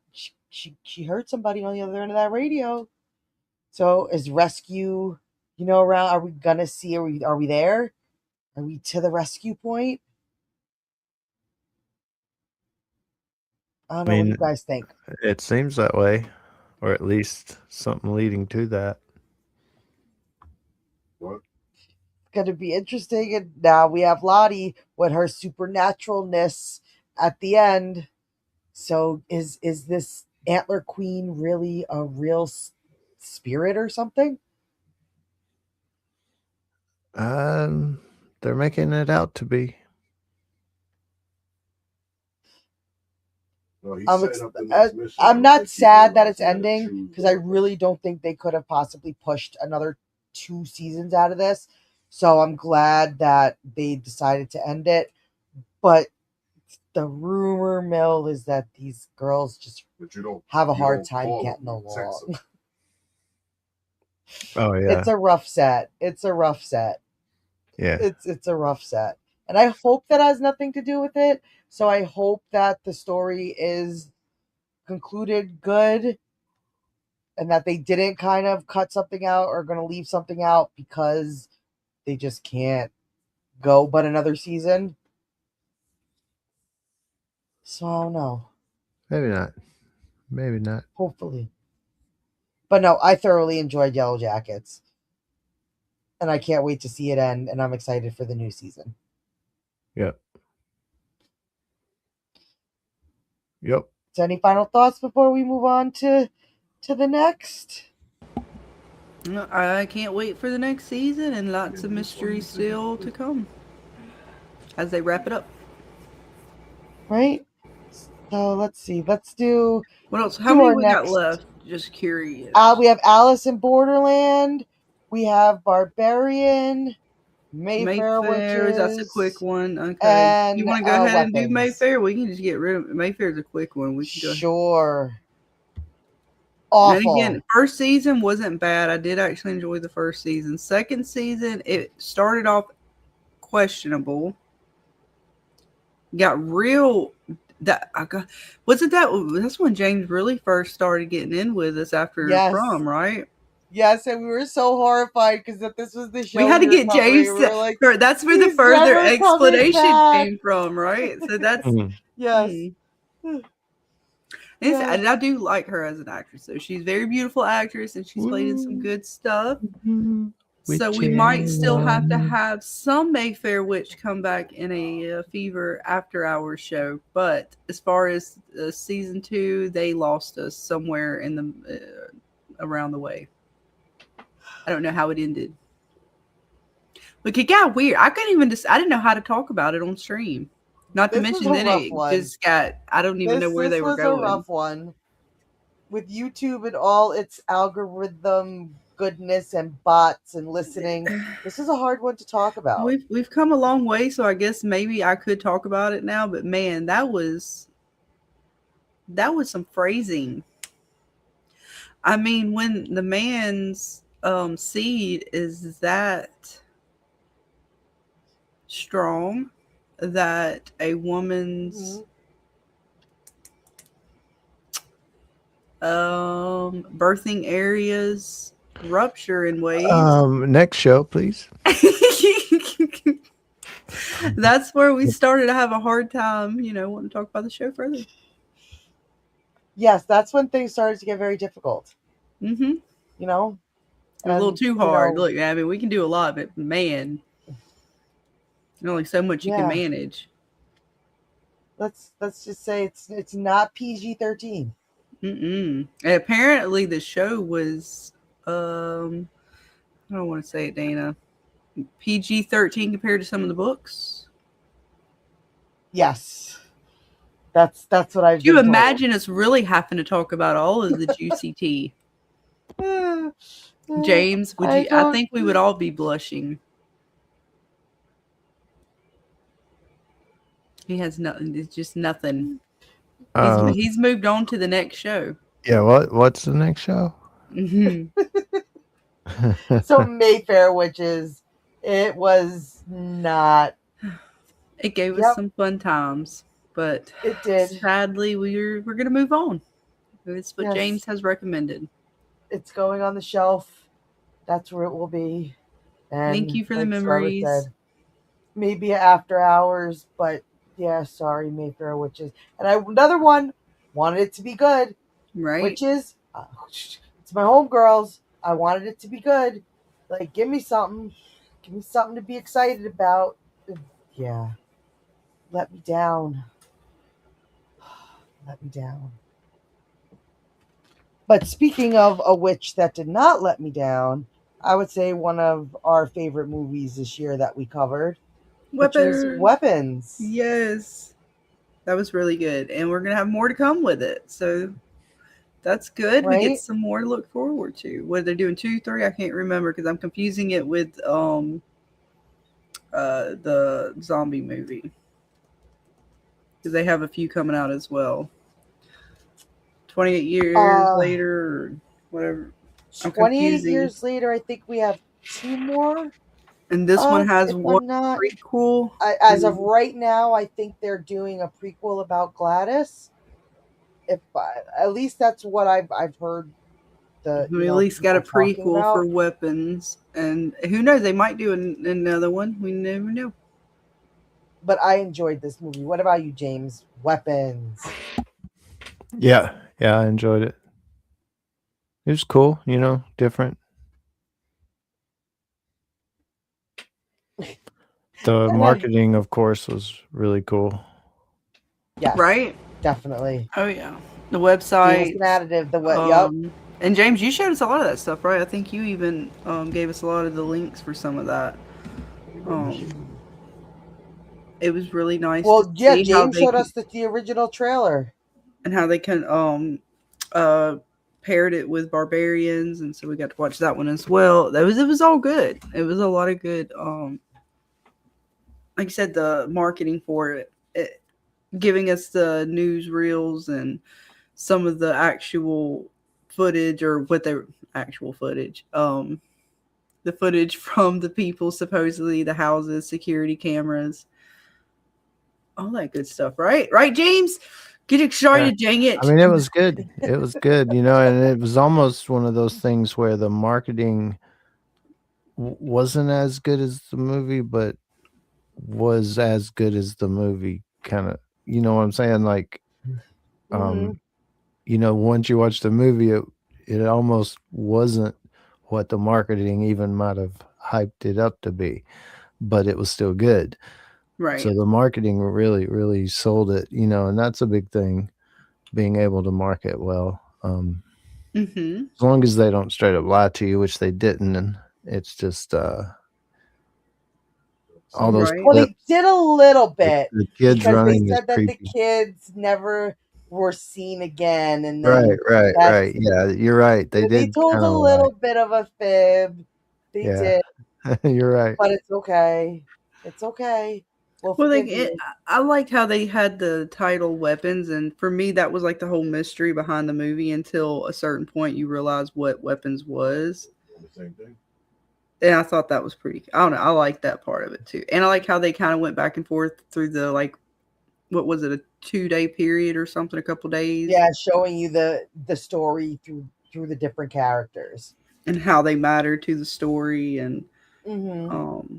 she heard somebody on the other end of that radio. So is rescue, around? Are we gonna see? Are we there? Are we to the rescue point? I don't know. What do you guys think? It seems that way, or at least something leading to that. What? Going to be interesting. And now we have Lottie with her supernaturalness at the end. So is this Antler Queen really a real spirit or something? They're making it out to be. No, he I'm, set ex- up the next mission. I'm I not think he sad that realized it's he had to ending choose because I one. really don't think they could have possibly pushed another 2 seasons out of this. So I'm glad that they decided to end it. But the rumor mill is that these girls just But you don't have a you hard don't time call getting them, you text along. them. Oh yeah, It's a rough set. It's a rough set. yeah. It's a rough set. And I hope that has nothing to do with it. So I hope that the story is concluded good and that they didn't kind of cut something out or going to leave something out because they just can't go but another season. So I don't know. Maybe not. Maybe not. Hopefully. But no, I thoroughly enjoyed Yellow Jackets. And I can't wait to see it end, and I'm excited for the new season. Yep. Yep. So any final thoughts before we move on to the next? I can't wait for the next season and lots of mystery still to come as they wrap it up. Right? So let's see. Let's do What else? How many our we got next. left? Just curious. We have Alice in Borderland. We have Barbarian, Mayfair Witches. That's a quick one. Okay. And You want to go ahead and do Weapons. Mayfair? We can just get rid of Mayfair's a quick one. We can go ahead. Sure. Awful. And again, first season wasn't bad. I did actually enjoy the first season. Second season, it started off questionable. Got real. Wasn't that? That's when James really first started getting in with us after Yes. Prom, right? Yes, and we were so horrified because that this was the show. We had to were get covering. James. We were like, That's where the "He's further never coming explanation back." came from, right? So that's yes. Yeah. And I do like her as an actress. So she's a very beautiful actress, and she's played in some good stuff. So we might still have to have some Mayfair Witch come back in a Fever After Hours show. But as far as season 2, they lost us somewhere in the around the way. I don't know how it ended. Look, it got weird. I didn't know how to talk about it on stream. Not to This mention was a that rough it one. just got, I don't even know where they were going. This was a rough one. With YouTube and all its algorithm goodness and bots and listening, this is a hard one to talk about. We've come a long way, so I guess maybe I could talk about it now. But man, that was some phrasing. I mean, when the man's seed is that strong, that a woman's birthing areas rupture in ways. Next show, please. That's where we started to have a hard time, wanting to talk about the show further. Yes, that's when things started to get very difficult. Mm-hmm. You know? A little And, too hard. you know, Look, I mean, we can do a lot, but man, there's only so much you can manage. Let's just say it's not PG-13. And apparently the show was I don't want to say it, Dana, PG-13 compared to some of the books. Yes. That's what I've Do you imagine us really having to talk about all of the juicy tea? James, would you? I think we would all be blushing. He has nothing. It's just nothing. He's moved on to the next show. Yeah, what's the next show? So Mayfair Witches, it was not. It gave us some fun times, but it did. Sadly, we're going to move on. It's what James has recommended. It's going on the shelf. That's where it will be. And thank you for the Scarlet memories. said, maybe after hours, but yeah, sorry, Mayfair Witches. And another one wanted it to be good. Right. Witches. It's my homegirls. I wanted it to be good. Like, give me something. Give me something to be excited about. Yeah. Let me down. Let me down. But speaking of a witch that did not let me down, I would say one of our favorite movies this year that we covered, which is Weapons. Yes. That was really good. And we're going to have more to come with it. So that's good. Right? We get some more to look forward to. What they're doing 2, 3, I can't remember because I'm confusing it with the zombie movie. Because they have a few coming out as well. 28 years later or whatever. 28 years later, I think we have 2 more. And this one has one prequel. As of right now, I think they're doing a prequel about Gladys. At least that's what I've heard. We at least got a prequel for Weapons, and who knows? They might do another one. We never know. But I enjoyed this movie. What about you, James? Weapons. Yeah, I enjoyed it. It was cool, different. The marketing, of course, was really cool. Yeah, right. Definitely. Oh yeah, the website. An additive. Yep. And James, you showed us a lot of that stuff, right? I think you even gave us a lot of the links for some of that. It was really nice. Well, yeah, James showed us the original trailer and how they can paired it with Barbarians, and so we got to watch that one as well. It was all good. It was a lot of good. Like I said, the marketing for it, giving us the newsreels and some of the actual footage, or what their actual footage, the footage from the people, supposedly the houses, security cameras, all that good stuff. Right, James? Get excited, dang it. I mean, it was good. It was good, and it was almost one of those things where the marketing wasn't as good as the movie, but was as good as the movie, kind of, you know what I'm saying? Like, once you watch the movie, it almost wasn't what the marketing even might have hyped it up to be, but it was still good. Right. So the marketing really, really sold it, and that's a big thing, being able to market well. As long as they don't straight up lie to you, which they didn't, and it's just all those. Well, they did a little bit. The kids running. They said that the kids never were seen again, and then right. Yeah, you're right. They did. They told a little bit of a fib. They did. You're right. But it's okay. It's okay. Well, I liked how they had the title Weapons, and for me, that was like the whole mystery behind the movie until a certain point you realize what Weapons was. Same thing. And I thought that was pretty. I don't know. I like that part of it too, and I like how they kind of went back and forth through the what was it, a 2-day period or something, a couple days? Yeah, showing you the story through the different characters. and how they matter to the story, and Mm-hmm.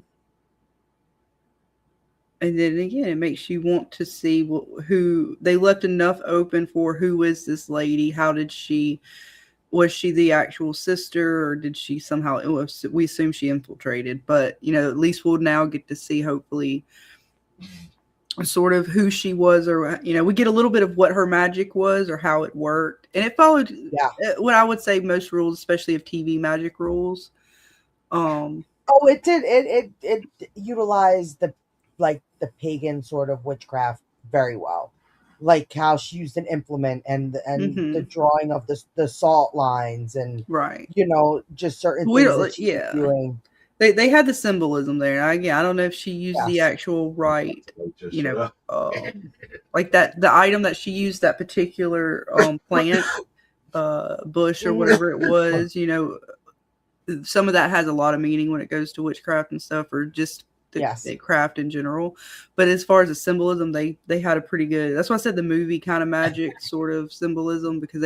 and then again, it makes you want to see who they left enough open for. Who is this lady? How did she? Was she the actual sister, or did she somehow? We assume she infiltrated, but at least we'll now get to see, hopefully, sort of who she was, or we get a little bit of what her magic was or how it worked, and it followed what I would say most rules, especially of TV magic rules. Oh, it did. It utilized the pagan sort of witchcraft very well, like how she used an implement and the drawing of the salt lines and right, just certain things that she was yeah. doing. They had the symbolism there. I don't know if she used the actual right, like that the item that she used, that particular plant, bush or whatever it was. Some of that has a lot of meaning when it goes to witchcraft and stuff, or just the craft in general. But as far as the symbolism, they had a pretty good. That's why I said the movie kind of magic sort of symbolism, because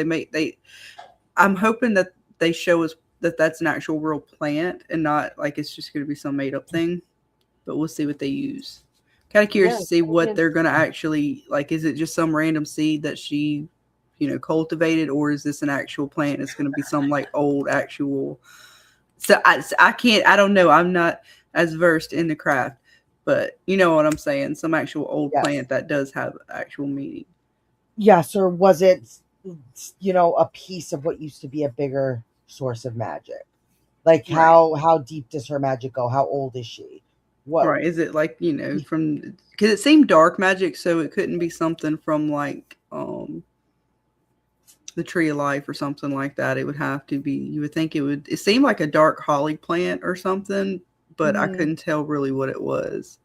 I'm hoping that they show us that that's an actual real plant and not like it's just going to be some made up thing. But we'll see what they use. Kind of curious to see what they're going to actually, like, is it just some random seed that she, cultivated, or is this an actual plant? It's going to be some like old actual. So I don't know. I'm not as versed in the craft, but you know what I'm saying? Some actual old plant that does have actual meaning. Yes. Or was it, a piece of what used to be a bigger source of magic? Like how deep does her magic go? How old is she? What? Right. Is it like, from, because it seemed dark magic, so it couldn't be something from like, the Tree of Life or something like that. It would have to be, you would think it seemed like a dark holly plant or something, but I couldn't tell really what it was.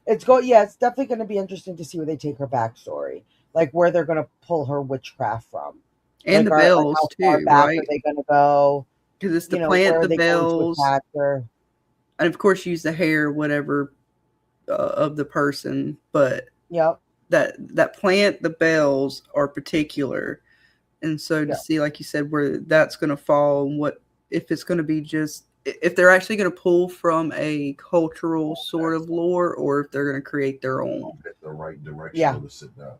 It's definitely going to be interesting to see where they take her backstory, like where they're going to pull her witchcraft from. And like the bells how too, far back right? Are they going to go? Because it's the plant, the bells, and of course use the hair, whatever, of the person. But that plant, the bells are particular. And so to see, like you said, where that's going to fall, and what if it's going to be just, if they're actually going to pull from a cultural sort of lore, or if they're going to create their own. The right direction to sit down.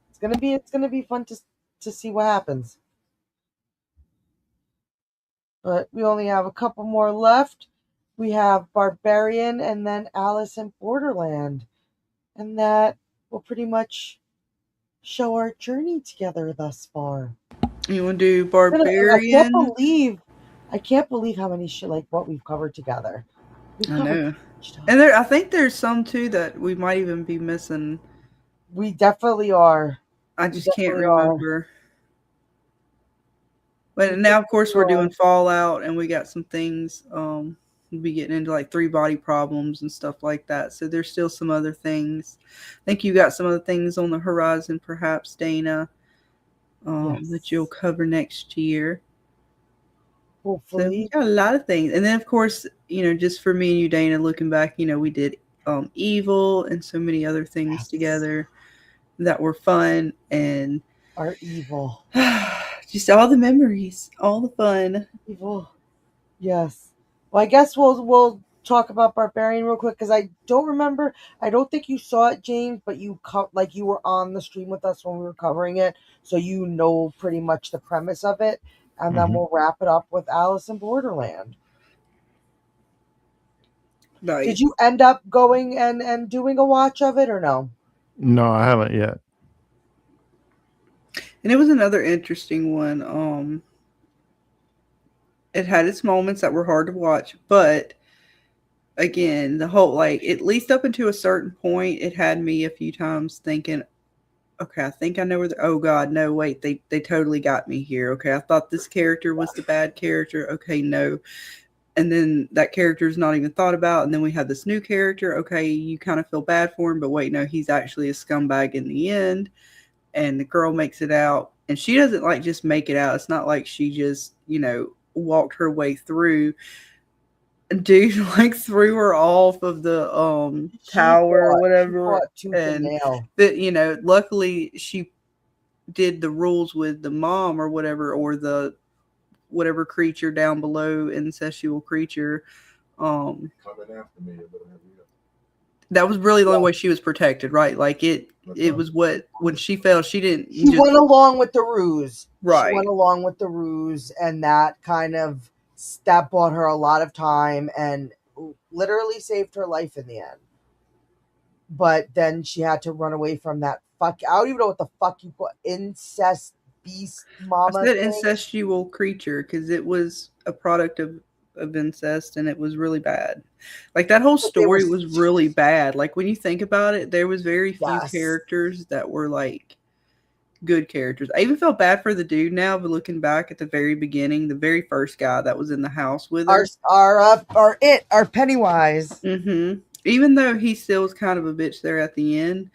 It's gonna be fun to see what happens. But we only have a couple more left. We have Barbarian and then Alice in Borderland, and that will pretty much show our journey together thus far. You want to do Barbarian? I can't believe how many what we've covered together. I know. And I think there's some too that we might even be missing. We definitely are. I just can't remember. But now, of course, we're doing Fallout, and we got some things. We'll be getting into like 3-body problems and stuff like that. So there's still some other things. I think you got some other things on the horizon, perhaps, Dana, that you'll cover next year. Hopefully. So we got a lot of things. And then, of course, just for me and you, Dana, looking back, we did Evil and so many other things together that were fun. And our Evil. Just all the memories, all the fun. Evil. Yes. Well, I guess we'll talk about Barbarian real quick, because I don't remember. I don't think you saw it, James, but you were on the stream with us when we were covering it, so you know pretty much the premise of it, and then we'll wrap it up with Alice in Borderland. Nice. Did you end up going and doing a watch of it, or no? No, I haven't yet. And it was another interesting one. It had its moments that were hard to watch, but again, the whole, at least up until a certain point, it had me a few times thinking, okay, I think I know where oh God, no, wait, they totally got me here. Okay, I thought this character was the bad character. Okay, no. And then that character is not even thought about. And then we have this new character. Okay, you kind of feel bad for him, but wait, no, he's actually a scumbag in the end. And the girl makes it out, and she doesn't just make it out. It's not like she just, walked her way through. Dude threw her off of the tower or whatever. And luckily she did the rules with the mom or whatever, or the whatever creature down below, incestual creature. Coming after me. That was really the only way she was protected, right? Like it was what when she fell, she didn't. She went along with the ruse, right? She went along with the ruse, and that kind of that bought her a lot of time and literally saved her life in the end. But then she had to run away from that fuck. I don't even know what the fuck you call incest beast mama. I said incestual creature because it was a product of incest, and it was really bad. Like that whole story was really bad. Like when you think about it, there was very few characters that were like good characters. I even felt bad for the dude now, but looking back at the very beginning, the very first guy that was in the house with her, our Pennywise. Mm-hmm. Even though he still was kind of a bitch there at the end,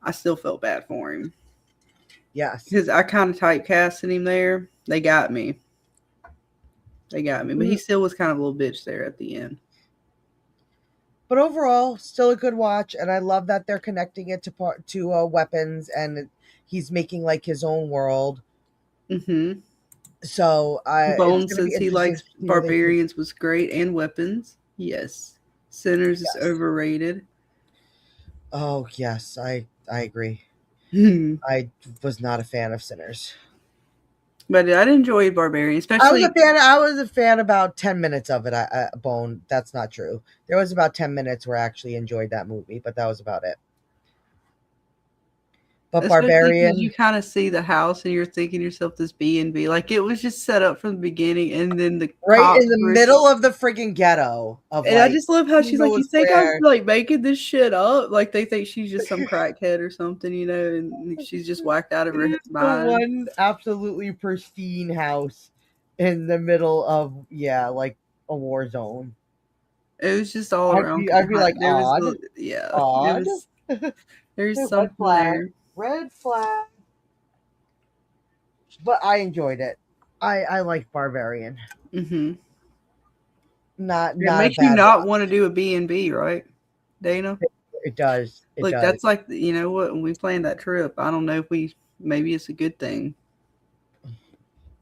I still felt bad for him. Yes, because I kind of typecasted him there. They got me. But he still was kind of a little bitch there at the end. But overall, still a good watch, and I love that they're connecting it to weapons, and he's making like his own world. Mm-hmm. So Bones says he likes barbarians was great and weapons. Yes, Sinners is overrated. Oh yes, I agree. I was not a fan of Sinners. But I enjoyed Barbarian, especially. I was a fan about 10 minutes of it. Bone, that's not true. There was about 10 minutes where I actually enjoyed that movie, but that was about it. But especially Barbarian, you kind of see the house and you're thinking to yourself this B&B, like it was just set up from the beginning, and then the right in the middle of the freaking ghetto. And I just love how she's like, you think I'm like making this shit up? Like they think she's just some crackhead or something, you know, and she's just whacked out of her mind. One absolutely pristine house in the middle of like a war zone. It was just all around. I'd be like, odd. There's something there. Red flag. But I enjoyed it. I like Barbarian. Mm-hmm. It makes you not want to do a B&B, right, Dana? It does. That's like, you know what, when we planned that trip, I don't know if maybe it's a good thing.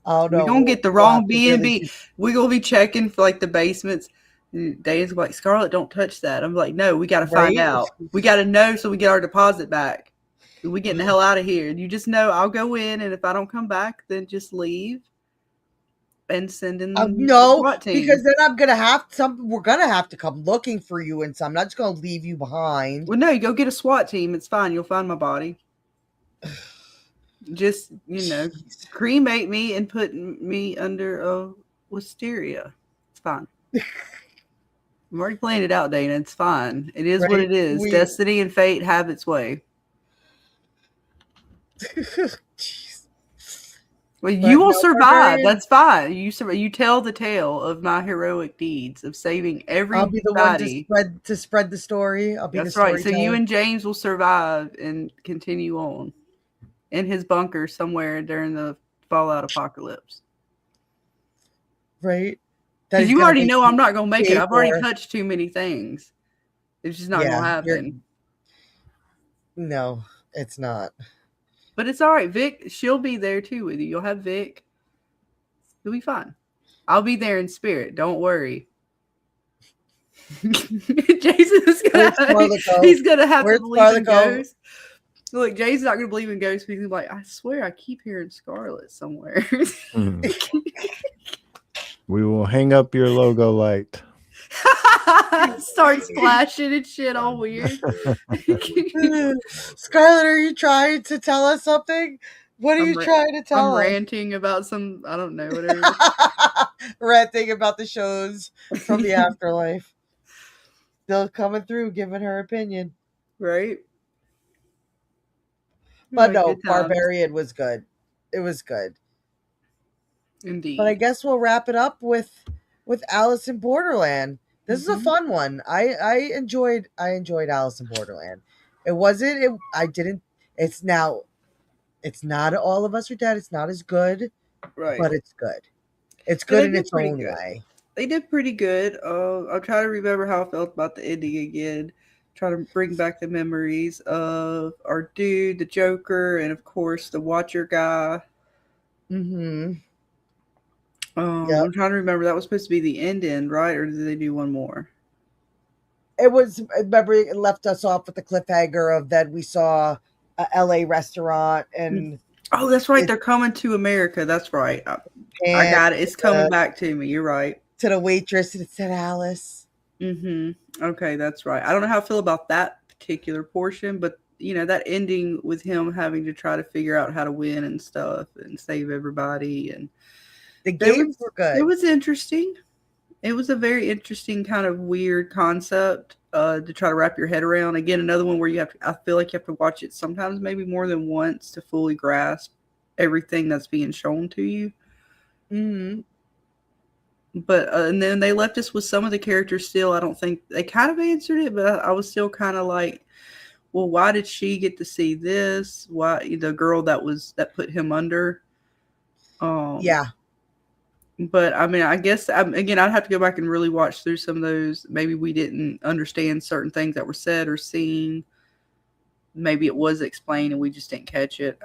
Oh no, we're gonna get the wrong B&B. We're gonna be checking for like the basements. Dana's like, Scarlet, don't touch that. I'm like, no, we gotta find out. We gotta know so we get our deposit back. We getting the hell out of here. You just know I'll go in, and if I don't come back, then just leave and send in the SWAT team. Because then we're gonna have to come looking for you, and so I'm not just gonna leave you behind. Well, no, you go get a SWAT team. It's fine. You'll find my body. Just, cremate me and put me under a wisteria. It's fine. I'm already playing it out, Dana. It's fine. It is what it is. Destiny and fate have its way. Well, you will survive. That's fine. You survive. You tell the tale of my heroic deeds of saving everybody. I'll be the one to spread the story. I'll be That's right. So you and James will survive and continue on in his bunker somewhere during the Fallout apocalypse. Right. Because you already know I'm not going to make it. I've already touched too many things. It's just not going to happen. No, it's not. But it's all right. Vic, she'll be there too with you. You'll have Vic. You'll be fine. I'll be there in spirit. Don't worry. Jason is he's gonna have to believe in ghosts. Look, Jason's not gonna believe in ghosts because he's like, I swear I keep hearing Scarlet somewhere. We will hang up your logo light. Starts flashing and shit all weird. Scarlet, are you trying to tell us something? What are you trying to tell us? I'm ranting about some, I don't know, whatever. Ranting about the shows from the afterlife. Still coming through, giving her opinion. Right? But no, Barbarian was good. It was good. Indeed. But I guess we'll wrap it up with Alice in Borderland. This is a fun one. I enjoyed Alice in Borderland. It's not All of Us Are Dead. It's not as good. Right. But it's good. It's good in its own way. They did pretty good. I'll try to remember how I felt about the ending again. Try to bring back the memories of our dude, the Joker, and of course the Watcher guy. Mm-hmm. Yep. I'm trying to remember. That was supposed to be the end, right? Or did they do one more? It was, remember, it left us off with the cliffhanger of then we saw a LA restaurant and Oh, that's right. They're coming to America. That's right. I got it. It's coming back to me. You're right. To the waitress, and it said Alice. Okay, that's right. I don't know how I feel about that particular portion, but that ending with him having to try to figure out how to win and stuff and save everybody, and the games were good. It was interesting. It was a very interesting kind of weird concept to try to wrap your head around. Again, another one where I feel like you have to watch it sometimes maybe more than once to fully grasp everything that's being shown to you. But and then they left us with some of the characters still. I don't think they kind of answered it, but I was still kind of like, well, why did she get to see this? Why the girl that put him under? Yeah. But I mean, I guess again, I'd have to go back and really watch through some of those. Maybe we didn't understand certain things that were said or seen. Maybe it was explained and we just didn't catch it.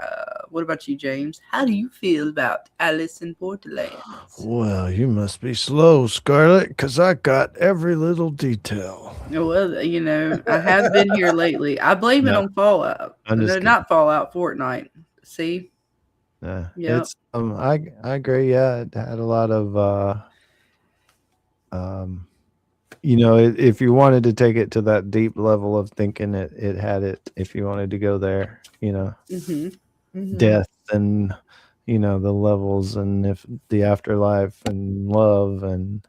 What about you, James? How do you feel about Alice in Borderlands? Well, you must be slow, Scarlet, because I got every little detail. Well, I have been here lately. I blame it on Fallout. No, not Fallout, Fortnite. See? Yeah. It's I agree. Yeah, it had a lot of if you wanted to take it to that deep level of thinking, it had it. If you wanted to go there, death and the levels and if the afterlife and love and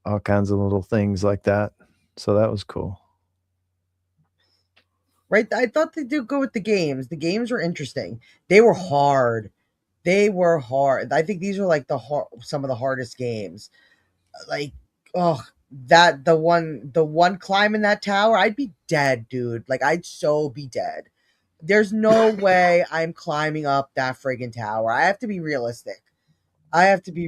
all kinds of little things like that. So that was cool. Right, I thought they did go with the games. The games were interesting. They were hard. I think these were like some of the hardest games. Like, the one climb in that tower, I'd be dead, dude. Like, I'd so be dead. There's no way I'm climbing up that friggin' tower. I have to be realistic. Unless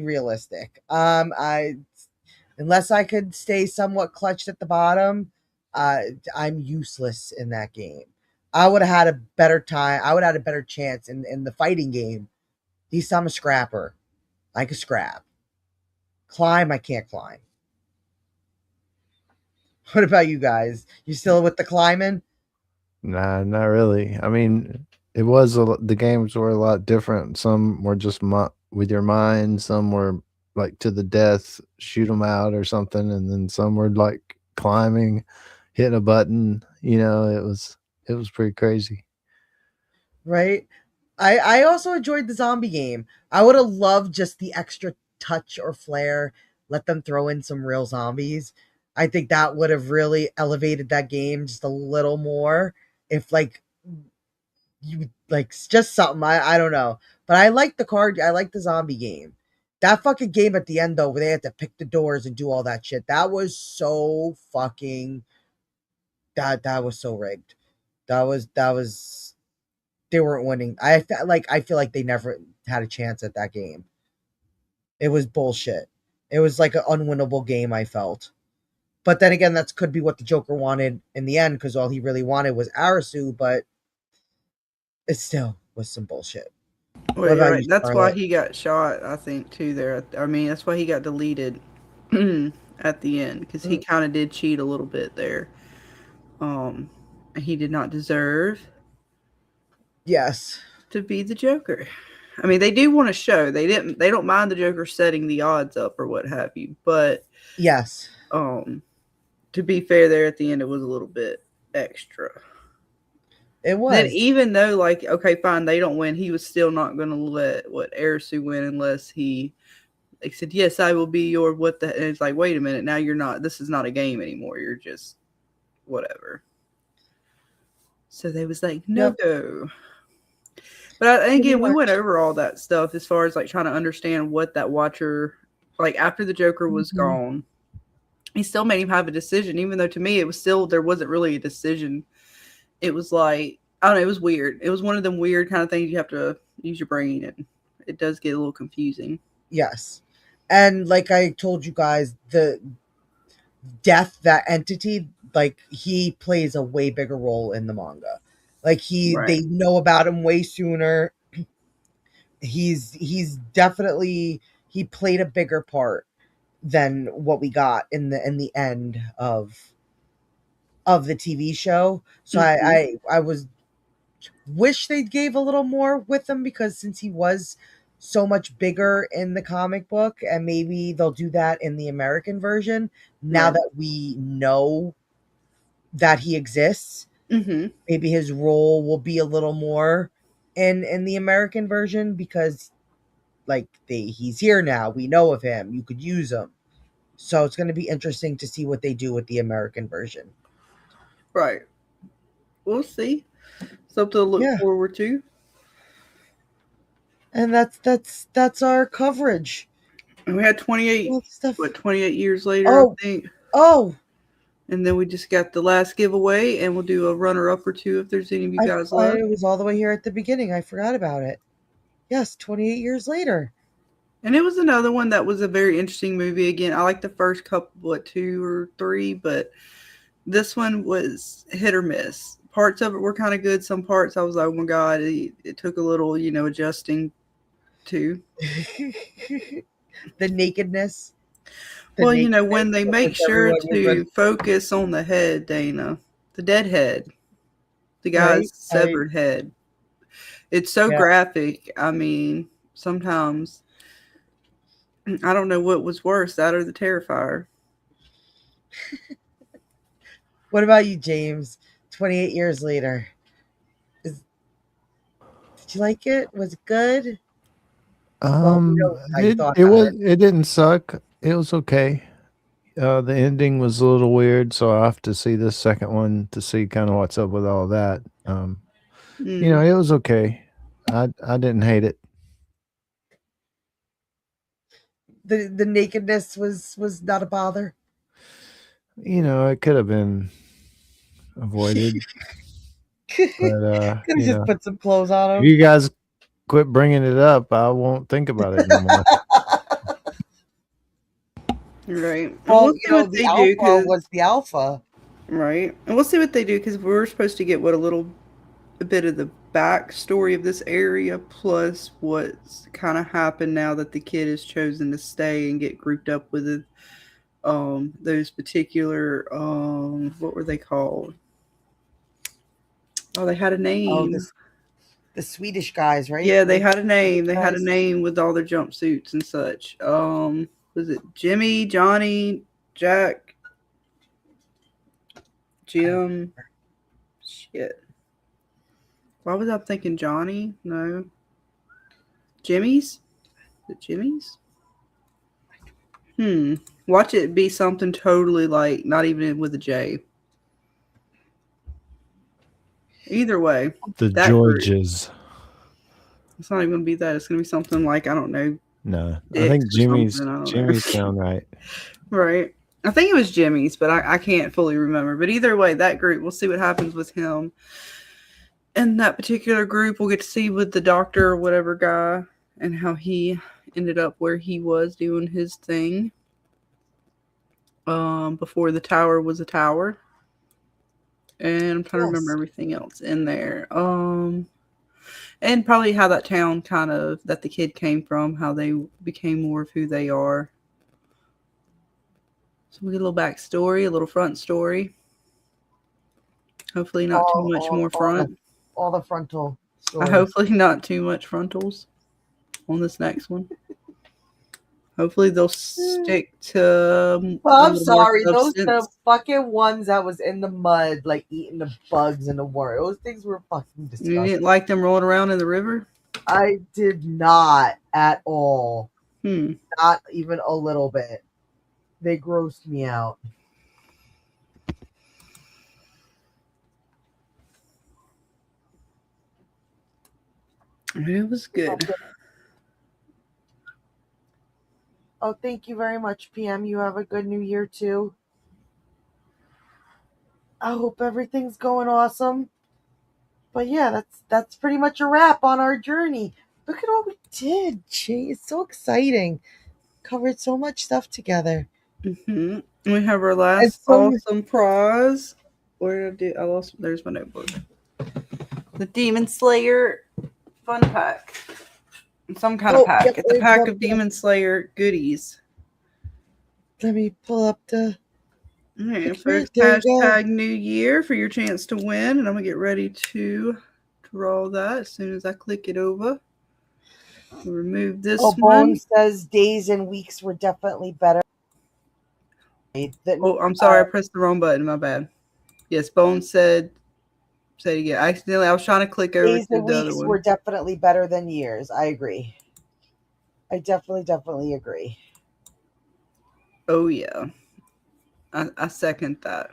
I could stay somewhat clutched at the bottom, I'm useless in that game. I would have had a better time. I would have had a better chance in the fighting game. At least I'm a scrapper. I can scrap. Climb, I can't climb. What about you guys? You still with the climbing? Nah, not really. I mean, the games were a lot different. Some were just with your mind. Some were like to the death, shoot them out or something, and then some were like climbing, hitting a button. It was pretty crazy. Right. I also enjoyed the zombie game. I would have loved just the extra touch or flair. Let them throw in some real zombies. I think that would have really elevated that game just a little more. If you just something, I don't know. But I like the zombie game. That fucking game at the end though, where they had to pick the doors and do all that shit. That was so fucking that was so rigged. That was they weren't winning. I feel like they never had a chance at that game. It was bullshit. It was like an unwinnable game, I felt. But then again, that could be what the Joker wanted in the end, because all he really wanted was Arisu, but it still was some bullshit. Well, right. That's why he got shot, I think, too, there. I mean, that's why he got deleted at the end, because he kind of did cheat a little bit there. He did not deserve to be the Joker. I mean, they do want to show. They don't mind the Joker setting the odds up or what have you, but yes. To be fair, there at the end, it was a little bit extra. It was. Then even though, okay, fine, they don't win, he was still not going to let Arisu win unless he said, yes, I will be your what the. And it's like, wait a minute, now you're not. This is not a game anymore. You're just whatever. So they was like, no go. But again, we went over all that stuff as far as trying to understand what that Watcher, after the Joker was gone. He still made him have a decision, even though to me there wasn't really a decision. It was I don't know, it was weird. It was one of them weird kind of things you have to use your brain, and it does get a little confusing. Yes. And like I told you guys, the death, that entity, he plays a way bigger role in the manga. They know about him way sooner. He's definitely, he played a bigger part than what we got in the end of the TV show. So I was wish they gave a little more with him, because since he was so much bigger in the comic book, and maybe they'll do that in the American version now Right. that we know that he exists. Mm-hmm. Maybe his role will be a little more in the American version, because like he's here now, we know of him, you could use him. So it's going to be interesting to see what they do with the American version. Right. We'll see. Something to look Yeah. forward to. And that's our coverage. And we had 28 Well, stuff. 28 years later, Oh. I think. Oh, And then we just got the last giveaway, and we'll do a runner-up or two if there's any of you guys left. it was all the way here at the beginning. I forgot about it. Yes, 28 years later. And it was another one that was a very interesting movie. Again, I like the first couple, 2 or 3, but this one was hit or miss. Parts of it were kind of good. Some parts I was like, oh my God, it took a little, adjusting to. The nakedness. Well, when they make sure to focus on the head, Dana, the dead head, the guy's severed head. It's so graphic. I mean, sometimes I don't know what was worse, that or the Terrifier. What about you, James? 28 years later. Did you like it? Was it good? It didn't suck. It was okay. The ending was a little weird, so I have to see this second one to see kind of what's up with all that. It was okay. I didn't hate it. The nakedness was not a bother. It could have been avoided. But could have just put some clothes on him. If you guys quit bringing it up, I won't think about it anymore. Right. Well, the alpha was the alpha. Right. And we'll see what they do, because we're supposed to get a bit of the backstory of this area, plus what's kind of happened now that the kid has chosen to stay and get grouped up with those particular what were they called? Oh, they had a name. Oh, the Swedish guys, right? Yeah, they had a name. They had a name with all their jumpsuits and such. Was it Jimmy, Johnny, Jack, Jim? Shit. Why was I thinking Johnny? No. Jimmy's? Is it Jimmy's? Watch it be something totally like not even with a J. Either way. The Georges. Group, it's not even going to be that. It's going to be something like, I don't know. No, I think Jimmy's sound right. Right. I think it was Jimmy's, but I can't fully remember. But either way, that group, we'll see what happens with him. And that particular group, we'll get to see with the doctor or whatever guy and how he ended up where he was doing his thing. Before the tower was a tower. And I'm trying to remember everything else in there. And probably how that town that the kid came from, how they became more of who they are. So we get a little backstory, a little front story. Hopefully not too much more front. All the frontal stories. Hopefully not too much frontals on this next one. Hopefully they'll stick to. Well, I'm sorry, those the fucking ones that was in the mud, like eating the bugs in the water. Those things were fucking disgusting. You didn't like them rolling around in the river? I did not at all. Not even a little bit. They grossed me out. It was good. Okay. Oh, thank you very much, PM. You have a good new year, too. I hope everything's going awesome. But yeah, that's pretty much a wrap on our journey. Look at all we did, Jay. It's so exciting. Covered so much stuff together. We have our last awesome prize. Where did I lost? There's my notebook. The Demon Slayer Fun Pack. Some kind of pack. yep, It's a let me pack pull of up Demon Slayer goodies. Let me pull up the. All right, There first you go. hashtag New Year for your chance to win, and I'm gonna get ready to draw that as soon as I click it over. Remove this Oh, one. Bone says days and weeks were definitely better. Oh, I'm sorry, I pressed the wrong button. My bad. Yes, Bone said. Say it again. Accidentally, I was trying to click over Days to and the other weeks one. were definitely better than years. I agree. I definitely agree. Oh yeah, I second that.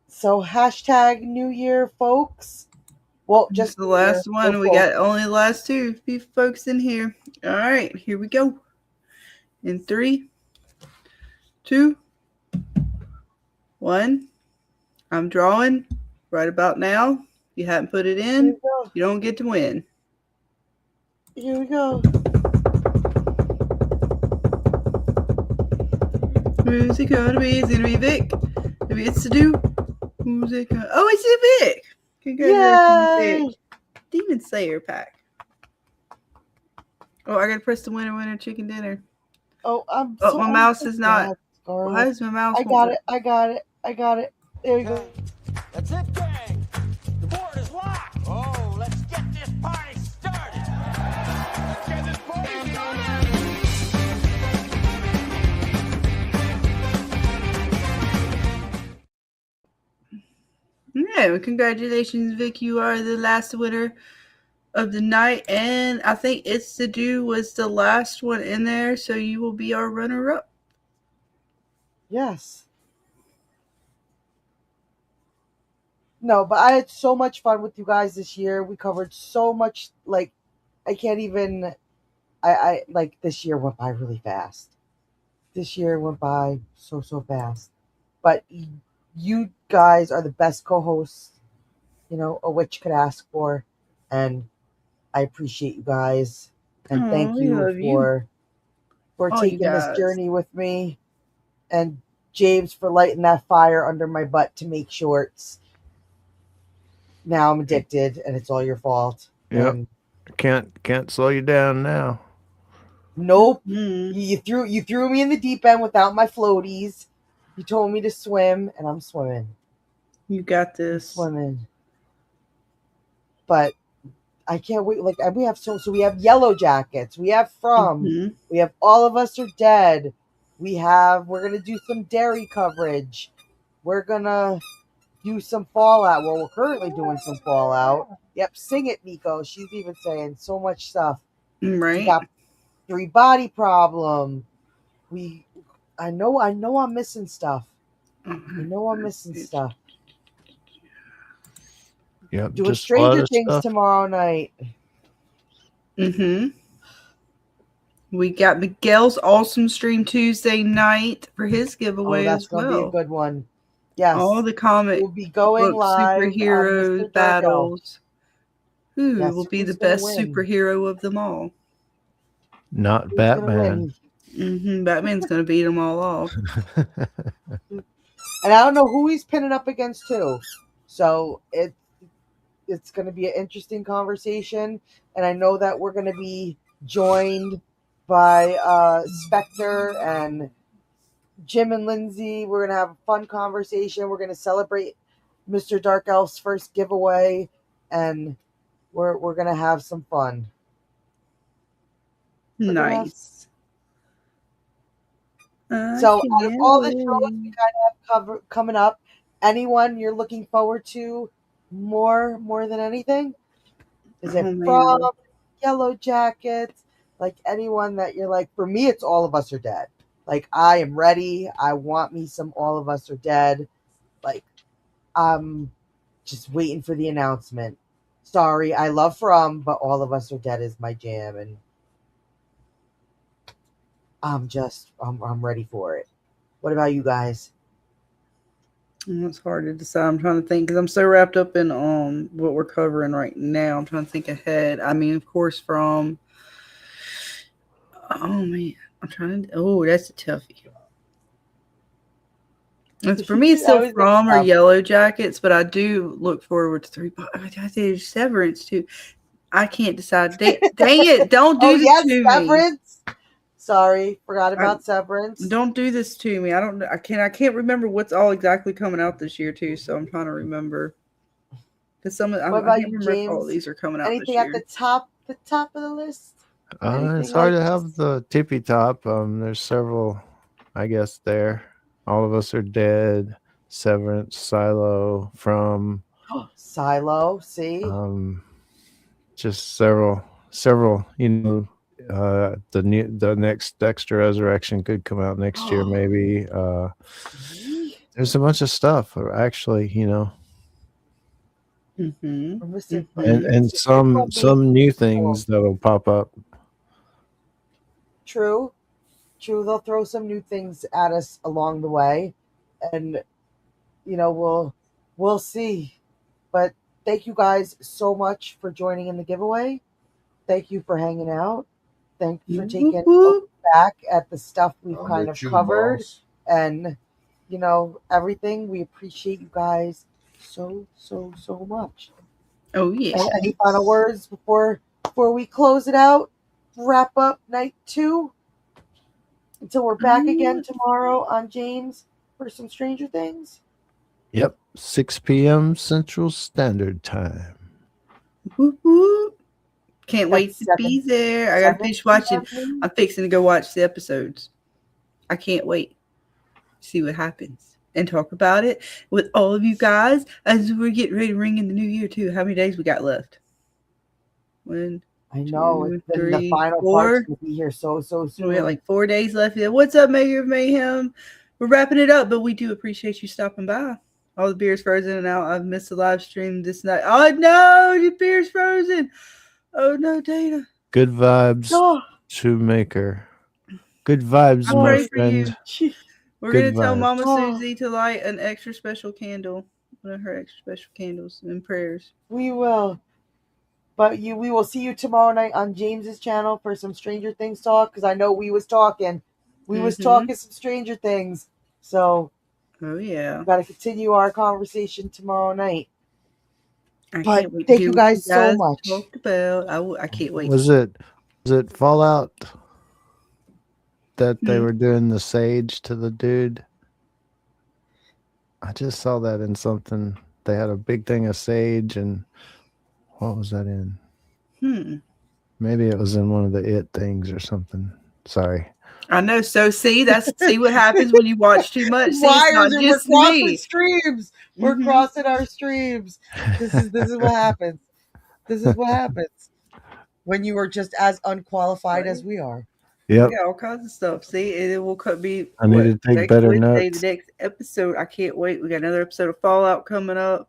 So hashtag New Year, folks. Well, Just just the New Year, last no one. We folks. got only the last two folks in here. All right, here we go. In 3, 2, 1. I'm drawing right about now. If you haven't put it Here in, we go. you don't get to win. Here we go. Who's it gonna be? Is it gonna be Vic? Maybe it's to do. Who's it gonna? Oh, it's Vic! Congratulations, Yay! Vic. Demon Slayer pack. Oh, I gotta press the winner chicken dinner. Oh, My mouse is not. glad, Scarlet. Why is my mouse? I got it. There you go. That's it, gang. The board is locked. Oh, let's get this party started. Let's get this party started. Yeah, well, congratulations, Vic. You are the last winner of the night, and I think It's to Do was the last one in there, so you will be our runner-up. Yes. No, but I had so much fun with you guys this year. We covered so much. Like, I can't even. I like this year went by really fast. This year went by so fast. But you guys are the best co-hosts, a witch could ask for, and I appreciate you guys, and thank we you love for you taking this guys. journey with me, and James for lighting that fire under my butt to make shorts. Now I'm addicted, and it's all your fault. Yep. And Can't slow you down now. nope. Mm. You threw me in the deep end without my floaties. You told me to swim, and I'm swimming. You got this. Swimming. But I can't wait. Like we have so we have Yellow Jackets. We have From. Mhm. We have All of Us Are Dead. We're gonna do some dairy coverage. We're gonna do some Fallout. Well, we're currently doing some Fallout. Yep, sing it, Nico. She's even saying so much stuff. Right. We got 3 Body Problem. I know I'm missing stuff. I know I'm missing stuff. Yep. Doing just Stranger other Things stuff. tomorrow night. Mm-hmm. We got Miguel's Awesome Stream Tuesday night for his giveaway That's as gonna well. be a good one. Yes. All the comic We'll be going book live on superhero Mr. Darce'lph. battles. Who Yes, will be who's the gonna best win? superhero of them all? Not Who's gonna Batman. win? Batman's going to beat them all off. And I don't know who he's pinning up against too. So it's going to be an interesting conversation. And I know that we're going to be joined by Spectre and Jim and Lindsay. We're going to have a fun conversation. We're going to celebrate Mr. Darce'lph's first giveaway, and we're going to have some fun. Nice. So out of all the shows we kind of have coming up, anyone you're looking forward to more than anything? Is it From, Yellow Jackets? Like anyone that you're like, for me, it's All of Us Are Dead. Like I am ready. I want me some All of Us Are Dead. Like I'm just waiting for the announcement. Sorry, I love From, but All of Us Are Dead is my jam, and I'm ready for it. What about you guys? It's hard to decide. I'm trying to think because I'm so wrapped up in what we're covering right now. I'm trying to think ahead. I mean, of course, From. Oh man, I'm trying to. Oh, that's a toughie. It's for me. It's still From or Yellow Jackets, but I do look forward to I did Severance too. I can't decide. Dang it! Don't do Oh this yes, to me. Severance. Sorry, forgot about Severance. Don't do this to me. I can't remember what's all exactly coming out this year too. So I'm trying to remember. Because I What about can't you, remember if all James? these are coming out Anything this at year. the top of the list? It's hard to have the tippy top. There's several, I guess, there. All of Us Are Dead, Severance, Silo, From. Silo, see? Just several, you know, the next Dexter Resurrection could come out next year, maybe. There's a bunch of stuff, actually, you know. And some new things that'll pop up. True. They'll throw some new things at us along the way, and you know we'll see. But thank you guys so much for joining in the giveaway. Thank you for hanging out. Thank you for taking a look back at the stuff we've kind of covered, and you know everything. We appreciate you guys so much. Oh yeah. Any final words before we close it out? Wrap up night 2 until we're back again tomorrow on James for some Stranger Things. Yep, 6 p.m. Central Standard Time. Can't wait to be there. I gotta finish watching. I'm fixing to go watch the episodes. I can't wait. See what happens and talk about it with all of you guys as we're getting ready to ring in the new year too. How many days we got left? I know. 2, the 3, final 4. parts will be here so soon. We got like 4 days left. What's up, Mayor of Mayhem? We're wrapping it up, but we do appreciate you stopping by. All the beer's frozen and out. I've missed the live stream this night. Oh no, the beer's frozen. Oh no, Dana. Good vibes to Maker. Good vibes, my friend. We're going to tell Mama Susie to light an extra special candle. One of her extra special candles and prayers. We will. But we will see you tomorrow night on James's channel for some Stranger Things talk, because I know we was talking. We was talking some Stranger Things. So yeah. We got to continue our conversation tomorrow night. But thank you guys so much. Talked about. I can't wait. Was it Fallout that they were doing the sage to the dude? I just saw that in something. They had a big thing of sage, and what was that in? Maybe it was in one of the It things or something. Sorry. I know. So see what happens when you watch too much. See, we're crossing streams. We're crossing our streams. This is what happens. This is what happens when you are just as unqualified as we are. Yep. Yeah, all kinds of stuff. See, it will be. I need to take better notes. The next episode, I can't wait. We got another episode of Fallout coming up.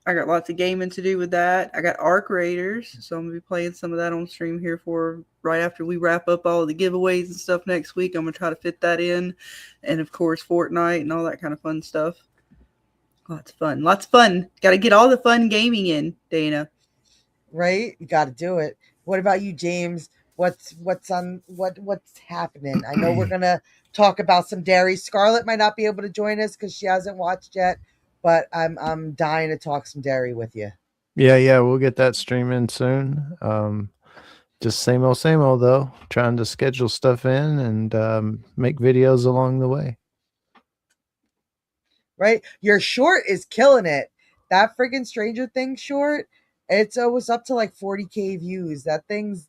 I got lots of gaming to do with that. I got Arc Raiders, so I'm gonna be playing some of that on stream here for right after we wrap up all of the giveaways and stuff next week. I'm gonna try to fit that in, and of course Fortnite and all that kind of fun stuff. Lots of fun. Got to get all the fun gaming in, Dana. Right? You got to do it. What about you, James? What's happening? I know we're gonna talk about some dairy. Scarlet might not be able to join us because she hasn't watched yet, but I'm dying to talk some dairy with you. Yeah, we'll get that stream in soon. Just same old though. Trying to schedule stuff in and make videos along the way. Right? Your short is killing it. That friggin' Stranger Things short, it was up to like 40K views. That thing's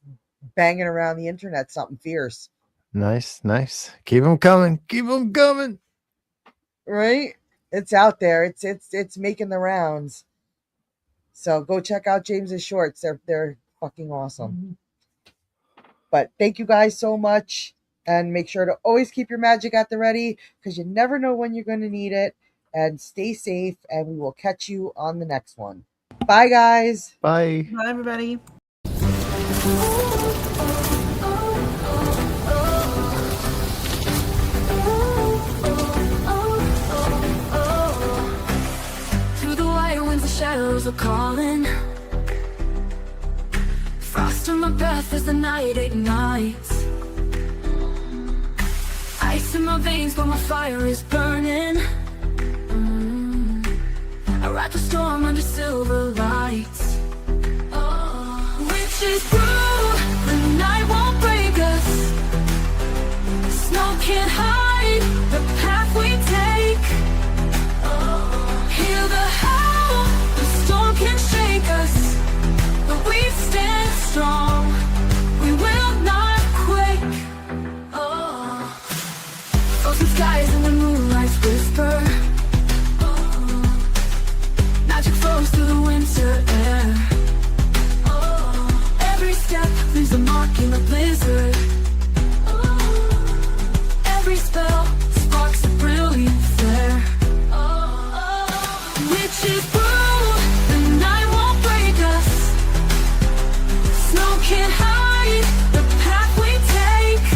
banging around the internet, something fierce. Nice. Keep them coming. Right? It's out there. It's making the rounds. So go check out James's shorts. They're fucking awesome. But thank you guys so much, and make sure to always keep your magic at the ready, because you never know when you're going to need it. And stay safe, and we will catch you on the next one. Bye, guys. Bye. Bye, everybody. Through the wire winds, the shadows are calling. Frost in my breath as the night ignites. Ice in my veins, but my fire is burning. I ride the storm under silver lights. Oh. Witches brew, the night won't break us. Snow can't hide the path we take. Hear the howl, the storm can shake us, but we stand strong, we will not quake. Frozen skies and the moonlight's whisper. Magic flows through the winter air. Every step leaves a mark in the blizzard. Every spell sparks a brilliant flare. Witches brew, the night won't break us. Snow can't hide the path we take.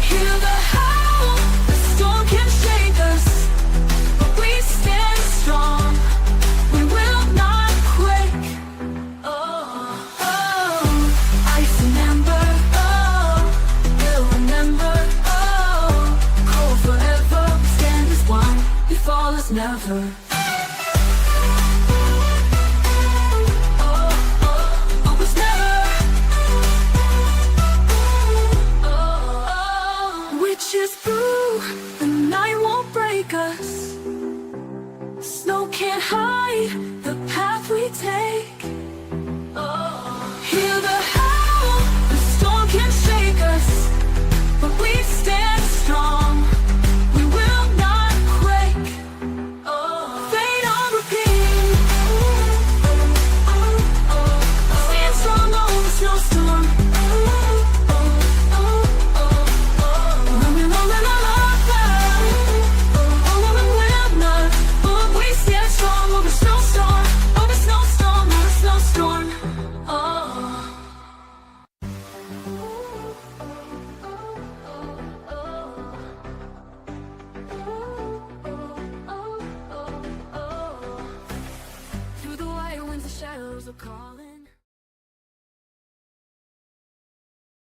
Hear the howl, the storm can shake us, but we stand strong, we will not quake. Ice and ember, we'll remember. Cold forever, stand as one, we fall as never. Always never. Witches brew, the night won't break us. Snow can't hide the path we take. Hear the howl, the storm can shake us, but we stand strong, we will not quake. Fate on repeat. Stand strong on the snowstorm. Rolling, rolling on our cloud. We will not. We stand strong over snowstorm, over snowstorm, over snowstorm. Through the wire winds, the shadows are calling.